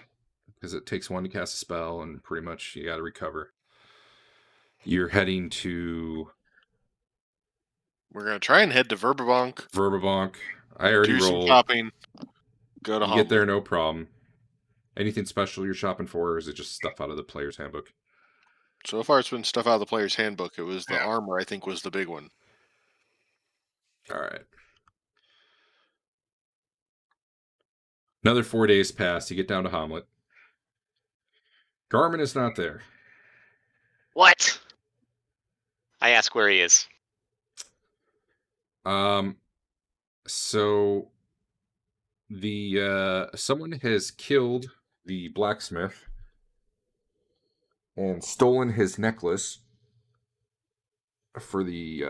because it takes 1 to cast a spell, and pretty much you got to recover. You're heading to. We're gonna try and head to Verbabonk. Verbabonk. I already Do some rolled. shopping. Go to You get there, no problem. Anything special you're shopping for, or is it just stuff out of the player's handbook? So far, it's been stuff out of the player's handbook. It was the armor, I think, was the big one. All right. Another 4 days pass. You get down to Hamlet. Garmin is not there. What? I ask where he is. So the someone has killed the blacksmith and stolen his necklace for the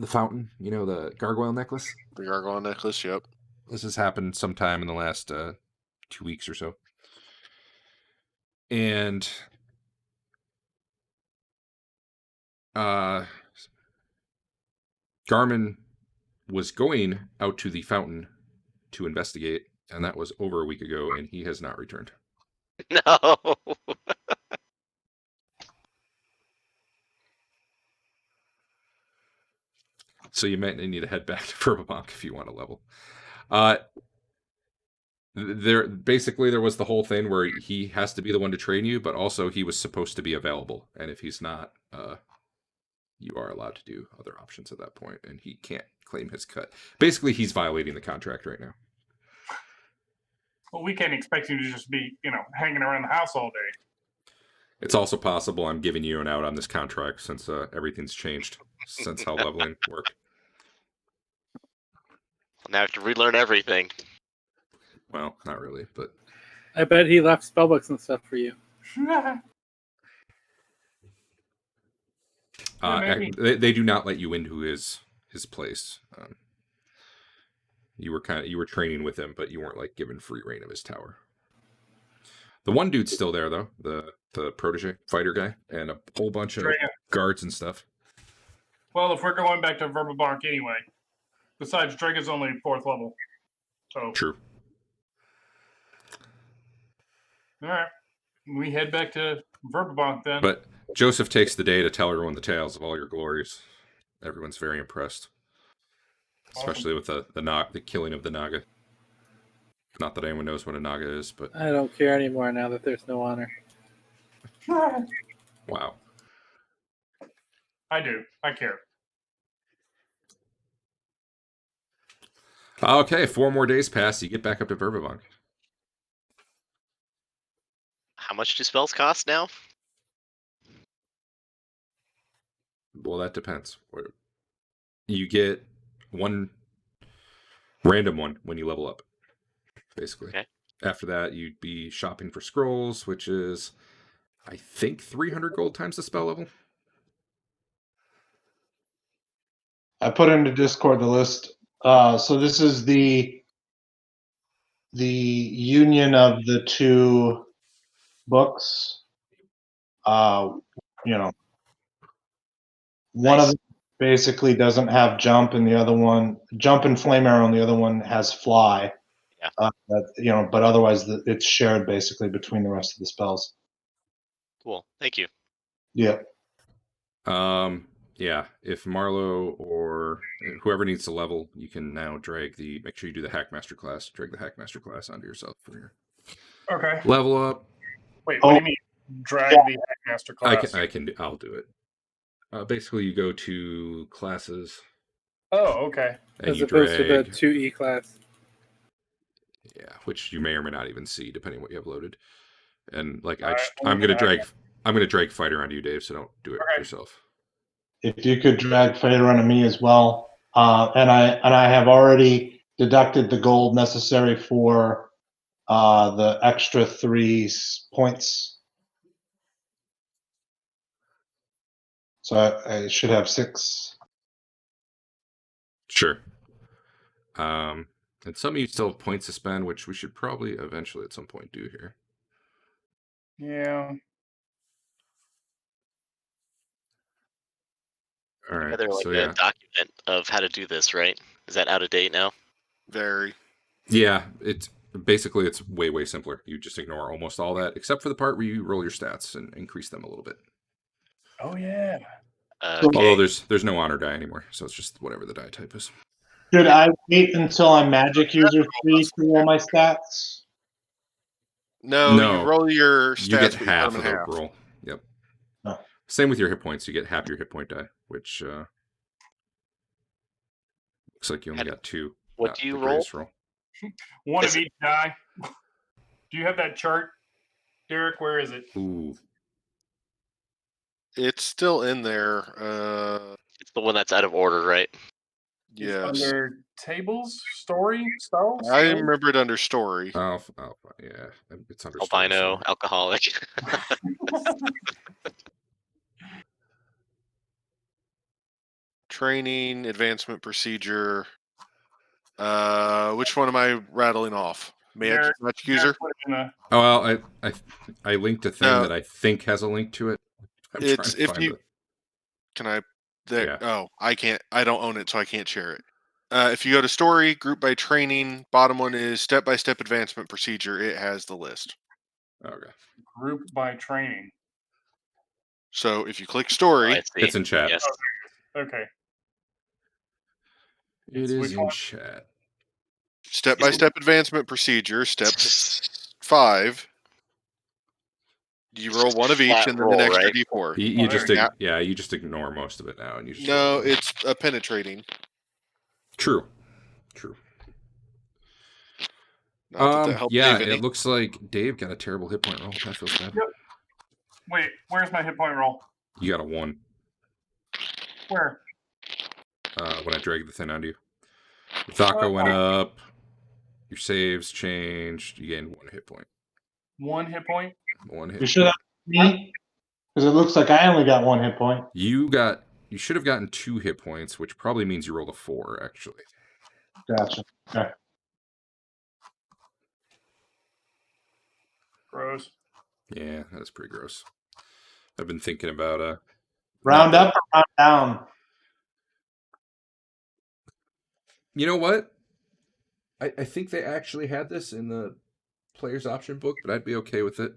fountain, the gargoyle necklace. The gargoyle necklace, yep. This has happened sometime in the last 2 weeks or so. And Garmin was going out to the fountain to investigate, and that was over a week ago, and he has not returned. No. So you might need to head back to Verbabonk if you want to level. There was the whole thing where he has to be the one to train you, but also he was supposed to be available, and if he's not, you are allowed to do other options at that point, and he can't claim his cut. Basically, he's violating the contract right now. Well, we can't expect you to just be, hanging around the house all day. It's also possible I'm giving you an out on this contract since everything's changed since how leveling work. Now I have to relearn everything. Well, not really, but I bet he left spellbooks and stuff for you. They do not let you into his place. You were training with him, but you weren't given free reign of his tower. The one dude's still there though, the protege fighter guy, and a whole bunch of guards and stuff. Well, if we're going back to Verbabonk anyway, besides Draga's only 4th level, so True. All right, we head back to Verbabonk then. But Joseph takes the day to tell everyone the tales of all your glories. Everyone's very impressed, especially with the killing of the Naga. Not that anyone knows what a Naga is, but I don't care anymore now that there's no honor. Wow. I do. I care. Okay, 4 more days pass. You get back up to Verbabonk. How much do spells cost now? Well, that depends. You get one random one when you level up, basically. Okay. After that, you'd be shopping for scrolls, which is, I think, 300 gold times the spell level. I put into Discord the list. So this is the union of the two books. You know, one Nice. of them basically doesn't have jump, and the other one jump and flame arrow, and the other one has fly. Yeah. But otherwise it's shared basically between the rest of the spells. Cool. Thank you. Yeah. Yeah, if Marlo or whoever needs to level, you can now make sure you do the Hackmaster class. Drag the Hackmaster class onto yourself for your Okay. level up. Wait, what do you mean? Drag the Hackmaster class? I'll do it. Basically, you go to classes. Oh, okay. And As you opposed drag, to the 2E class. Yeah, which you may or may not even see depending on what you have loaded. And like All right, I'm gonna drag fighter onto you, Dave. So don't do it yourself. If you could drag fighter onto me as well, and I have already deducted the gold necessary for the extra 3 points. So I should have 6. Sure. And some of you still have points to spend, which we should probably eventually at some point do here. Yeah. All right. Together like a document of how to do this, right? Is that out of date now? Very. Yeah, it's way simpler. You just ignore almost all that, except for the part where you roll your stats and increase them a little bit. Oh yeah. Okay. Although there's no honor die anymore, so it's just whatever the die type is. Should I wait until I'm magic user 3 to roll my stats? No, you roll your stats, you get but half you of put them the in half. roll. Yep. Oh. Same with your hit points. You get half your hit point die, which looks like you only got 2. What do you roll? One of each die. Do you have that chart, Derek? Where is it? Ooh. It's still in there. It's the one that's out of order, right? Yes. It's under tables, story, spells. I remember it under story. Oh, yeah. It's under albino, alcoholic. Training, advancement procedure. Which one am I rattling off? Magic user? Oh, well, I linked a thing that I think has a link to it. It's if you. Can I? There. Yeah. Oh, I can't. I don't own it, so I can't share it. If you go to story, group by training, bottom one is step-by-step advancement procedure. It has the list. Okay. Group by training. So if you click story, it's in chat. Yes. Okay. It is in chat. Step-by-step advancement procedure, step 5. You roll one of each, and then an extra d4. You just ignore most of it now, and you just no, it's penetrating. True. Yeah, it looks like Dave got a terrible hit point roll. That feels bad. Yep. Wait, where's my hit point roll? You got a 1. Where? When I dragged the thing onto you. Thaka went up. Your saves changed. You gained 1 hit point. 1 hit point? 1 hit. You should have me, because it looks like I only got 1 hit point. You should have gotten 2 hit points, which probably means you rolled a 4, actually. Gotcha. Okay. Gross. Yeah, that's pretty gross. I've been thinking about round up or round down. You know what? I think they actually had this in the player's option book, but I'd be okay with it.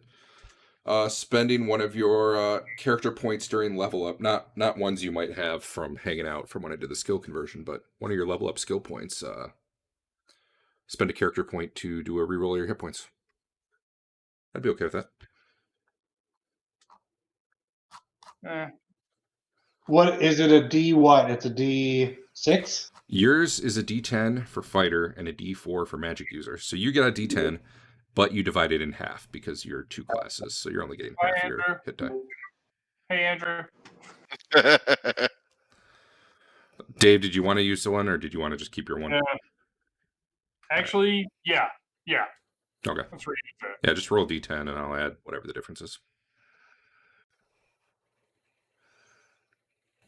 Spending one of your character points during level up, not ones you might have from hanging out from when I did the skill conversion, but one of your level up skill points. Spend a character point to do a reroll of your hit points. I'd be okay with that. What is it? A D? What? It's a D6. Yours is a D10 for fighter and a D4 for magic user. So you get a D10, but you divide it in half because you're 2 classes, so you're only getting half your hit die. Hey, Andrew. Dave, did you want to use the one, or did you want to just keep your 1? Actually, yeah. Okay. Let's read it. Yeah, just roll D10, and I'll add whatever the difference is.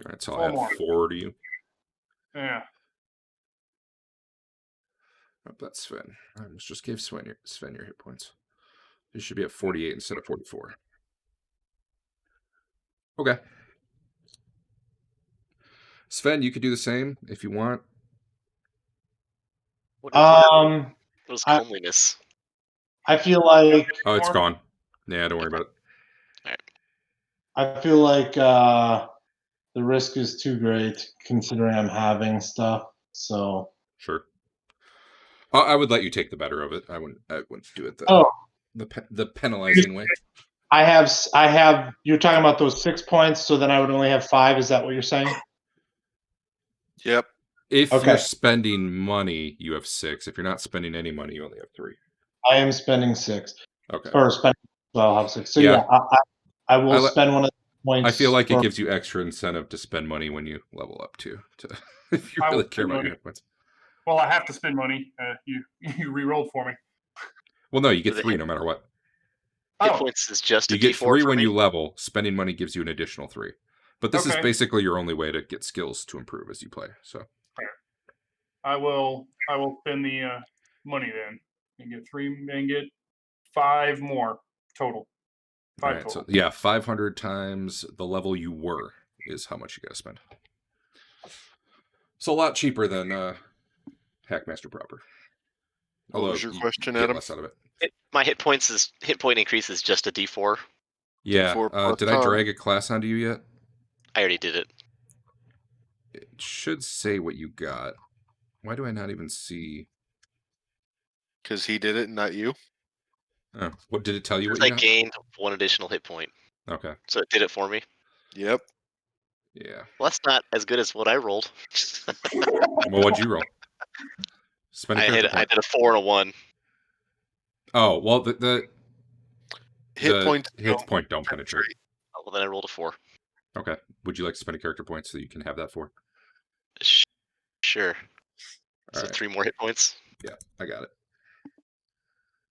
All right, so I'll add 4 to you. Yeah. Oh, that's Sven. I almost just gave Sven your hit points. It should be at 48 instead of 44. Okay. Sven, you could do the same if you want. What is comeliness? I feel like... Oh, it's gone. Yeah, don't worry about it. All right. I feel like the risk is too great considering I'm having stuff. So Sure. I would let you take the better of it. I wouldn't do it the penalizing way. I have. You're talking about those 6 points, so then I would only have 5. Is that what you're saying? Yep. If you're spending money, you have 6. If you're not spending any money, you only have 3. I am spending 6. Okay. Or spending, so I'll have 6. So yeah, I will spend one of the points. I feel like it gives you extra incentive to spend money when you level up too. If you really care about your hit points. Well, I have to spend money. You re-rolled for me. Well, no, you get 3 no matter what. Hit points is just you get 3 when you level. Spending money gives you an additional 3. But this is basically your only way to get skills to improve as you play. So I will spend the money then and get 3 and get 5 more total. 5 total. So yeah, 500 times the level you were is how much you gotta spend. So a lot cheaper than Hackmaster proper. What was your question, Adam? Less out of it. My hit point increase is just a D4. Yeah. D4 did I drag a class onto you yet? I already did it. It should say what you got. Why do I not even see? Because he did it, not you. Oh, what did it tell you? What you got? Gained 1 additional hit point. Okay. So it did it for me. Yep. Yeah. Well, that's not as good as what I rolled. Well, what'd you roll? I did a 4 and a 1. Oh well, the hit point don't penetrate. Oh, well, then I rolled a 4. Okay. Would you like to spend a character point so you can have that 4? Sure. So 3 more hit points. Yeah, I got it.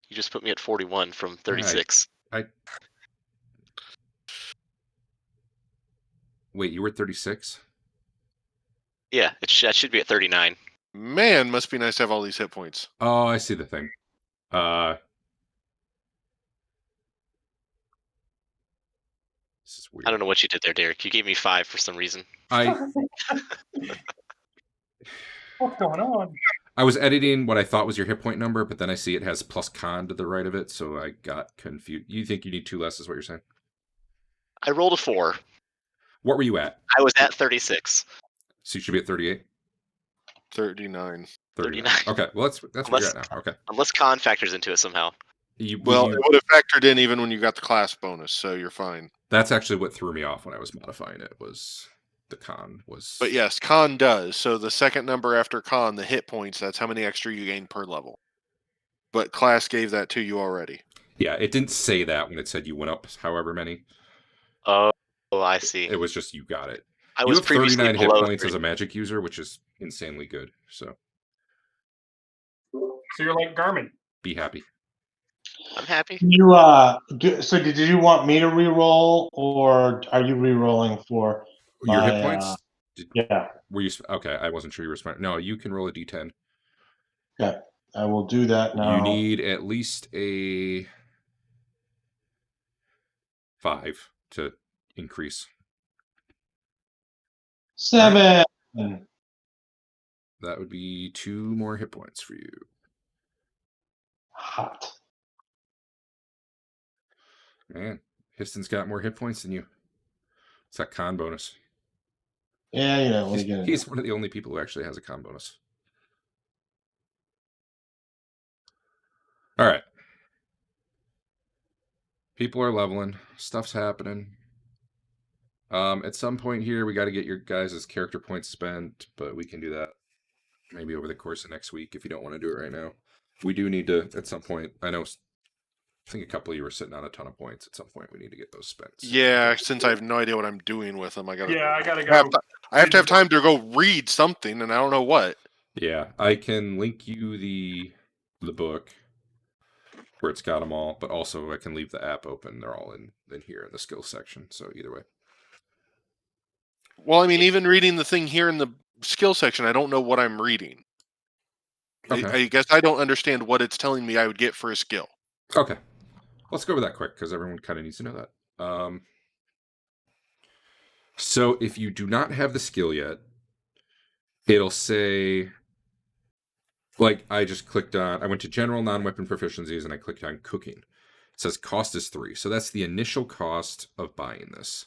You just put me at 41 from 36. Wait, you were 36? Yeah, I should be at 39. Man, must be nice to have all these hit points. Oh, I see the thing. This is weird. I don't know what you did there, Derek. You gave me 5 for some reason. What's going on? I was editing what I thought was your hit point number, but then I see it has plus con to the right of it, so I got confused. You think you need 2 less is what you're saying? I rolled a 4. What were you at? I was at 36. So you should be at 38? 39. 39. Okay, well that's where you're at now. Okay. Unless con factors into it somehow. It would have factored in even when you got the class bonus, so you're fine. That's actually what threw me off when I was modifying it, was the con was... But yes, con does. So the second number after con, the hit points, that's how many extra you gain per level. But class gave that to you already. Yeah, it didn't say that when it said you went up however many. Oh, I see. It was just you got it. I you was have 39 hit points 3. as a magic user, which is insanely good. So you're like Garmin. Be happy. I'm happy. You so did you want me to re-roll, or are you re-rolling for your hit points? Yeah. Were you okay? I wasn't sure you were smart. No, you can roll a d10. Okay, I will do that now. You need at least a 5 to increase. 7. That would be 2 more hit points for you. Hot. Man, Histon's got more hit points than you. It's that con bonus. Yeah, he's one of the only people who actually has a con bonus. All right. People are leveling. Stuff's happening. At some point here, we got to get your guys' character points spent, but we can do that maybe over the course of next week if you don't want to do it right now. We do need to, at some point, I think a couple of you were sitting on a ton of points. At some point, we need to get those spent. Yeah, since I have no idea what I'm doing with them, I gotta go. I have to have time to go read something, and I don't know what. Yeah, I can link you the book where it's got them all, but also I can leave the app open. They're all in here in the skills section. So either way. Well, I mean, even reading the thing here in the skill section, I don't know what I'm reading. Okay. I guess I don't understand what it's telling me I would get for a skill. Okay. Let's go over that quick because everyone kind of needs to know that. So if you do not have the skill yet, it'll say, like, I just clicked on, I went to general non-weapon proficiencies and I clicked on cooking. It says cost is 3. So that's the initial cost of buying this.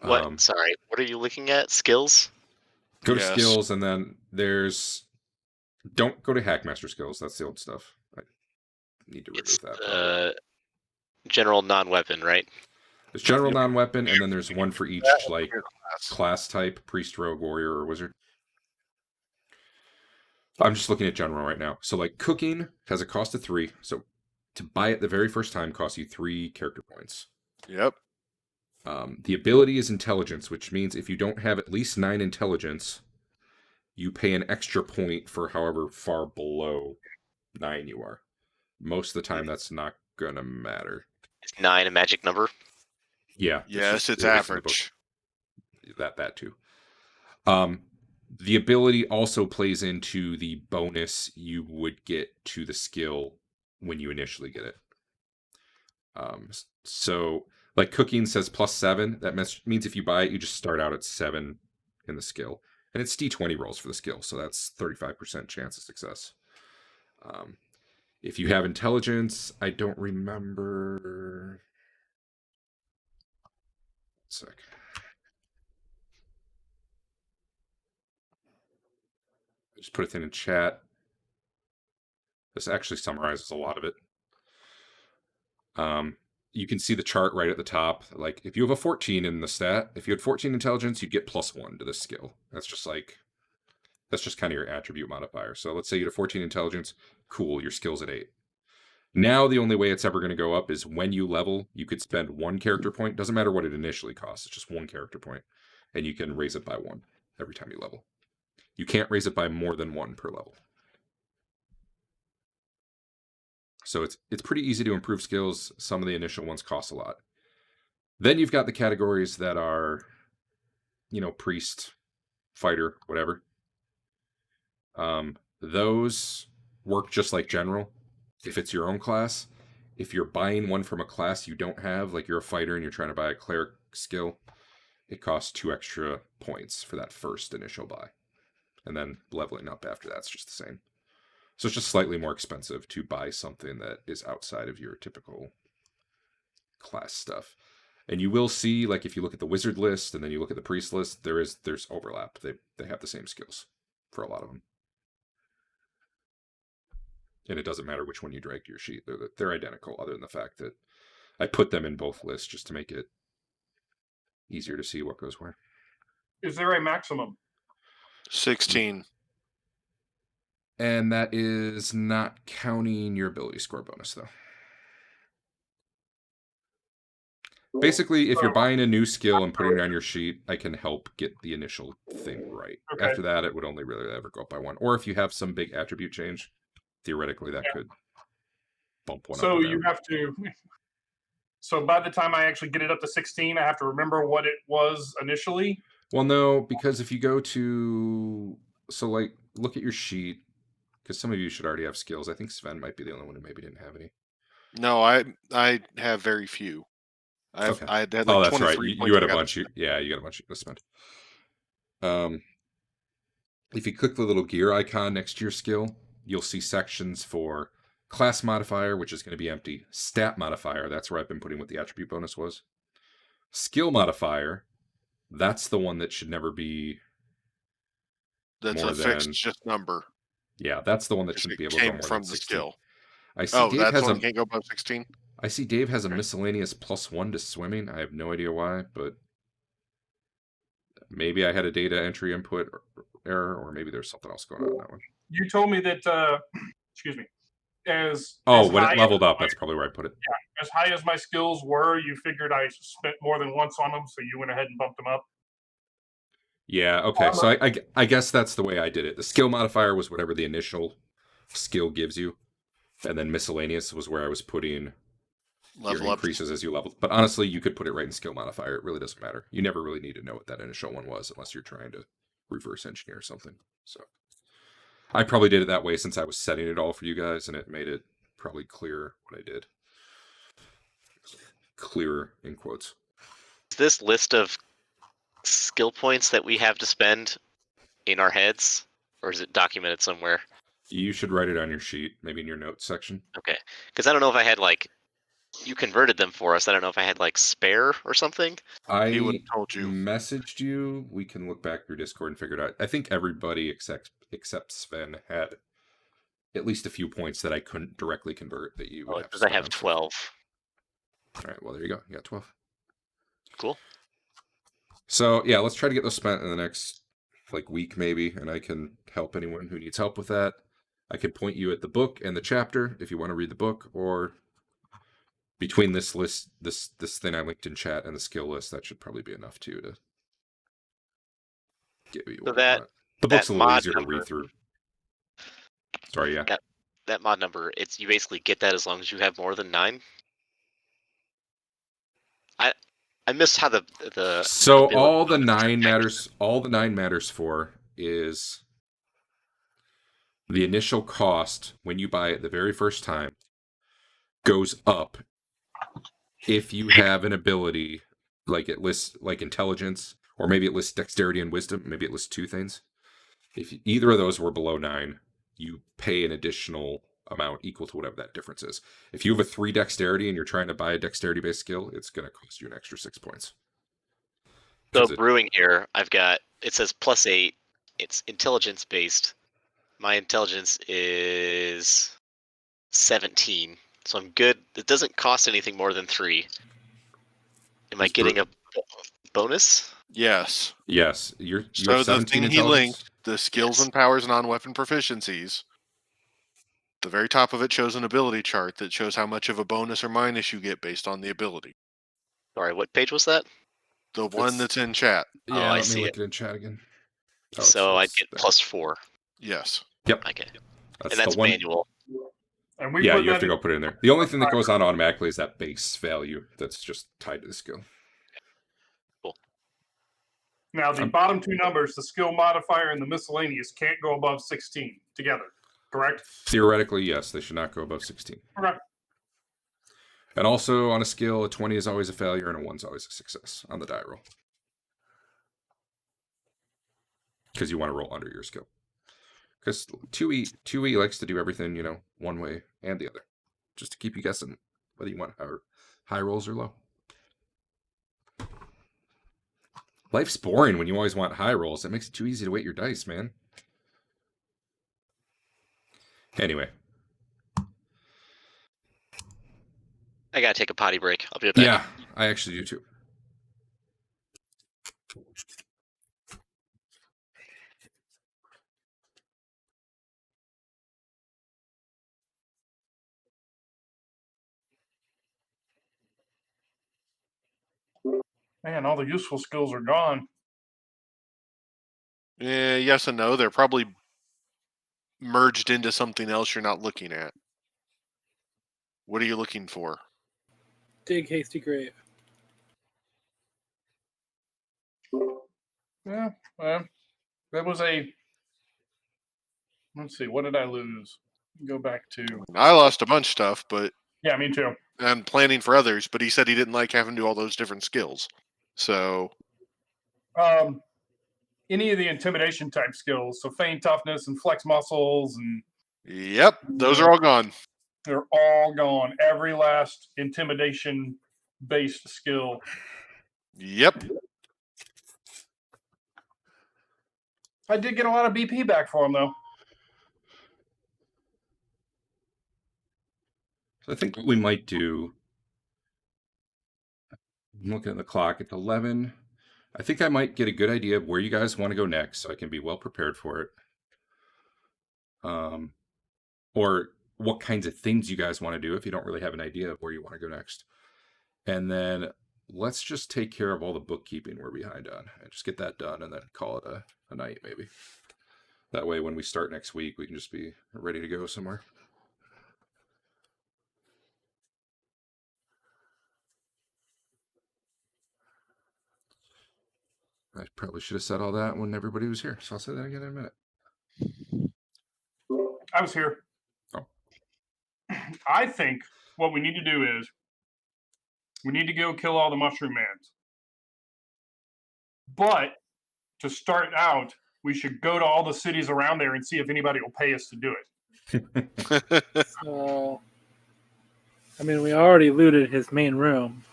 What? Sorry, what are you looking at? Skills? Go to skills, and then there's, don't go to Hackmaster skills. That's the old stuff. I need to remove that. General non-weapon, right? There's general non-weapon, and then there's one for each like class type: priest, rogue, warrior, or wizard. I'm just looking at general right now. So like cooking has a cost of 3. So to buy it the very first time costs you 3 character points. Yep. The ability is intelligence, which means if you don't have at least 9 intelligence, you pay an extra point for however far below 9 you are. Most of the time, that's not gonna matter. Is 9 a magic number? Yeah. Yes, it's average. That too. The ability also plays into the bonus you would get to the skill when you initially get it. So, like cooking says +7. That means if you buy it, you just start out at 7 in the skill. And it's D20 rolls for the skill, so that's 35% chance of success. If you have intelligence, I don't remember. 1 sec. I just put it in chat. This actually summarizes a lot of it. You can see the chart right at the top. Like if you have a 14 in the stat, if you had 14 intelligence, you'd get +1 to this skill. That's just kind of your attribute modifier. So let's say you had a 14 intelligence. Cool, your skill's at 8. Now the only way it's ever going to go up is when you level, you could spend 1 character point. Doesn't matter what it initially costs. It's just 1 character point. And you can raise it by 1 every time you level. You can't raise it by more than 1 per level. So it's pretty easy to improve skills. Some of the initial ones cost a lot. Then you've got the categories that are, priest, fighter, whatever. Those work just like general. If it's your own class, if you're buying one from a class you don't have, like you're a fighter and you're trying to buy a cleric skill, it costs 2 extra points for that first initial buy. And then leveling up after that's just the same. So it's just slightly more expensive to buy something that is outside of your typical class stuff. And you will see, like if you look at the wizard list and then you look at the priest list, there's overlap. They have the same skills for a lot of them. And it doesn't matter which one you drag to your sheet. They're identical, other than the fact that I put them in both lists just to make it easier to see what goes where. Is there a maximum? 16. And that is not counting your ability score bonus, though. Basically, if you're buying a new skill and putting it on your sheet, I can help get the initial thing right. Okay. After that, it would only really ever go up by 1. Or if you have some big attribute change, theoretically that could bump 1 up. So you have to... So by the time I actually get it up to 16, I have to remember what it was initially? Well, no, because if you go to... So, like, look at your sheet. Because some of you should already have skills. I think Sven might be the only one who maybe didn't have any. No, I have very few. I had like that's 23 right. You had a bunch. You got a bunch you got to spend. If you click the little gear icon next to your skill, you'll see sections for class modifier, which is going to be empty. Stat modifier, that's where I've been putting what the attribute bonus was. Skill modifier, that's the one that should never be. That's a fixed just number. Yeah, that's the one that shouldn't be able to go more from than the 16. skill. I see Dave has can't go above 16. I see Dave has a miscellaneous +1 to swimming. I have no idea why, but maybe I had a data entry input error, or maybe there's something else going on in that one. You told me that. Excuse me. When it leveled up, that's probably where I put it. Yeah, as high as my skills were, you figured I spent more than once on them, so you went ahead and bumped them up. Yeah, okay. So I guess that's the way I did it. The skill modifier was whatever the initial skill gives you. And then miscellaneous was where I was putting your increases as you level. But honestly, you could put it right in skill modifier. It really doesn't matter. You never really need to know what that initial one was unless you're trying to reverse engineer something. So I probably did it that way since I was setting it all for you guys, and it made it probably clear what I did. clearer in quotes. Is this list of skill points that we have to spend in our heads, or is it documented somewhere? You should write it on your sheet, maybe in your notes section. Okay, because I don't know if I had you converted them for us. I don't know if I had spare or something. He would I have told you. messaged you. We can look back through Discord and figure it out. I think everybody except Sven had at least a few points that I couldn't directly convert that you would have to Because I spend have on stuff. 12. All right, well, there you go. You got 12. Cool. So, yeah, let's try to get those spent in the next week maybe, and I can help anyone who needs help with that. I can point you at the book and the chapter if you want to read the book, or between this list, this thing I linked in chat and the skill list, that should probably be enough too to get you what you want. The book's a little easier to read through. Sorry, yeah. That mod number, you basically get that as long as you have more than 9. I miss how the So all the 9 matters. All the 9 matters for is the initial cost when you buy it the very first time goes up if you have an ability it lists intelligence, or maybe it lists dexterity and wisdom. Maybe it lists 2 things. If either of those were below 9, you pay an additional amount equal to whatever that difference is. If you have a 3 dexterity and you're trying to buy a dexterity based skill, it's going to cost you an extra 6 points. So brewing here, it says +8. It's intelligence based. My intelligence is 17, so I'm good. It doesn't cost anything more than 3. Am I getting a bonus? Yes. Yes. You so have 17 the thing he linked, the skills Yes. and powers non-weapon proficiencies, the very top of it shows an ability chart that shows how much of a bonus or minus you get based on the ability. Sorry, what page was that? The one that's in chat. Yeah, I let me see look it in chat again. So I'd get +4. Yes. Yep. Okay. That's And that's the one. manual. And we Yeah, put you have that to go put it in there. The only thing that goes on automatically is that base value that's just tied to the skill. Cool. Now, the bottom 2 numbers, the skill modifier and the miscellaneous, can't go above 16 together, correct? Theoretically, yes, they should not go above 16. Correct. And also, on a skill, a 20 is always a failure and a 1 is always a success on the die roll. Because you want to roll under your skill. Because 2E likes to do everything, one way and the other. Just to keep you guessing whether you want high rolls or low. Life's boring when you always want high rolls. It makes it too easy to weight your dice, man. Anyway. I gotta take a potty break. I'll be right back. Yeah, I actually do too. Man, all the useful skills are gone. Yes and no. They're probably merged into something else you're not looking at. What are you looking for? Dig hasty grave. Yeah, that was a. Let's see, what did I lose? Go back to. I lost a bunch of stuff, but Yeah, me too. I'm planning for others. But he said he didn't like having to do all those different skills. So, any of the intimidation type skills, so feign toughness and flex muscles, and yep, those are all gone. They're all gone. Every last intimidation based skill. Yep. I did get a lot of BP back for them, though. So I think what we might do. I'm looking at the clock. It's 11. I think I might get a good idea of where you guys want to go next, so I can be well prepared for it. Or what kinds of things you guys want to do if you don't really have an idea of where you want to go next. And then let's just take care of all the bookkeeping we're behind on and just get that done and then call it a night maybe. That way when we start next week, we can just be ready to go somewhere. I probably should have said all that when everybody was here, so I'll say that again in a minute. I was here. Oh. I think what we need to do is We need to go kill all the mushroom mans. But to start out, we should go to all the cities around there and see if anybody will pay us to do it. So, I mean, we already looted his main room.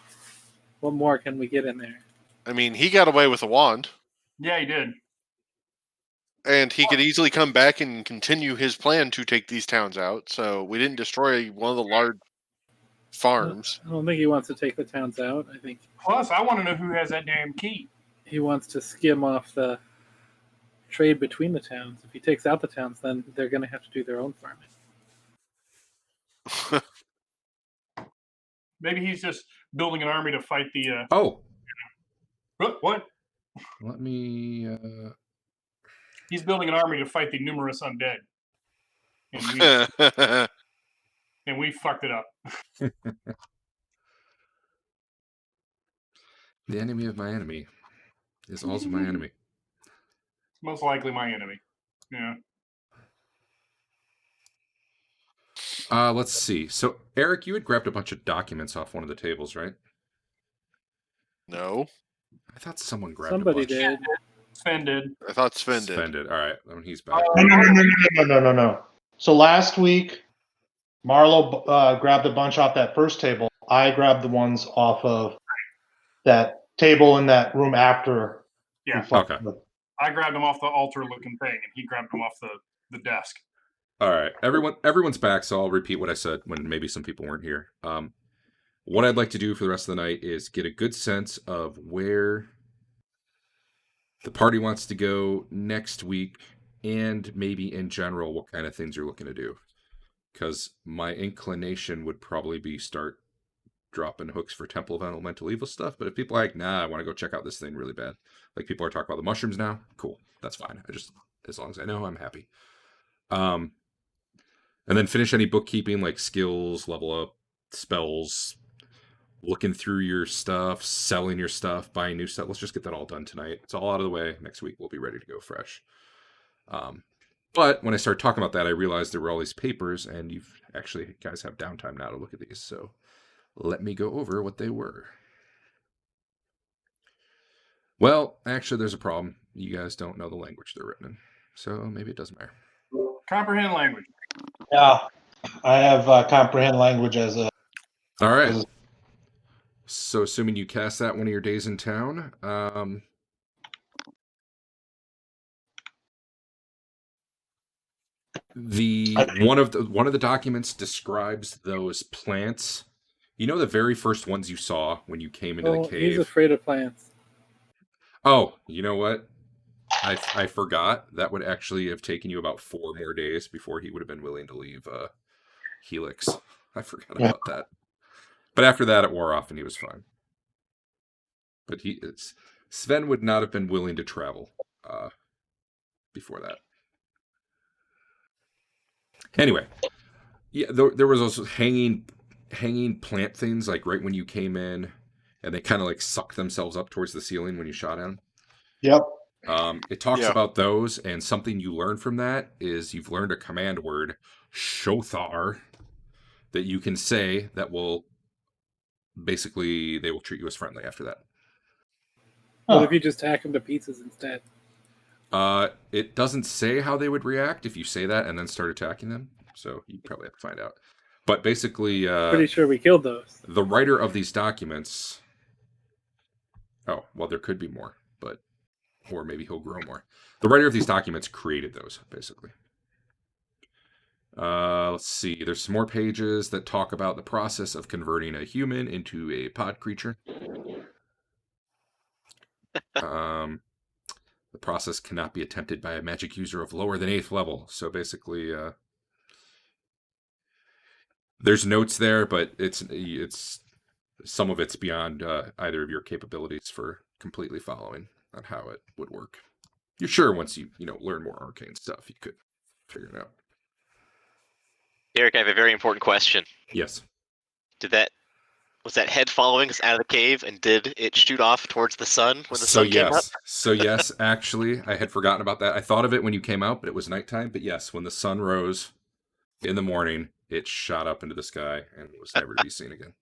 What more can we get in there? I mean, he got away with a wand. Yeah, he did. And he could easily come back and continue his plan to take these towns out. So we didn't destroy one of the large farms. I don't think he wants to take the towns out. I think. Plus, I want to know who has that damn key. He wants to skim off the trade between the towns. If he takes out the towns, then they're going to have to do their own farming. Maybe he's just building an army to fight the. What? Let me. He's building an army to fight the numerous undead. And we fucked it up. The enemy of my enemy is also my enemy. It's most likely my enemy. Yeah. Let's see. So, Eric, you had grabbed a bunch of documents off one of the tables, right? No. I thought someone grabbed Somebody a bunch. did. Sven did. I thought Sven did. Sven did. All right. When he's back. No. So last week, Marlo grabbed a bunch off that first table. I grabbed the ones off of that table in that room after. Yeah. Okay. I grabbed him off the altar-looking thing, and he grabbed him off the desk. All right. Everyone's back, so I'll repeat what I said when maybe some people weren't here. What I'd like to do for the rest of the night is get a good sense of where the party wants to go next week, and maybe in general what kind of things you're looking to do. Because my inclination would probably be start dropping hooks for Temple of Elemental Evil stuff. But if people are like, nah, I want to go check out this thing really bad. Like people are talking about the mushrooms now. Cool. That's fine. As long as I know, I'm happy. And then finish any bookkeeping like skills, level up, spells, looking through your stuff, selling your stuff, buying new stuff. Let's just get that all done tonight. It's all out of the way. Next week we'll be ready to go fresh. But when I started talking about that, I realized there were all these papers, and you guys have downtime now to look at these. So let me go over what they were. Well, actually, there's a problem. You guys don't know the language they're written in, so maybe it doesn't matter. Comprehend language. Yeah, I have comprehend language as a. All right. So, assuming you cast that one of your days in town, one of the documents describes those plants. You know the very first ones you saw when you came into the cave. He's afraid of plants. Oh, you know what? I forgot. That would actually have taken you about 4 more days before he would have been willing to leave Helix. I forgot about that. But after that, it wore off and he was fine. But Sven would not have been willing to travel before that. Anyway, yeah, there was also hanging plant things like right when you came in, and they kind of like sucked themselves up towards the ceiling when you shot at them. Yep. It talks about those, and something you learn from that is you've learned a command word, Shothar, that you can say that will basically they will treat you as friendly after that. What if you just hack them to pieces instead? It doesn't say how they would react if you say that and then start attacking them, so you probably have to find out. But basically, pretty sure we killed those. The writer of these documents. Oh, well, there could be more, or maybe he'll grow more. The writer of these documents created those, basically. Let's see. There's some more pages that talk about the process of converting a human into a pod creature. The process cannot be attempted by a magic user of lower than 8th level. So basically, there's notes there, but it's some of it's beyond either of your capabilities for completely following on how it would work. You're sure once you learn more arcane stuff, you could figure it out. Eric, I have a very important question. Yes. Was that head following us out of the cave, and did it shoot off towards the sun when the sun came up? So yes, actually, I had forgotten about that. I thought of it when you came out, but it was nighttime. But yes, when the sun rose in the morning, it shot up into the sky and was never to be seen again.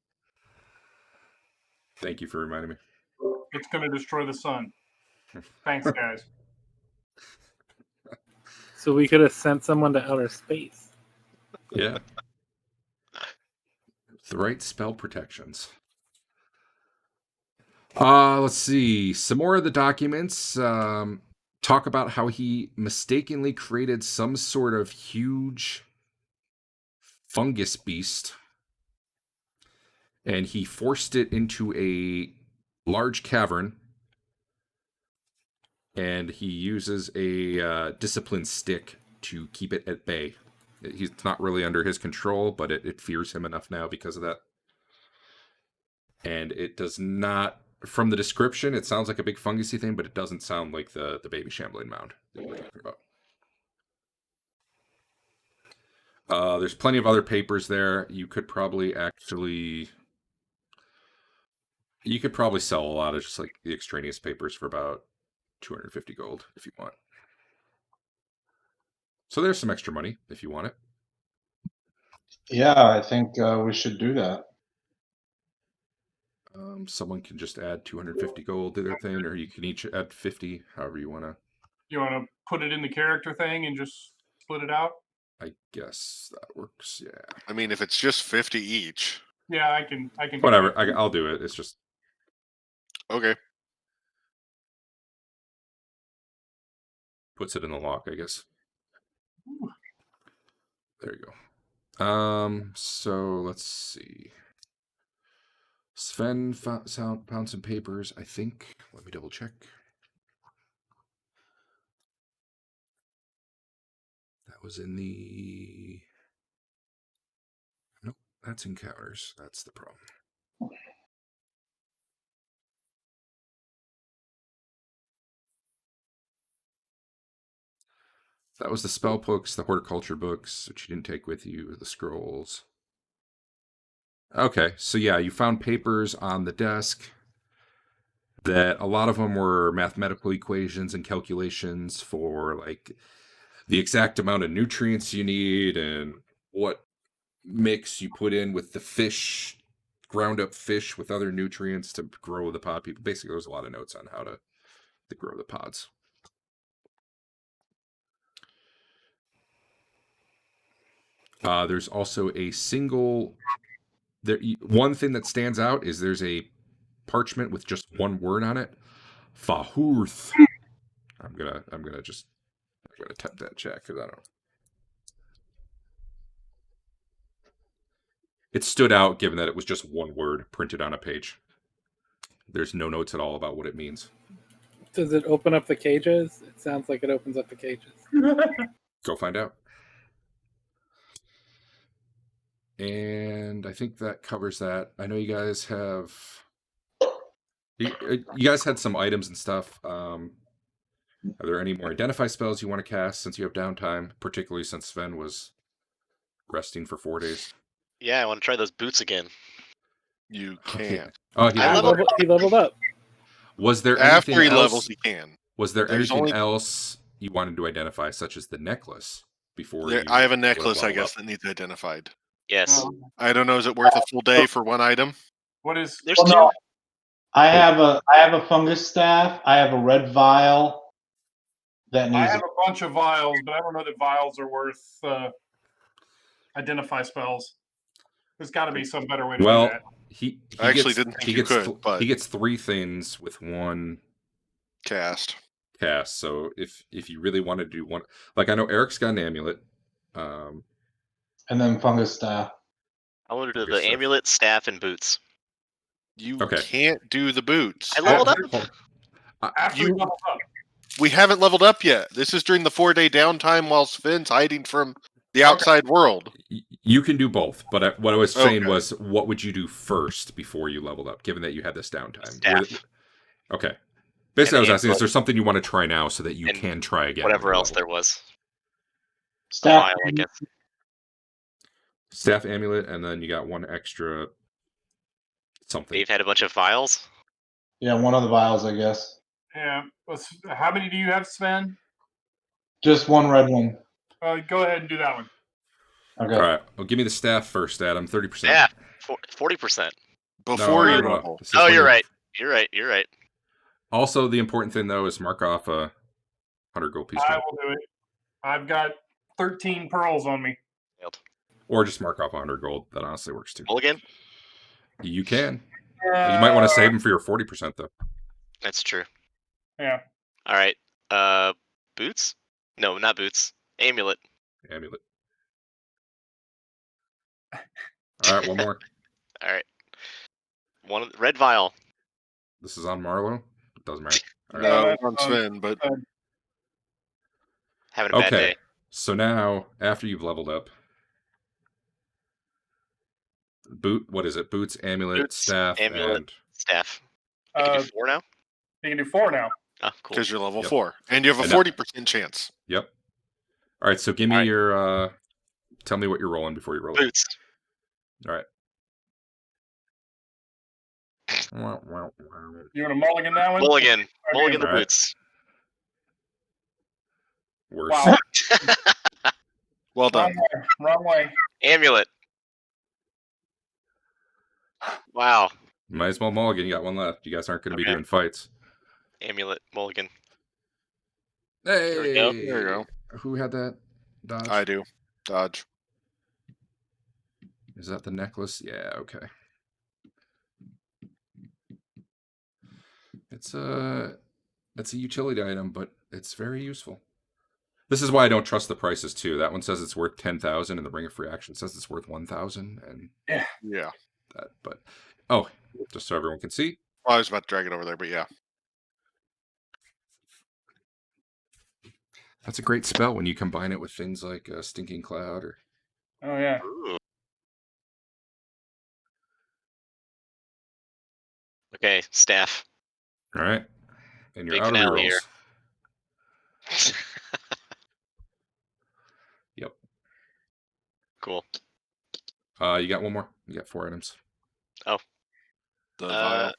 Thank you for reminding me. It's going to destroy the sun. Thanks, guys. So we could have sent someone to outer space. Yeah. The right spell protections. Let's see. Some more of the documents talk about how he mistakenly created some sort of huge fungus beast, and he forced it into a large cavern, and he uses a discipline stick to keep it at bay. He's not really under his control, but it fears him enough now because of that. And it does not, from the description, it sounds like a big fungusy thing, but it doesn't sound like the baby shambling mound that you were talking about. There's plenty of other papers there. You could probably sell a lot of just like the extraneous papers for about 250 gold if you want. So there's some extra money if you want it. Yeah, I think we should do that. Someone can just add 250 gold to their thing, or you can each add 50, however you want to. You want to put it in the character thing and just split it out? I guess that works, yeah. I mean, if it's just 50 each. Yeah, I can. Whatever, I'll do it. It's just... Okay. Puts it in the lock, I guess. Ooh. There you go. So let's see. Sven found some papers, I think. Let me double check. That was in the... Nope, that's encounters. That's the problem. That was the spell books, the horticulture books, which you didn't take with you, the scrolls. Okay, so yeah, you found papers on the desk that a lot of them were mathematical equations and calculations for like the exact amount of nutrients you need and what mix you put in with the fish, ground up fish with other nutrients to grow the pod. Basically, there's a lot of notes on how to grow the pods. There's also a single... one thing that stands out is there's a parchment with just one word on it. Fahurth. I'm gonna type that check because I don't... It stood out given that it was just one word printed on a page. There's no notes at all about what it means. Does it open up the cages? It sounds like it opens up the cages. Go find out. And I think that covers that. I know you guys have... You guys had some items and stuff. Are there any more identify spells you want to cast since you have downtime, particularly since Sven was resting for 4 days? Yeah, I want to try those boots again. You can. Oh, he leveled up. Was there anything after he else? Levels, he can. Was there anything else you wanted to identify, such as the necklace? I have a necklace, I guess, that needs identified. Yes. I don't know. Is it worth a full day for one item? What is? There's two. No. I have a fungus staff. I have a red vial. That needs. I have a bunch of vials, but I don't know that vials are worth identify spells. There's got to be some better way to do that. He I actually didn't think you could, but he gets 3 things with one cast. So if you really want to do one, like I know Eric's got an amulet, and then fungus staff. I want to do the amulet, staff, and boots. You can't do the boots. I leveled up. We haven't leveled up yet. This is during the 4-day downtime while Sven's hiding from the outside world. You can do both, but what I was saying was, what would you do first before you leveled up, given that you had this downtime? Okay. Basically, I was asking, is there something you want to try now so that you can try again? Whatever else there was. Staff, I guess. Staff, amulet, and then you got one extra something. Dave had a bunch of vials? Yeah, one of the vials, I guess. Yeah. How many do you have, Sven? Just one red one. Go ahead and do that one. Okay. All right. Well, give me the staff first, Adam. 30%. Yeah, 40%. Before you no. level. This is Oh, when you're right. You're right. You're right. Also, the important thing though is mark off a 100 gold piece. I will do it. I've got 13 pearls on me. Nailed. Or just mark off 100 gold. That honestly works too. Mulligan? You can. You might want to save them for your 40% though. That's true. Yeah. All right. Boots? No, not boots. Amulet. Amulet. All right, one more. All right. Red vial. This is on Marlowe. It doesn't matter. All right. No, that's on Sven, but Having a bad Okay. day. So now, after you've leveled up, what is it? Boots, amulet, Boots, staff, amulet. and Staff. I can do 4 now? You can do 4 now. Oh, cool. because you're level Yep. 4. And you have a And 40% chance. Yep. All right, so give me All right. your tell me what you're rolling before you roll it. Boots. All right. You want a mulligan that one? Mulligan. Mulligan the All right. boots. Worse. Wow. Well Wrong done. way. Wrong way. Amulet. Wow. Might as well mulligan. You got one left. You guys aren't going to be Okay. doing fights. Amulet. Mulligan. Hey, we go. There you go. Who had that dodge? I do. Dodge. Is that the necklace? Yeah, okay. It's a utility item, but it's very useful. This is why I don't trust the prices too. That one says it's worth 10,000, and the Ring of Free Action says it's worth 1,000, and Yeah. that. But oh, just so everyone can see, Well, I was about to drag it over there, but yeah. that's a great spell when you combine it with things like Stinking Cloud or. Oh, yeah. Ooh. Okay, staff. All right, and you're Big out of finale rerolls. here. Yep. Cool. You got one more. You got 4 items. The vial.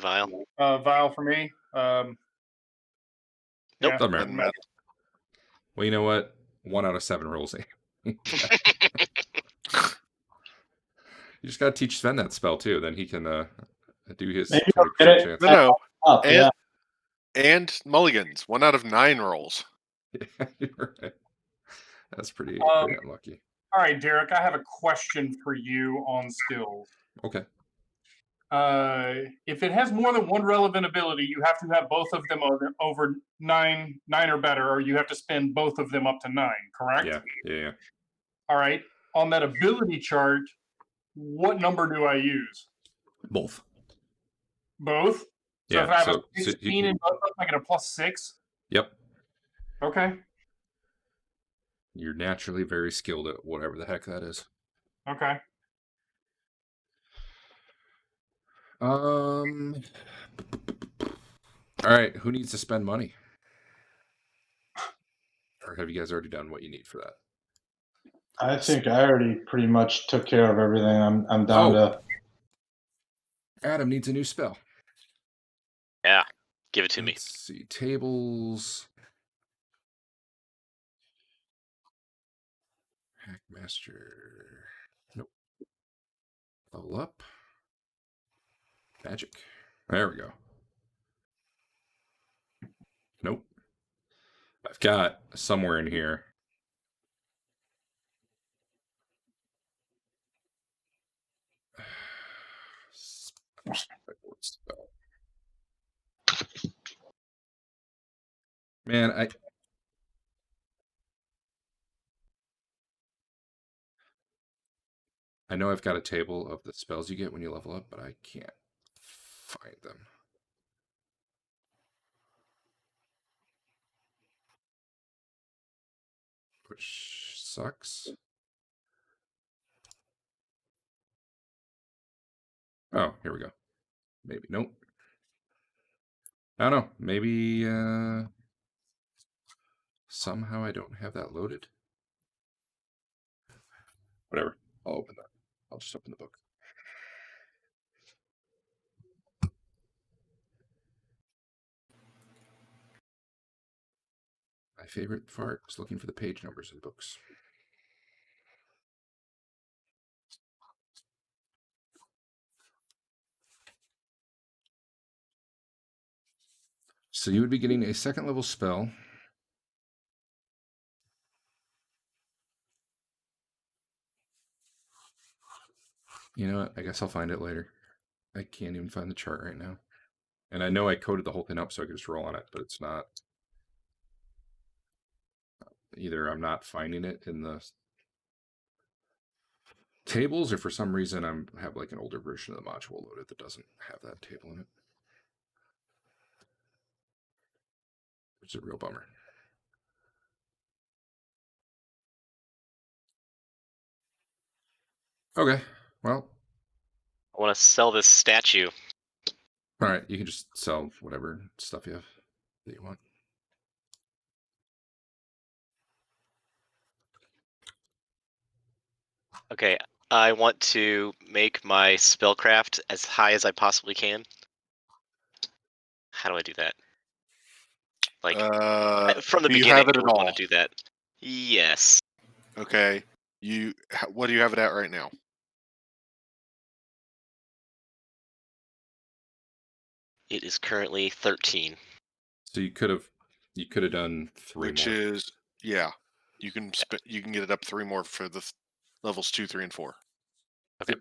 Vial. Vial for me. Nope. Yeah, Doesn't matter. doesn't matter. Well, you know what? 1 out of 7 rolls. You just got to teach Sven that spell too. Then he can do his Maybe 20% I'll get it. chance. No. Up, And, yeah. and mulligans. 1 out of 9 rolls. Yeah, you're right. That's pretty unlucky. All right, Derek, I have a question for you on skills. Okay. If it has more than one relevant ability, you have to have both of them over nine or better, or you have to spend both of them up to 9, correct? Yeah. All right. On that ability chart, what number do I use? Both. Both? So Yeah. if I have So, a 16 in both of them, I get a +6? yep. Okay. You're naturally very skilled at whatever the heck that is. Okay. All right. Who needs to spend money? Or have you guys already done what you need for that? I think I already pretty much took care of everything. I'm down to. Adam needs a new spell. Yeah. Give it to me. Let's see. Tables. Hackmaster. Nope. Level up. Magic. There we go. Nope. I've got somewhere in here. Man, I know I've got a table of the spells you get when you level up, but I can't find them. Which sucks. Oh, here we go. Maybe. Nope. I don't know. Maybe somehow I don't have that loaded. Whatever. I'll open that. I'll just open the book. My favorite part is looking for the page numbers in books. So you would be getting a 2nd level spell. You know what? I guess I'll find it later. I can't even find the chart right now. And I know I coded the whole thing up so I could just roll on it, but it's not. Either I'm not finding it in the tables, or for some reason I have like an older version of the module loaded that doesn't have that table in it. Which is a real bummer. Okay, well. I want to sell this statue. All right, you can just sell whatever stuff you have that you want. Okay, I want to make my spellcraft as high as I possibly can. How do I do that? Like, from the do you beginning, have it I at would all? want to do that. Yes. Okay. What do you have it at right now? It is currently 13. So you could have done 3 Which more. is you can get it up 3 more for the levels 2, 3, and 4. Okay.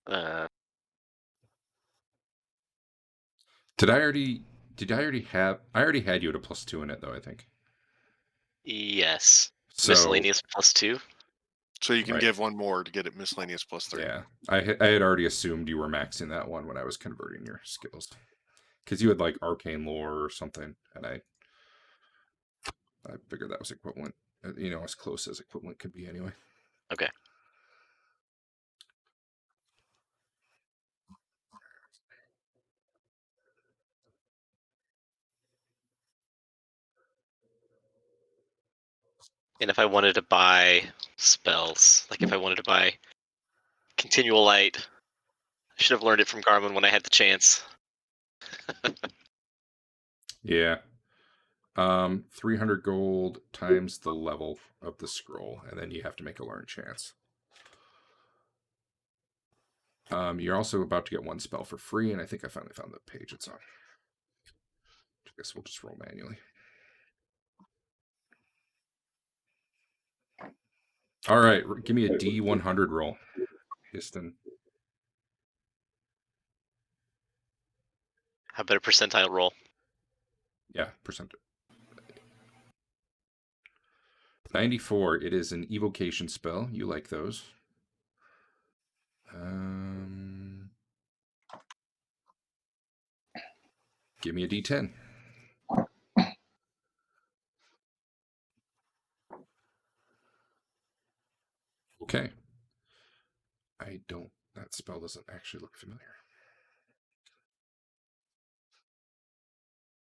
Yep. Did I already have? I already had you at a +2 in it though. I think. Yes. So, miscellaneous +2. So you can right. give 1 more to get it miscellaneous +3. Yeah, I had already assumed you were maxing that one when I was converting your skills, because you had like arcane lore or something, and I figured that was equivalent. As close as equivalent could be anyway. Okay. And if I wanted to buy spells, like if I wanted to buy Continual Light, I should have learned it from Garmin when I had the chance. Yeah. 300 gold times the level of the scroll, and then you have to make a learn chance. You're also about to get 1 spell for free, and I think I finally found the page it's on. I guess we'll just roll manually. All right, give me a D100 roll, Histon. How about a percentile roll? Yeah, percent. 94. It is an evocation spell. You like those. Give me a D10. Okay. That spell doesn't actually look familiar.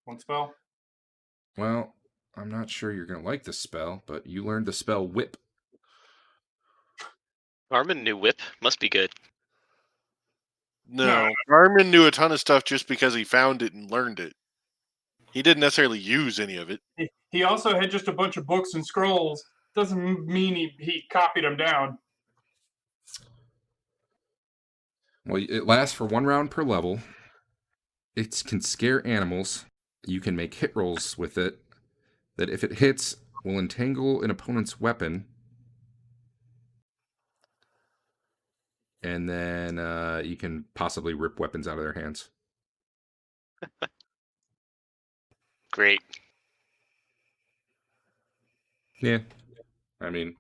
1 spell? Well, I'm not sure you're going to like this spell, but you learned the spell Whip. Garmin knew Whip. Must be good. No, Garmin knew a ton of stuff just because he found it and learned it. He didn't necessarily use any of it. He also had just a bunch of books and scrolls. Doesn't mean he copied them down. Well, it lasts for 1 round per level. It can scare animals. You can make hit rolls with it that, if it hits, will entangle an opponent's weapon. And then you can possibly rip weapons out of their hands. Great. Yeah. I mean,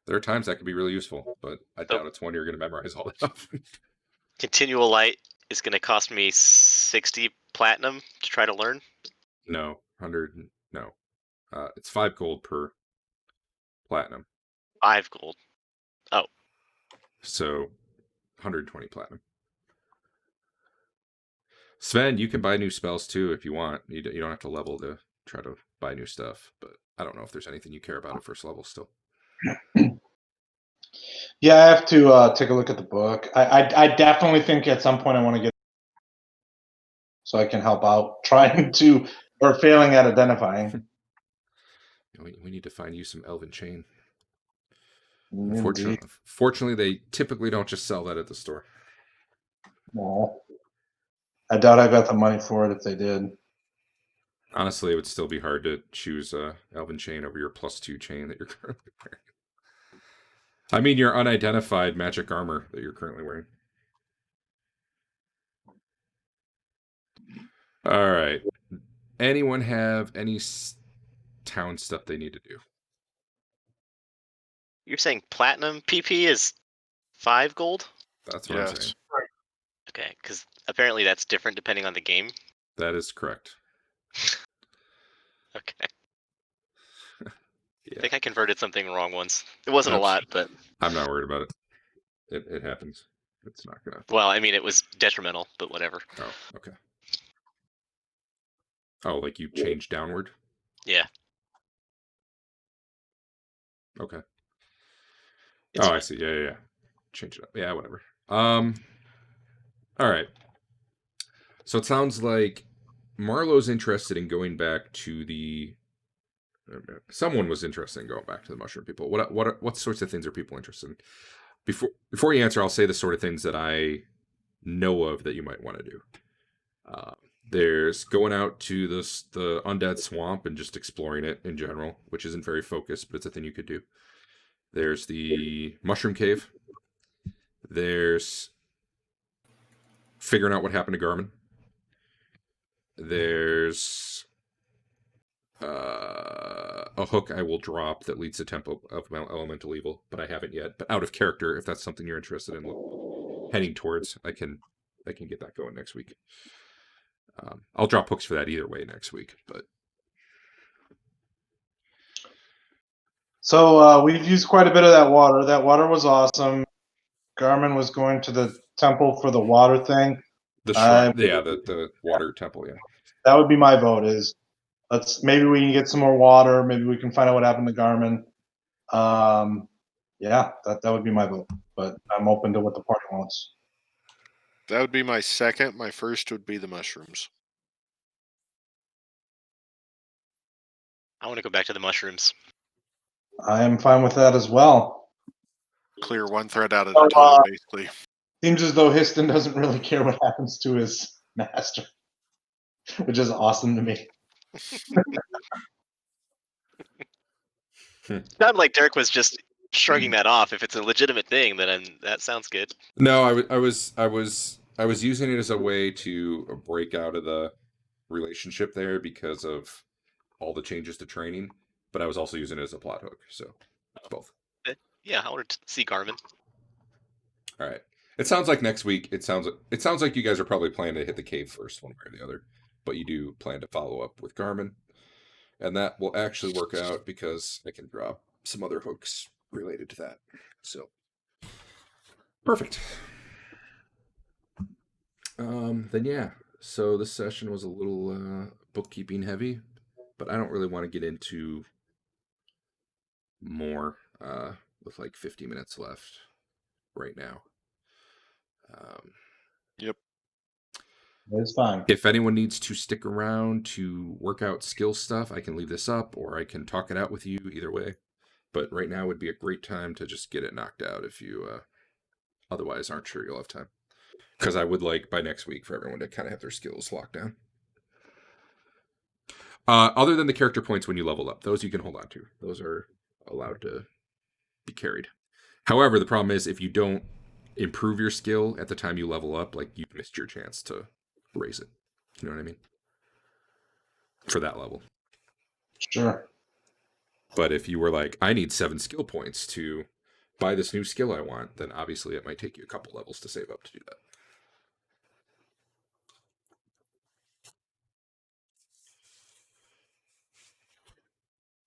there are times that could be really useful, but I doubt it's one you're going to memorize all that stuff. Continual Light is going to cost me 60 platinum to try to learn? No, 100. No. It's 5 gold per platinum. 5 gold. Oh. So 120 platinum. Sven, you can buy new spells too if you want. You don't have to level to try to buy new stuff, but I don't know if there's anything you care about at first level still. Yeah, I have to take a look at the book. I definitely think at some point I want to get so I can help out trying to or failing at identifying. We need to find you some Elven Chain. Indeed. Fortunately, they typically don't just sell that at the store. No. I doubt I got the money for it if they did. Honestly, it would still be hard to choose Elven chain over your +2 chain that you're currently wearing. I mean, your unidentified magic armor that you're currently wearing. All right. Anyone have any town stuff they need to do? You're saying platinum PP is 5 gold? That's what I'm saying. Okay, because apparently that's different depending on the game. That is correct. Okay. Yeah. I think I converted something wrong once. It wasn't a lot, but I'm not worried about it. It happens. It's not gonna. Well, I mean, it was detrimental, but whatever. Oh, okay. Oh, like you changed downward? Yeah. Okay. It's I fine. see. Yeah. Change it up. Yeah, whatever. All right. So it sounds like Marlowe's interested in going back to the. Someone was interested in going back to the mushroom people. What sorts of things are people interested in? Before you answer, I'll say the sort of things that I know of that you might want to do. There's going out to the undead swamp and just exploring it in general, which isn't very focused, but it's a thing you could do. There's the mushroom cave. There's figuring out what happened to Garmin. There's a hook I will drop that leads to Temple of Elemental Evil, but I haven't yet. But out of character, if that's something you're interested in heading towards, I can get that going next week. I'll drop hooks for that either way next week. But so we've used quite a bit of that water. That water was awesome. Garmin was going to the temple for the water thing. The shrine, the water temple, yeah. That would be my vote. Maybe we can get some more water. Maybe we can find out what happened to Garmin. Yeah, that would be my vote. But I'm open to what the party wants. That would be my second. My first would be the mushrooms. I want to go back to the mushrooms. I am fine with that as well. Clear one thread out of the time, basically. Seems as though Histon doesn't really care what happens to his master, which is awesome to me. Sounded like Dirk was just shrugging that off. If it's a legitimate thing, then that sounds good. No, I was using it as a way to break out of the relationship there because of all the changes to training, but I was also using it as a plot hook, so both. Yeah, I wanted to see Garmin. All right. It sounds like next week. It sounds like you guys are probably planning to hit the cave first, one way or the other, but you do plan to follow up with Garmin, and that will actually work out because I can drop some other hooks related to that. So perfect. Then yeah. So this session was a little bookkeeping heavy, but I don't really want to get into more with like 50 minutes left right now. Yep. It's fine. If anyone needs to stick around to work out skill stuff, I can leave this up or I can talk it out with you either way. But right now would be a great time to just get it knocked out if you otherwise aren't sure you'll have time. Because I would like by next week for everyone to kind of have their skills locked down. Other than the character points when you level up, those you can hold on to. Those are allowed to be carried. However, the problem is if you don't improve your skill at the time you level up, like you've missed your chance to raise it. You know what I mean? For that level. Sure. But if you were like, I need 7 skill points to buy this new skill I want, then obviously it might take you a couple levels to save up to do that.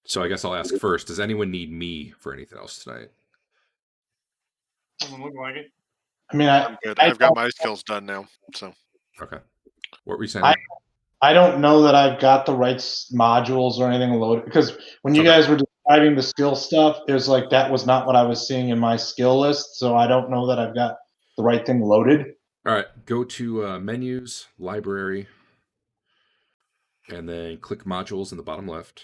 So I guess I'll ask first, does anyone need me for anything else tonight? Doesn't look like it. I mean, I'm good. I've got my skills done now. So Okay. What were you saying? I don't know that I've got the right modules or anything loaded because when you guys were describing the skill stuff, there's like that was not what I was seeing in my skill list. So I don't know that I've got the right thing loaded. All right. Go to menus, library, and then click modules in the bottom left.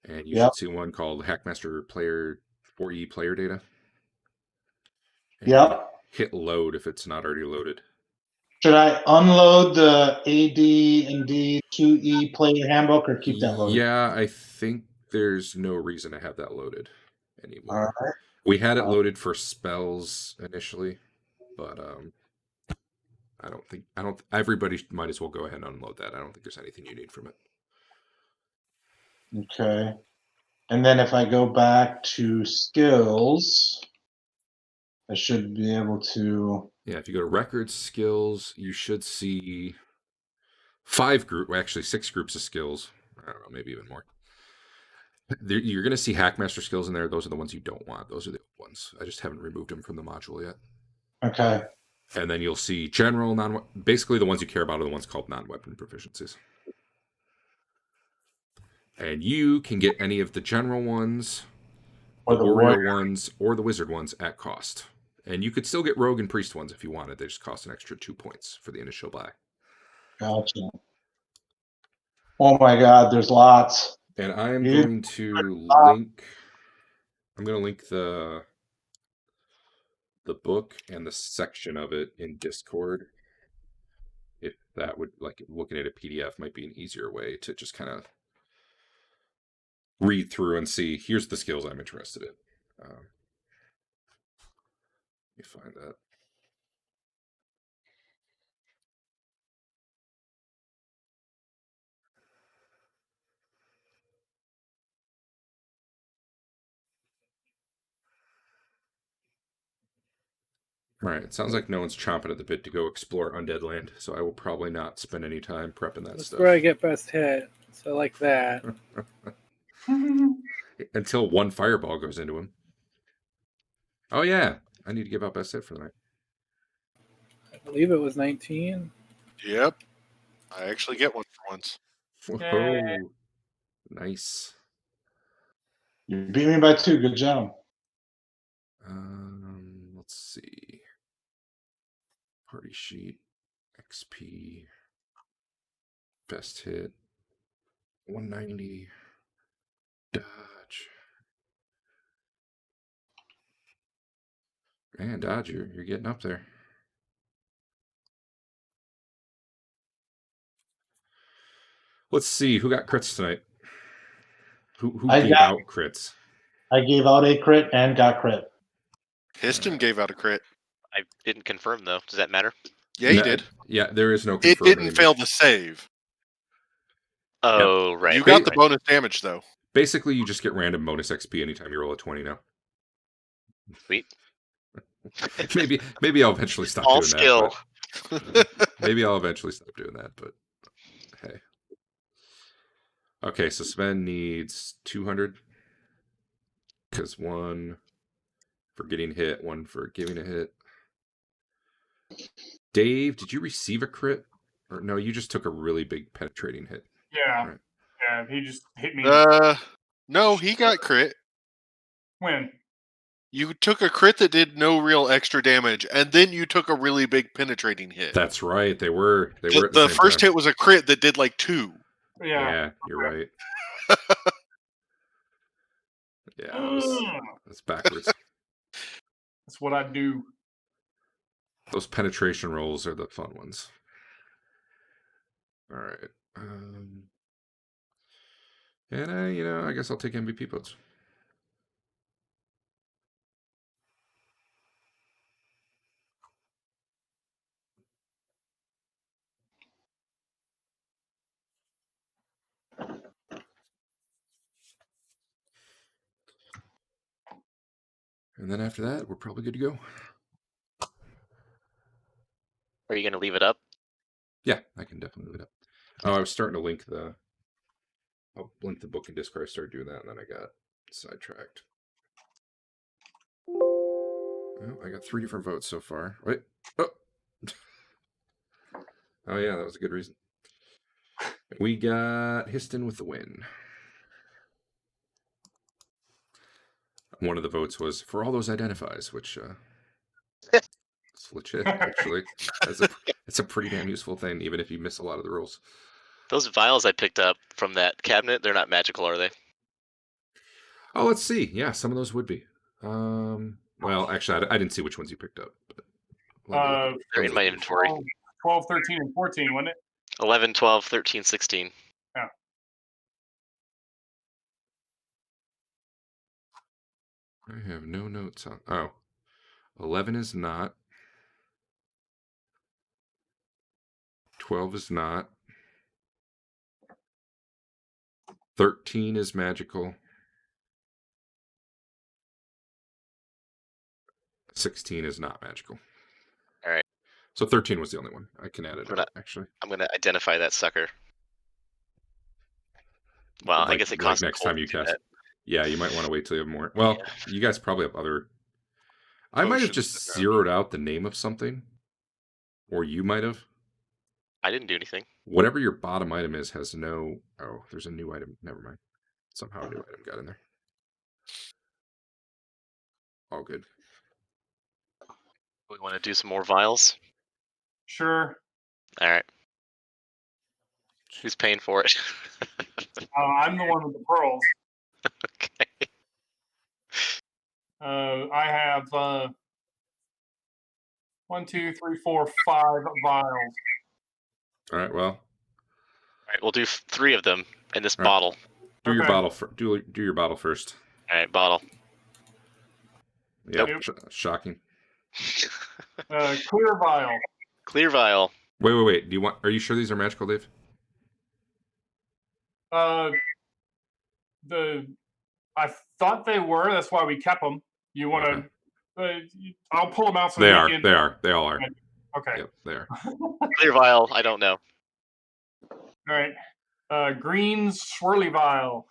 And you should see one called Hackmaster Player 4E Player Data. And hit load if it's not already loaded. Should I unload the AD&D 2E player handbook or keep that loaded? Yeah, I think there's no reason to have that loaded anymore. All right. We had it loaded for spells initially, but everybody might as well go ahead and unload that. I don't think there's anything you need from it. Okay. And then if I go back to skills, I should be able to. Yeah, if you go to records, skills, you should see 6 groups of skills. I don't know, maybe even more. You're going to see Hackmaster skills in there. Those are the ones you don't want. Those are the ones. I just haven't removed them from the module yet. Okay. And then you'll see general, basically the ones you care about are the ones called non-weapon proficiencies. And you can get any of the general ones, the warrior ones, or the wizard ones at cost. And you could still get rogue and priest ones if you wanted. They just cost an extra 2 points for the initial buy. Gotcha. Oh my God, there's lots. And I'm going to link the book and the section of it in Discord. If that would, like, looking at a PDF might be an easier way to just kind of read through and see, here's the skills I'm interested in. Let me find that. All right, it sounds like no one's chomping at the bit to go explore Undead Land, so I will probably not spend any time prepping that stuff. That's where I get best hit, so I like that. Until one fireball goes into him. Oh yeah, I need to give out best hit for the night. I believe it was 19. Yep. I actually get one for once. Whoa. Nice. You beat me by 2. Good job. Let's see. Party sheet. XP. Best hit. 190. Dodge. Man, Dodge, you're getting up there. Let's see. Who got crits tonight? Who gave out crits? I gave out a crit and got crit. Histon gave out a crit. I didn't confirm, though. Does that matter? Yeah, he did. Yeah, there is no It confirming. didn't fail the save. Oh, right. You got the bonus damage, though. Basically, you just get random bonus XP anytime you roll a 20 now. Sweet. maybe I'll eventually stop All doing skill. that. Maybe I'll eventually stop doing that, but hey. Okay, so Sven needs 200. Because 1 for getting hit, 1 for giving a hit. Dave, did you receive a crit? Or no, you just took a really big penetrating hit. Yeah. Right. Yeah, he just hit me. No, he got crit. When? You took a crit that did no real extra damage, and then you took a really big penetrating hit. That's right. They were at the same first time. hit was a crit that did like 2. Yeah, you're right. Yeah, that's backwards. That's what I do. Those penetration rolls are the fun ones. All right. And I guess I'll take MVP votes. And then after that, we're probably good to go. Are you going to leave it up? Yeah, I can definitely leave it up. Oh, I was starting to link I'll link the book in Discord. I started doing that, and then I got sidetracked. Oh, I got 3 different votes so far. Wait. Oh. Oh, yeah, that was a good reason. We got Histon with the win. One of the votes was for all those identifies, which it's legit, actually. It's a pretty damn useful thing, even if you miss a lot of the rules. Those vials I picked up from that cabinet, they're not magical, are they? Oh, let's see. Yeah, some of those would be. Well, actually, I didn't see which ones you picked up. But they're in my inventory. 12, 13, and 14, wasn't it? 11, 12, 13, 16. Yeah. I have no notes on. Oh, 11 is not. 12 is not. 13 is magical. 16 is not magical. All right. So 13 was the only one. I can add it up, actually. I'm going to identify that sucker. Well, I guess it costs next gold time you to do cast. that. Yeah, you might want to wait till you have more. Well, you guys probably have other. I might have Potions just around. zeroed out the name of something, or you might have. I didn't do anything. Whatever your bottom item is has no. Oh, there's a new item. Never mind. Somehow a new item got in there. All good. We want to do some more vials? Sure. All right. Who's paying for it? I'm the one with the pearls. Okay. I have 1, 2, 3, 4, 5 vials. All right. Well, All right, we'll do 3 of them in this All right. bottle. do your Okay. bottle. Do your bottle first. All right, bottle. Yep. Nope. Shocking. Clear vial. Clear vial. Wait. Are you sure these are magical, Dave? I thought they were. That's why we kept them. You want to? I'll pull them out. So They we are. can- They are. They all are. Okay. Yep. They are. Clear vial. I don't know. All right. Green swirly vial.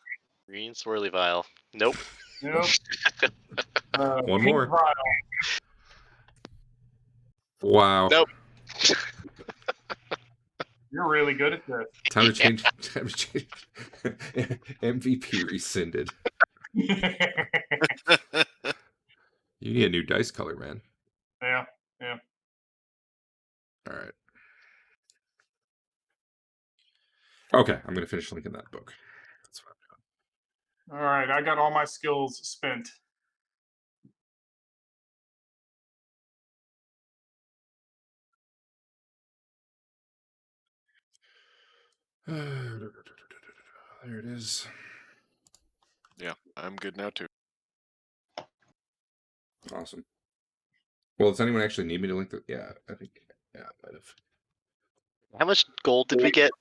Green swirly vial. Nope. Nope. One pink more. vial. Wow. Nope. You're really good at this. Time to change. MVP rescinded. You need a new dice color, man. Yeah. All right. Okay, I'm gonna finish linking that book. That's what I'm All right. I got all my skills spent. doing. There it is. Yeah, I'm good now too. Awesome. Well, does anyone actually need me to link that? Yeah, I think. Yeah, I might have. How much gold did we get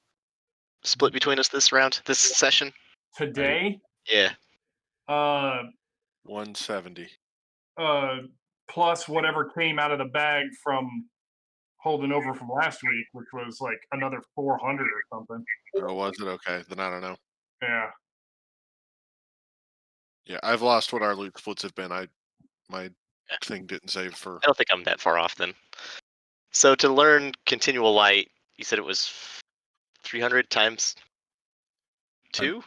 split between us this round, this session? Today, Yeah. 170. Plus whatever came out of the bag from holding over from last week, which was like another 400 or something. Oh, was it? Okay, then I don't know. Yeah. Yeah, I've lost what our loot splits have been. My thing didn't save for. I don't think I'm that far off then. So to learn continual light, you said it was 300 times 2?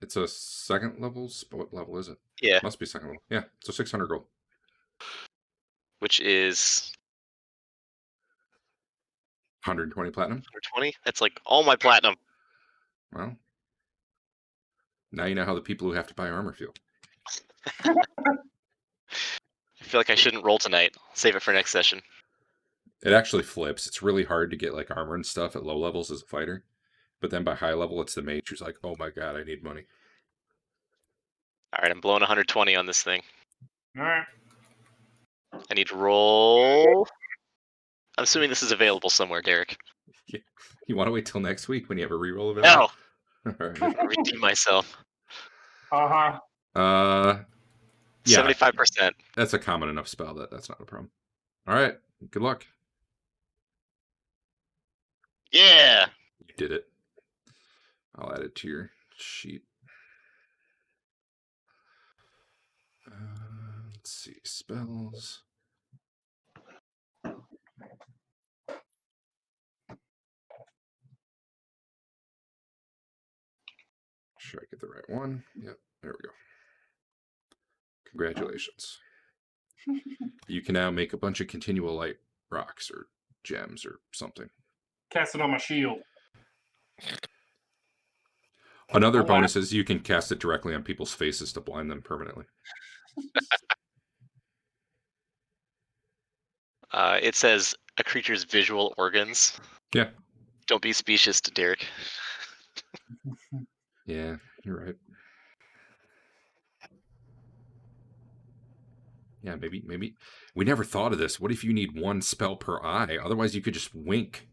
It's a second level. What level is it? Yeah. Must be second level. Yeah, so 600 gold. Which is 120 platinum. 120? That's like all my platinum. Well, now you know how the people who have to buy armor feel. I feel like I shouldn't roll tonight. Save it for next session. It actually flips. It's really hard to get like armor and stuff at low levels as a fighter. But then by high level, it's the mage who's like, oh my god, I need money. All right, I'm blowing 120 on this thing. All right. I need to roll. I'm assuming this is available somewhere, Derek. You want to wait till next week when you have a reroll available? No! All right. I'll redeem myself. Uh-huh. Yeah. 75%. That's a common enough spell that that's not a problem. All right. Good luck. Yeah! You did it. I'll add it to your sheet. Let's see. Spells. Should I get the right one? Yep. There we go. Congratulations. You can now make a bunch of continual light rocks or gems or something. Cast it on my shield. Another bonus is you can cast it directly on people's faces to blind them permanently. It says a creature's visual organs. Yeah. Don't be specious, Derek. Yeah, you're right. Yeah, maybe we never thought of this. What if you need one spell per eye? Otherwise, you could just wink,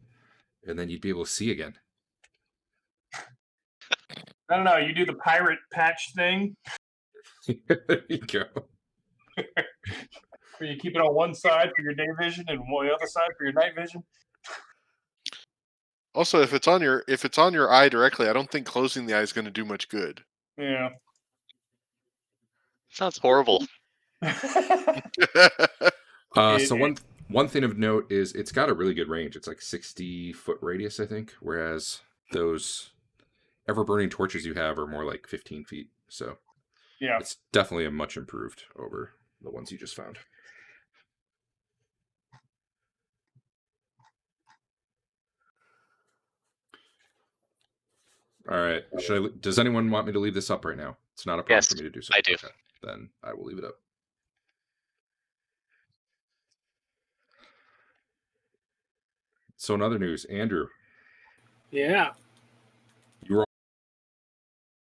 and then you'd be able to see again. I don't know. You do the pirate patch thing. There you go. Where you keep it on one side for your day vision and on the other side for your night vision. Also, if it's on your eye directly, I don't think closing the eye is going to do much good. Yeah. Sounds horrible. So one thing of note is it's got a really good range. It's like 60-foot radius, I think, whereas those ever-burning torches you have are more like 15 feet. So yeah, it's definitely a much improved over the ones you just found. All right. Does anyone want me to leave this up right now? It's not a problem for me to do so. I do. Okay. Then I will leave it up. So in other news, Andrew. Yeah.